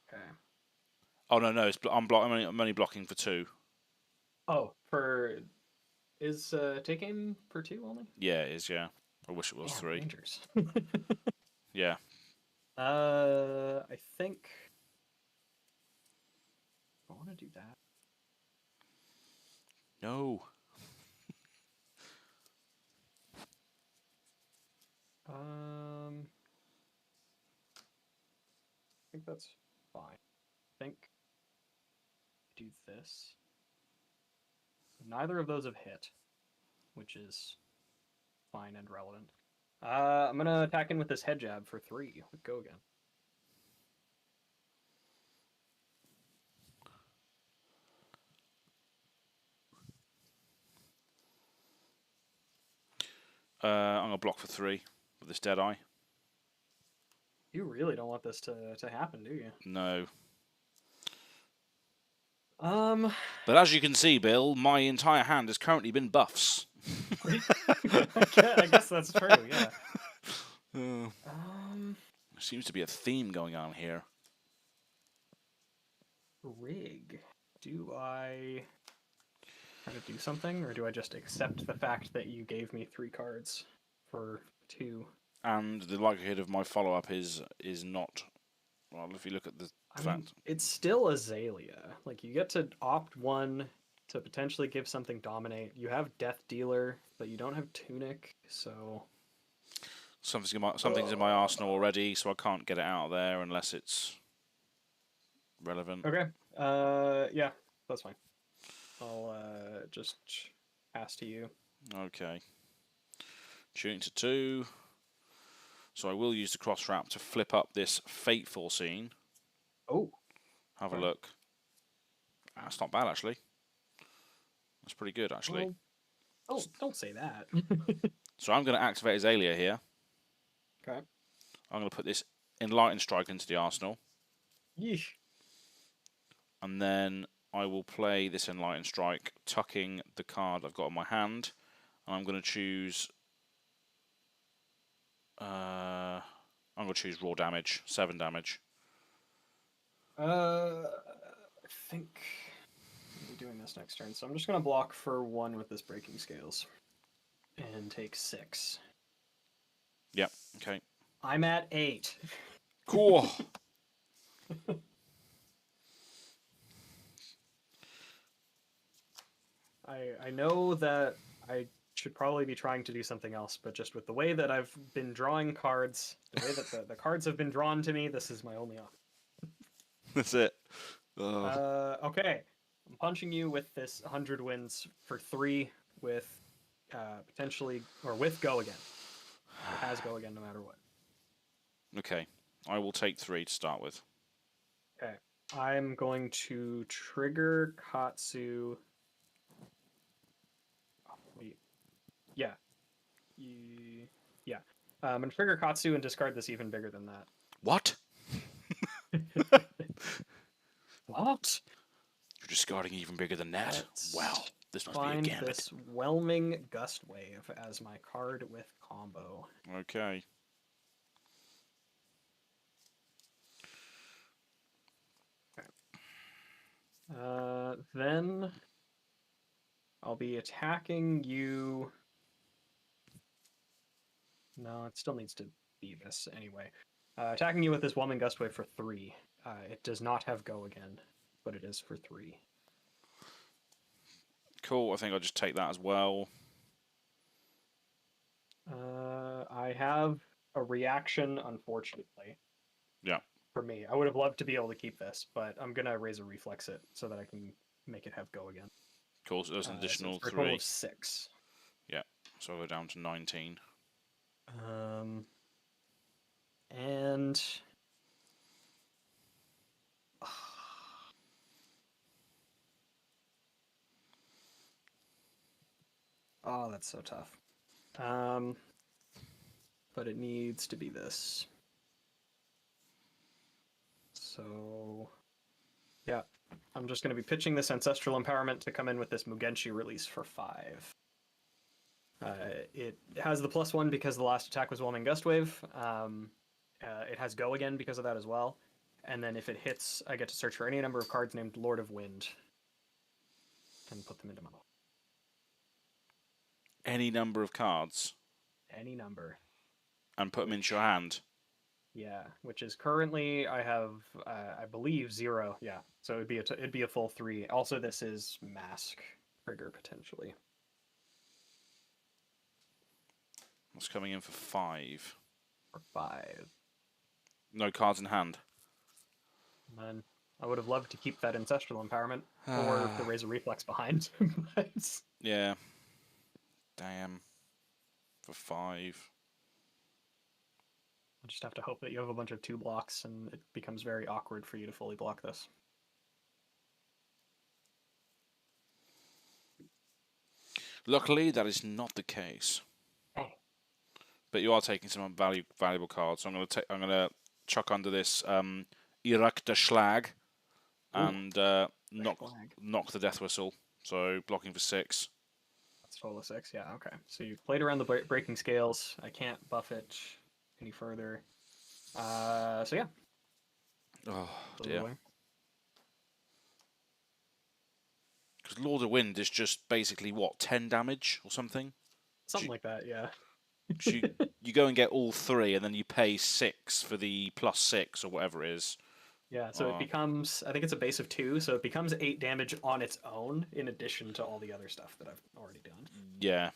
Okay. Oh no, I'm only blocking for 2. Oh, is take aim for 2 only? Yeah, it is. Yeah, I wish it was 3. Rangers. Yeah. I think I want to do that. No. I think that's fine. I think do this. Neither of those have hit, which is fine and relevant. I'm gonna attack in with this head jab for 3 with Go again. I'm gonna block for 3 with this Deadeye. You really don't want this to happen, do you? No. But as you can see, Bill, my entire hand has currently been buffs. I guess that's true. Yeah. There seems to be a theme going on here. Rig. Do I try to do something, or do I just accept the fact that you gave me 3 cards for 2? And the likelihood of my follow-up is not. Well, if you look at the fact, it's still Azalea. Like, you get to opt 1 to potentially give something dominate. You have Death Dealer, but you don't have Tunic, so something's in my arsenal already, so I can't get it out of there unless it's relevant. Okay. Yeah, that's fine. I'll just pass to you. Okay. Shooting to 2. So I will use the cross wrap to flip up this fateful scene. Oh. Have a look. That's not bad, actually. That's pretty good, actually. Well, don't say that. So I'm going to activate Azalea here. Okay. I'm going to put this Enlightened Strike into the arsenal. Yeesh. And then I will play this Enlightened Strike, tucking the card I've got in my hand. And I'm going to choose... I'm going to choose raw damage, 7 damage. I think I'll be doing this next turn, so I'm just going to block for 1 with this Breaking Scales. And take 6. Yep, okay. I'm at 8. Cool. I know that I should probably be trying to do something else, but just with the way that I've been drawing cards, the way that the cards have been drawn to me, this is my only option. That's it. Okay. I'm punching you with this 100 wins for 3 with potentially, or with Go again. It has Go again no matter what. Okay. I will take 3 to start with. Okay. I'm going to trigger KATSU. Yeah. Yeah. I'm going to trigger KATSU and discard this even bigger than that. What? What? You're discarding even bigger than that? Well, this must be a Find gambit. this Whelming Gust Wave as my card with combo. Okay. Then I'll be attacking you. No, it still needs to be this anyway. Attacking you with this Whelming Gust Wave for 3. It does not have Go again, but it is for 3. Cool, I think I'll just take that as well. I have a reaction, unfortunately. Yeah. For me, I would have loved to be able to keep this, but I'm gonna raise a reflex it so that I can make it have Go again. Cool, so there's an additional so for 3. A total of 6. Yeah, so I'll go down to 19. And oh, that's so tough. But it needs to be this. So, yeah, I'm just going to be pitching this Ancestral Empowerment to come in with this Mugenshi release for 5. It has the +1 because the last attack was Whelming Gust Wave. It has Go again because of that as well. And then if it hits, I get to search for any number of cards named Lord of Wind and put them into my... Any number of cards? Any number. And put them into your hand? Yeah, which is currently, I have, I believe, 0. Yeah, so it'd be a full 3. Also, this is Mask trigger, potentially. What's coming in for 5? For 5. No cards in hand? None. I would have loved to keep that Ancestral Empowerment or the Razor Reflex behind. But... Yeah. Damn. For 5. I'll just have to hope that you have a bunch of 2 blocks and it becomes very awkward for you to fully block this. Luckily, that is not the case. Oh. But you are taking some valuable cards. So I'm gonna chuck under this Irak der Schlag and knock the Death Whistle. So blocking for 6. That's total of 6. Yeah. Okay. So you played around the breaking scales. I can't buff it any further. So yeah. Oh dear. Because Lord of Wind is just basically what, 10 damage or something? Something like that, yeah. you go and get all 3, and then you pay 6 for the +6 or whatever it is. Yeah, so it becomes, I think it's a base of 2, so it becomes 8 damage on its own, in addition to all the other stuff that I've already done. Yeah.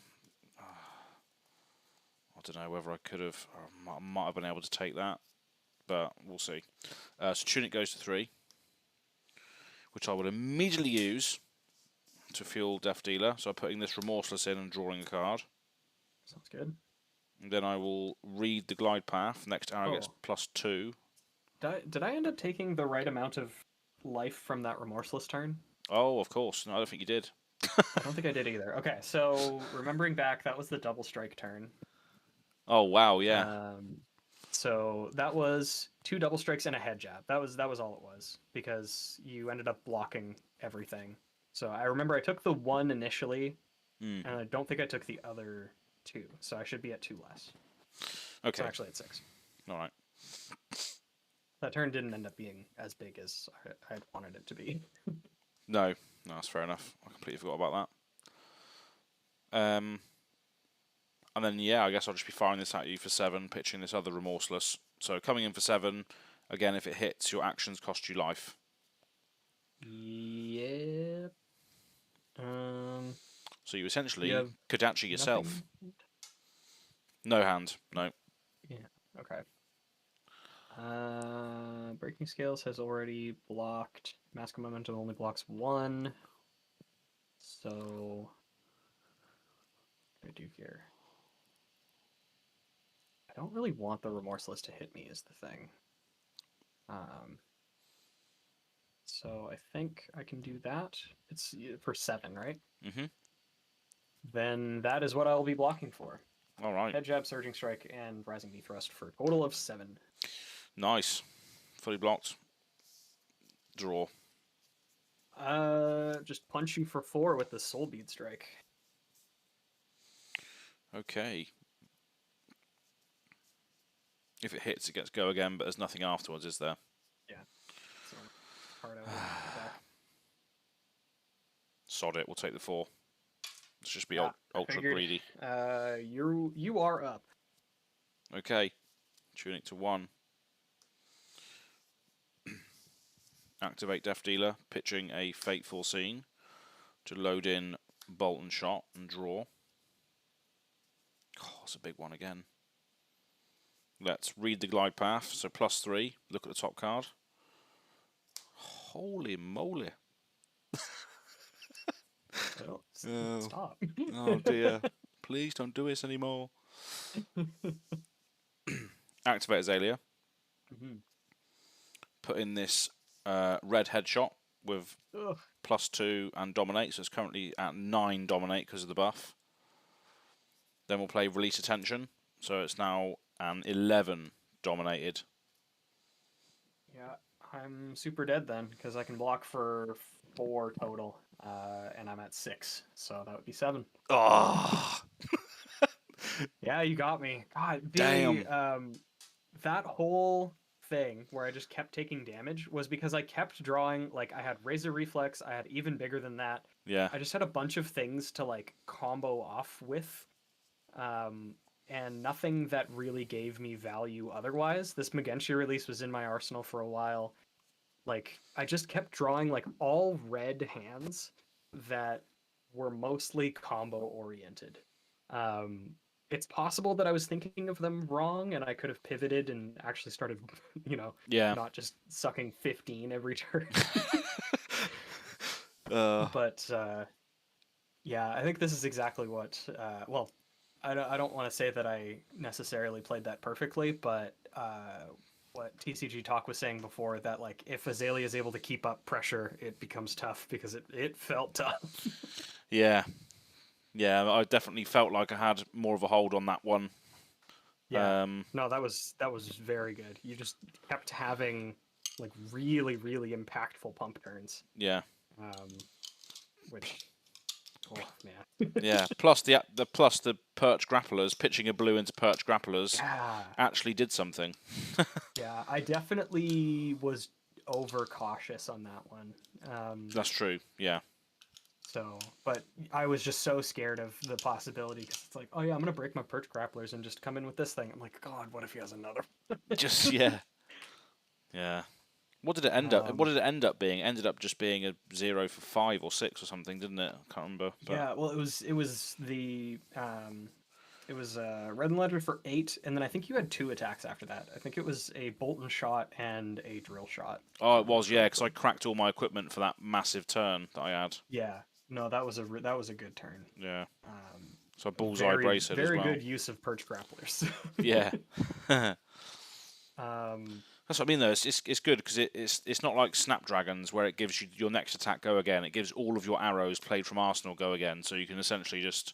I don't know whether I could have, I might have been able to take that, but we'll see. So Tunic goes to 3, which I will immediately use to fuel Death Dealer. So I'm putting this Remorseless in and drawing a card. Sounds good. And then I will read the Glide Path. Next arrow gets +2. Did I end up taking the right amount of life from that Remorseless turn? Oh, of course. No, I don't think you did. I don't think I did either. Okay, so remembering back, that was the double strike turn. Oh, wow, yeah. So that was 2 double strikes and a head jab. That was all it was, because you ended up blocking everything. So I remember I took the 1 initially, and I don't think I took the other 2. So I should be at 2 less. Okay. So actually at 6. All right. That turn didn't end up being as big as I wanted it to be. No, that's fair enough. I completely forgot about that. And then, yeah, I guess I'll just be firing this at you for 7, pitching this other Remorseless. So coming in for 7, again, if it hits, your actions cost you life. Yep. So you essentially Kodachi yourself. Nothing? No hand, no. Yeah, okay. Breaking Scales has already blocked. Mask of Momentum only blocks 1. So, what do I do here? I don't really want the Remorseless to hit me, is the thing. So I think I can do that. It's for 7, right? Mm-hmm. Then that is what I will be blocking for. All right. Head Jab, Surging Strike, and Rising Knee Thrust for a total of 7. Nice. Fully blocked. Draw. Just punch you for 4 with the Soul Bead Strike. Okay. If it hits, it gets Go again, but there's nothing afterwards, is there? Yeah. So, card out back. Sod it, we'll take the 4. Let's just be ultra greedy. You are up. Okay. Tunic to 1. Activate Death Dealer, pitching a Fateful Scene to load in Bolt and Shot and draw. Oh, that's a big one again. Let's read the Glide Path, so +3. Look at the top card. Holy moly. Well, Oh. stop. Oh dear. Please don't do this anymore. Activate Azalea. Put in this red headshot with +2 and Dominate, so it's currently at 9 Dominate because of the buff. Then we'll play Release Attention, so it's now an 11 Dominated. Yeah, I'm super dead then, because I can block for 4 total, and I'm at 6, so that would be 7. Oh, Yeah, you got me. God, damn. that whole thing where I just kept taking damage was because I kept drawing, like, I had Razor Reflex, I had even bigger than that. Yeah. I just had a bunch of things to, like, combo off with, and nothing that really gave me value otherwise. This Megentia release was in my arsenal for a while. Like, I just kept drawing, like, all red hands that were mostly combo oriented. Um, it's possible that I was thinking of them wrong and I could have pivoted and actually started, Yeah. not just sucking 15 every turn. uh, But yeah, I think this is exactly what. Well, I don't want to say that I necessarily played that perfectly, but what TCG Talk was saying before, that like if Azalea is able to keep up pressure, it becomes tough, because it felt tough. yeah. Yeah, I definitely felt like I had more of a hold on that one. Yeah. No, that was very good. You just kept having like really, really impactful pump turns. Yeah. Which, oh man. Yeah. Plus the perch grapplers, pitching a blue into perch grapplers Yeah. actually did something. Yeah, I definitely was overcautious on that one. That's true. Yeah. So, but I was just so scared of the possibility, because it's like, oh yeah, I'm gonna break my perch grapplers and just come in with this thing. I'm like, God, what if he has another? Just yeah. Yeah. What did it end up? What did it end up being? It ended up just being a 0 for 5 or 6 or something, didn't it? I can't remember. But... Yeah, well, it was Red and Ledger for 8, and then I think you had 2 attacks after that. I think it was a bolt and shot and a drill shot. Oh, it was, yeah, because I cracked all my equipment for that massive turn that I had. Yeah, no, that was a good turn. Yeah. So bullseye Very, bracelet as very well. good use of perch grapplers. Yeah. Um, That's what I mean, though. It's good because it's not like Snapdragons where it gives you your next attack go again. It gives all of your arrows played from Arsenal go again, so you can essentially just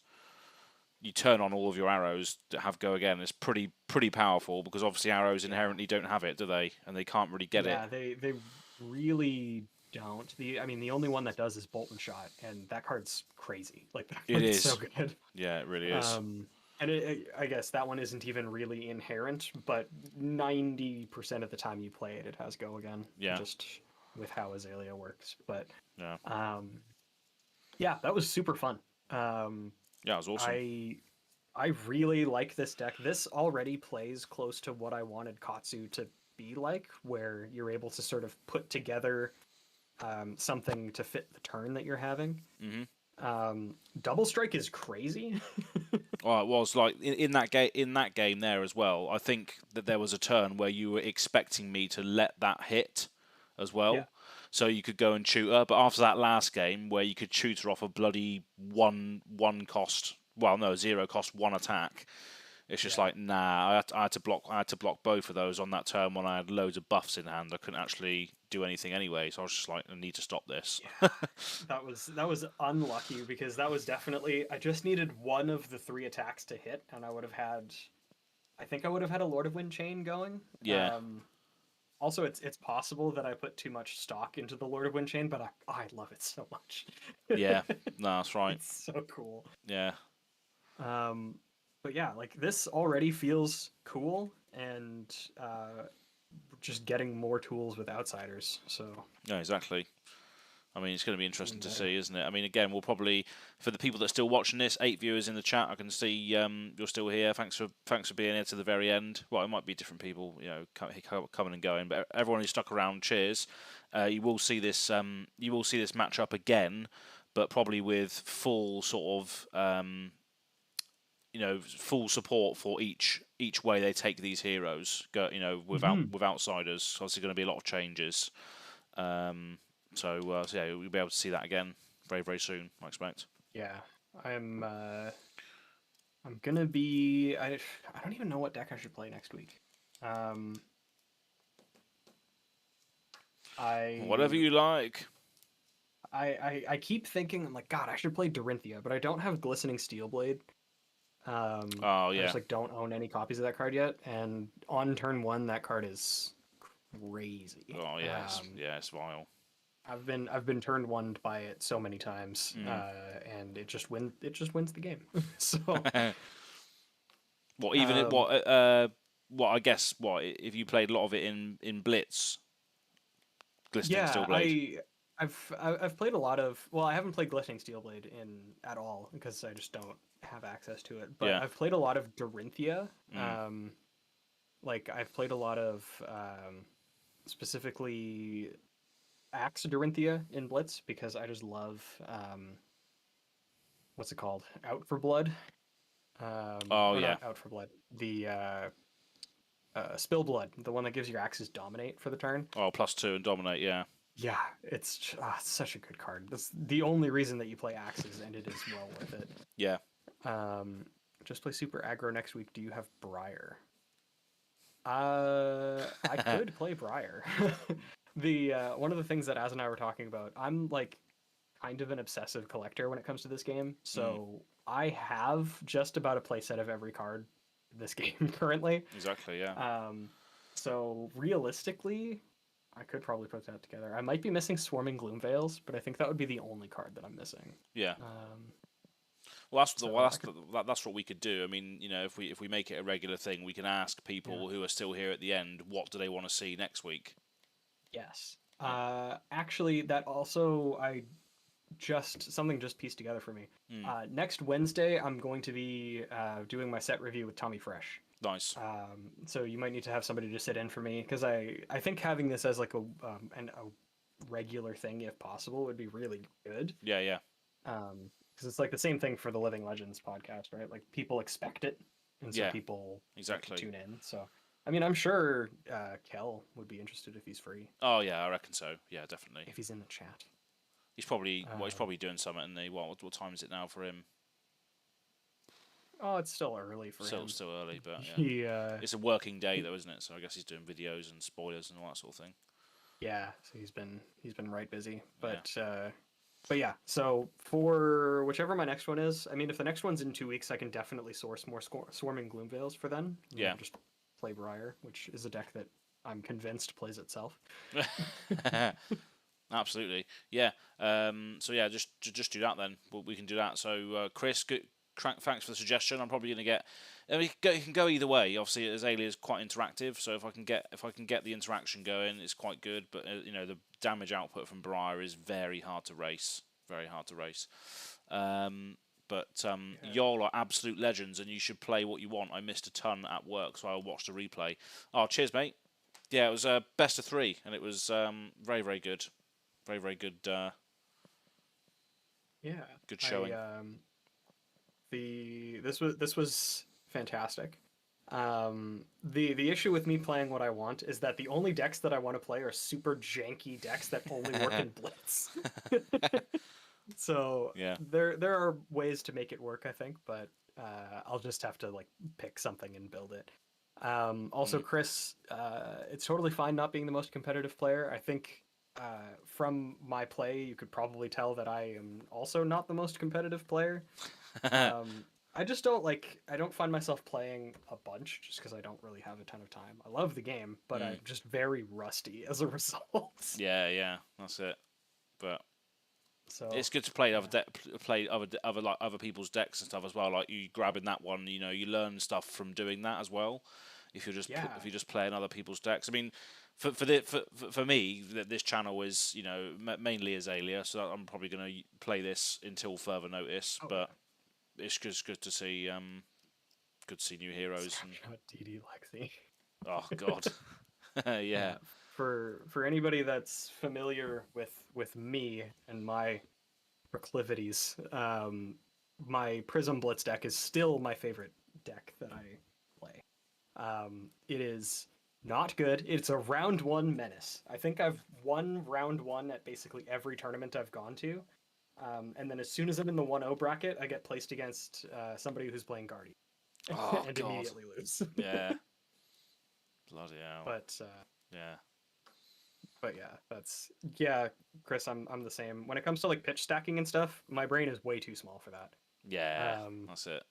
you turn on all of your arrows that have go again. It's pretty powerful because obviously arrows inherently don't have it, do they? And they can't really get it. Yeah, they really don't. The only one that does is bolt and shot, and that card's crazy. Like that It card's is so good. Yeah, it really is. And I guess that one isn't even really inherent, but 90% of the time you play it, it has go again. Yeah. Just with how Azalea works. But yeah, yeah, that was super fun. yeah, it was awesome. I really like this deck. This already plays close to what I wanted KATSU to be like, where you're able to sort of put together something to fit the turn that you're having. Double strike is crazy. Well, it was like in that game there as well. I think that there was a turn where you were expecting me to let that hit as well, Yeah. so you could go and shoot her. But after that last game where you could shoot her off a bloody one cost, well, no, 0 cost 1 attack. It's just like, nah. I had to block both of those on that turn when I had loads of buffs in hand. I couldn't actually do anything anyway, so I was just like, I need to stop this. Yeah. That was unlucky, because that was definitely, I just needed one of the 3 attacks to hit, and I think I would have had a Lord of Wind chain going. Yeah. Also, it's possible that I put too much stock into the Lord of Wind chain, but I love it so much. Yeah. No, that's right. It's so cool. Yeah. But yeah, like this already feels cool, and just getting more tools with Outsiders. So Yeah, exactly. I mean, it's going to be interesting to see, isn't it? I mean, again, we'll probably, for the people that are still watching this, 8 viewers in the chat. I can see you're still here. Thanks for being here to the very end. Well, it might be different people, coming and going, but everyone who's stuck around, cheers. You will see this match up again, but probably with full sort of full support for each way they take these heroes. With Outsiders, obviously going to be a lot of changes. So yeah, we'll be able to see that again very, very soon, I expect. yeah, I'm gonna be. I don't even know what deck I should play next week. Whatever you like. I keep thinking, I'm like, God, I should play Dorinthia, but I don't have Glistening Steelblade. Oh yeah. I just don't own any copies of that card yet, and on turn 1 that card is crazy. Oh yeah, it's vile. I've been turned one by it so many times, and it just wins the game. So What even what I guess what if you played a lot of it in Blitz, Glistening yeah, Steelblade. I've played a lot of, well, I haven't played Glistening Steelblade in at all because I just don't have access to it. But Yeah. I've played a lot of Dorinthia. Mm. Like I've played a lot of specifically Axe Dorinthia in Blitz because I just love what's it called? Out for Blood. Oh Or yeah. not Out for Blood. The Spill Blood, the one that gives your axes dominate for the turn. Oh, +2 and dominate. Yeah. Yeah, it's such a good card. That's the only reason that you play axes, and it is well worth it. Yeah. Just play super aggro next week. Do you have Briar? I could play Briar. The one of the things that Az and I were talking about, I'm like kind of an obsessive collector when it comes to this game. So I have just about a playset of every card in this game currently. Exactly. Yeah. So realistically, I could probably put that together. I might be missing Swarming Gloomveils, but I think that would be the only card that I'm missing. Yeah. Um, Well, So that's what we could do. I mean, you know, if we make it a regular thing, we can ask people who are still here at the end what do they want to see next week. yes. Actually, that also something just pieced together for me. Next Wednesday, I'm going to be doing my set review with Tommy Fresh. Nice. So you might need to have somebody to sit in for me because I think having this as like a regular thing, if possible, would be really good. Yeah. Yeah. Because it's like the same thing for the Living Legends podcast, right? Like people expect it, and so people exactly tune in. So I mean, I'm sure Kel would be interested if he's free. Oh yeah, I reckon so. Yeah, definitely. If he's in the chat. He's probably he's probably doing something. And what time is it now for him? Oh, it's still early for him. Still early, but yeah. It's a working day though, isn't it? So I guess he's doing videos and spoilers and all that sort of thing. Yeah, so he's been right busy, but yeah. So for whichever my next one is, I mean, if the next one's in 2 weeks, I can definitely source more Swarming Gloomveils for then. Yeah. Just play Briar, which is a deck that I'm convinced plays itself. Absolutely, yeah. So yeah, just do that then. We can do that. So Chris, thanks for the suggestion. I'm probably going to get. I mean, it can go either way. Obviously, Azalea is quite interactive, so if I can get the interaction going, it's quite good. But you know, the damage output from Briar is very hard to race. Very hard to race. But y'all are absolute legends, and you should play what you want. I missed a ton at work, so I'll watch the replay. Oh, cheers, mate. Yeah, it was best of 3, and it was very, very good. Very, very good. Good showing. This was fantastic. The issue with me playing what I want is that the only decks that I want to play are super janky decks that only work in Blitz. So yeah, there are ways to make it work, I think, but I'll just have to like pick something and build it. Also, Chris, it's totally fine not being the most competitive player. I think from my play, you could probably tell that I am also not the most competitive player. I just I don't find myself playing a bunch just because I don't really have a ton of time. I love the game, but I'm just very rusty as a result. Yeah, that's it. But so it's good to play other people's decks and stuff as well. Like you grabbing that one, you know, you learn stuff from doing that as well. If you're just playing other people's decks, I mean, for me, this channel is, you know, mainly Azalea, so I'm probably going to play this until further notice. But it's just good to see new heroes. DD Lexi. Oh God, yeah. For anybody that's familiar with me and my proclivities, my Prism Blitz deck is still my favorite deck that I play. It is not good. It's a round 1 menace. I think I've won round 1 at basically every tournament I've gone to. And then as soon as I'm in the 1-0 bracket, I get placed against somebody who's playing Guardian. And God. Immediately lose. Yeah. Bloody hell. But yeah. But yeah, Chris, I'm the same. When it comes to like pitch stacking and stuff, my brain is way too small for that. Yeah, that's it.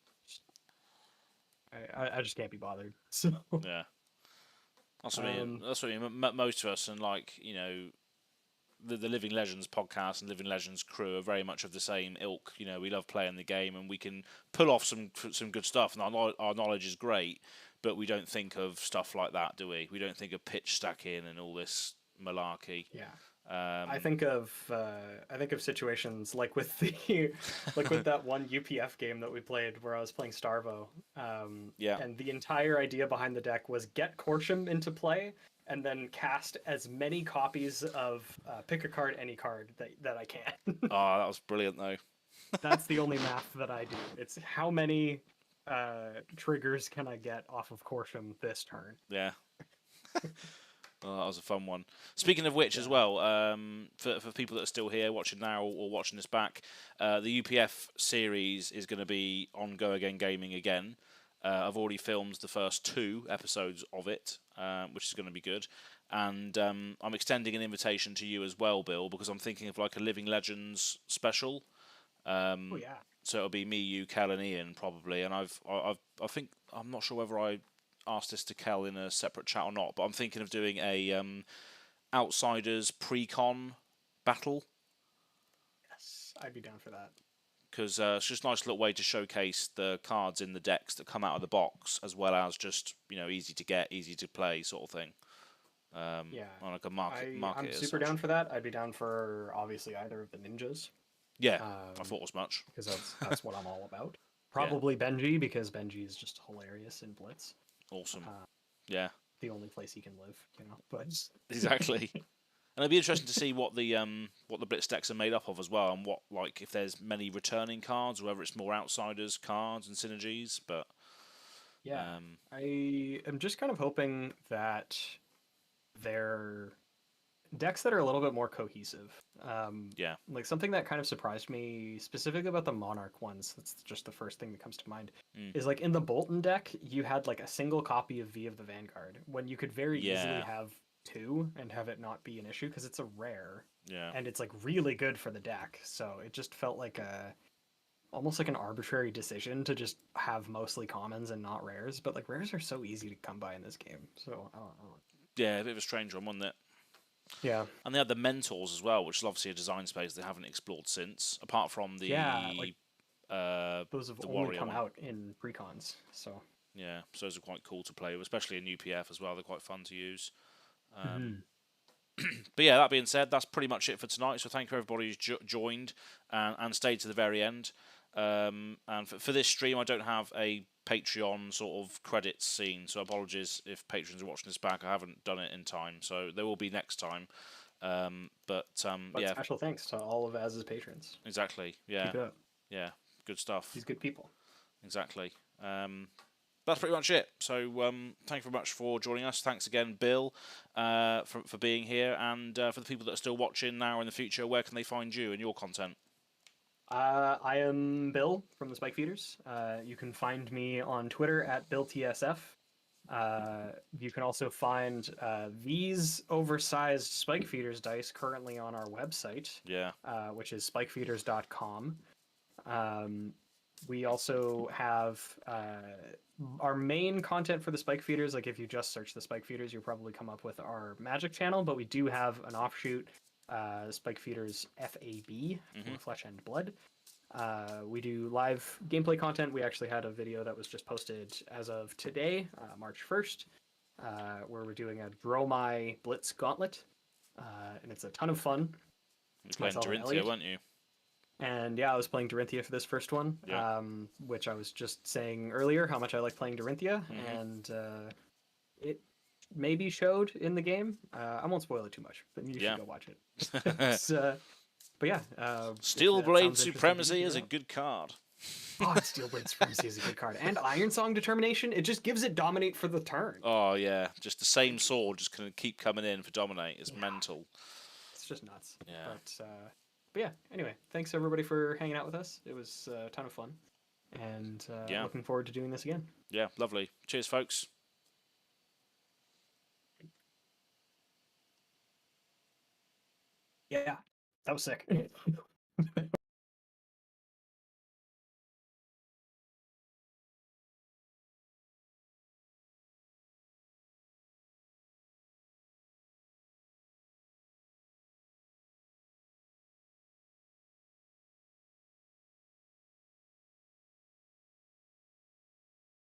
I just can't be bothered. So yeah. That's what I mean. That's what I mean. Most of us, and like the Living Legends podcast and Living Legends crew are very much of the same ilk. We love playing the game, and we can pull off some good stuff, and our knowledge is great, but we don't think of stuff like that, do we? We don't think of pitch stacking and all this malarkey. Yeah. I think of situations like with with that one UPF game that we played where I was playing Starvo. And the entire idea behind the deck was get Corsham into play and then cast as many copies of pick a card, any card that I can. Oh, that was brilliant though. That's the only math that I do. It's how many triggers can I get off of Corsham this turn. Yeah. Oh, that was a fun one. Speaking of which, as well, for people that are still here watching now or watching this back, the UPF series is going to be on GoAgainGaming again. I've already filmed the first 2 episodes of it, which is going to be good. And I'm extending an invitation to you as well, Bill, because I'm thinking of like a Living Legends special. Oh yeah. So it'll be me, you, Kel, and Ian probably. And I think I'm not sure whether I asked this to Kel in a separate chat or not, but I'm thinking of doing a Outsiders pre-con battle. Yes, I'd be down for that. Because it's just a nice little way to showcase the cards in the decks that come out of the box, as well as just easy to get, easy to play sort of thing. Yeah, on like a market. I'm super down for that. I'd be down for obviously either of the ninjas. Yeah, I thought as much. Because that's what I'm all about. Probably Benji, because Benji is just hilarious in Blitz. Awesome. Yeah. The only place he can live, But exactly. And it'd be interesting to see what the Blitz decks are made up of as well, and what if there's many returning cards, or whether it's more Outsiders cards and synergies. But yeah, I am just kind of hoping that they're decks that are a little bit more cohesive. Yeah. Like something that kind of surprised me specifically about the Monarch ones, that's just the first thing that comes to mind, is like in the Bolton deck, you had like a single copy of V of the Vanguard, when you could very easily have 2 and have it not be an issue because it's a rare. Yeah. And it's like really good for the deck. So it just felt like almost like an arbitrary decision to just have mostly commons and not rares. But like rares are so easy to come by in this game. So I don't know. Yeah, a bit of a strange one, wasn't it? Yeah. And they had the Mentors as well, which is obviously a design space they haven't explored since, apart from the those have the only Warrior come one. out in precons. So yeah, so those are quite cool to play with, especially in UPF as well. They're quite fun to use. But yeah, that being said, that's pretty much it for tonight. So thank you everybody who's joined and stayed to the very end. And for this stream, I don't have a Patreon sort of credits scene, so apologies if patrons are watching this back. I haven't done it in time, so there will be next time. But yeah, special thanks to all of Az's patrons. Exactly. Yeah. Keep it up. Yeah. Good stuff. These good people. Exactly. That's pretty much it. So thank you very much for joining us. Thanks again, Bill, for being here, and for the people that are still watching now or in the future, where can they find you and your content? I am Bill from the Spike Feeders. You can find me on Twitter at BillTSF. You can also find these oversized Spike Feeders dice currently on our website, which is spikefeeders.com. We also have our main content for the Spike Feeders. Like if you just search the Spike Feeders, you'll probably come up with our Magic channel, but we do have an offshoot, Spike Feeders FAB, for Flesh and Blood. We do live gameplay content. We actually had a video that was just posted as of today, March 1st, where we're doing a Dromai Blitz Gauntlet, and it's a ton of fun. You were playing Dorinthia, weren't you? And yeah, I was playing Dorinthia for this first one, which I was just saying earlier how much I like playing Dorinthia, and it maybe showed in the game. I won't spoil it too much, but you should go watch it. But yeah, Steelblade Supremacy is a good card. Oh, Steelblade Supremacy is a good card, and Iron Song Determination. It just gives it dominate for the turn. Oh yeah, just the same sword just gonna keep coming in for dominate. It's mental. It's just nuts. Yeah. But yeah. Anyway, thanks everybody for hanging out with us. It was a ton of fun, and looking forward to doing this again. Yeah, lovely. Cheers, folks. Yeah, that was sick.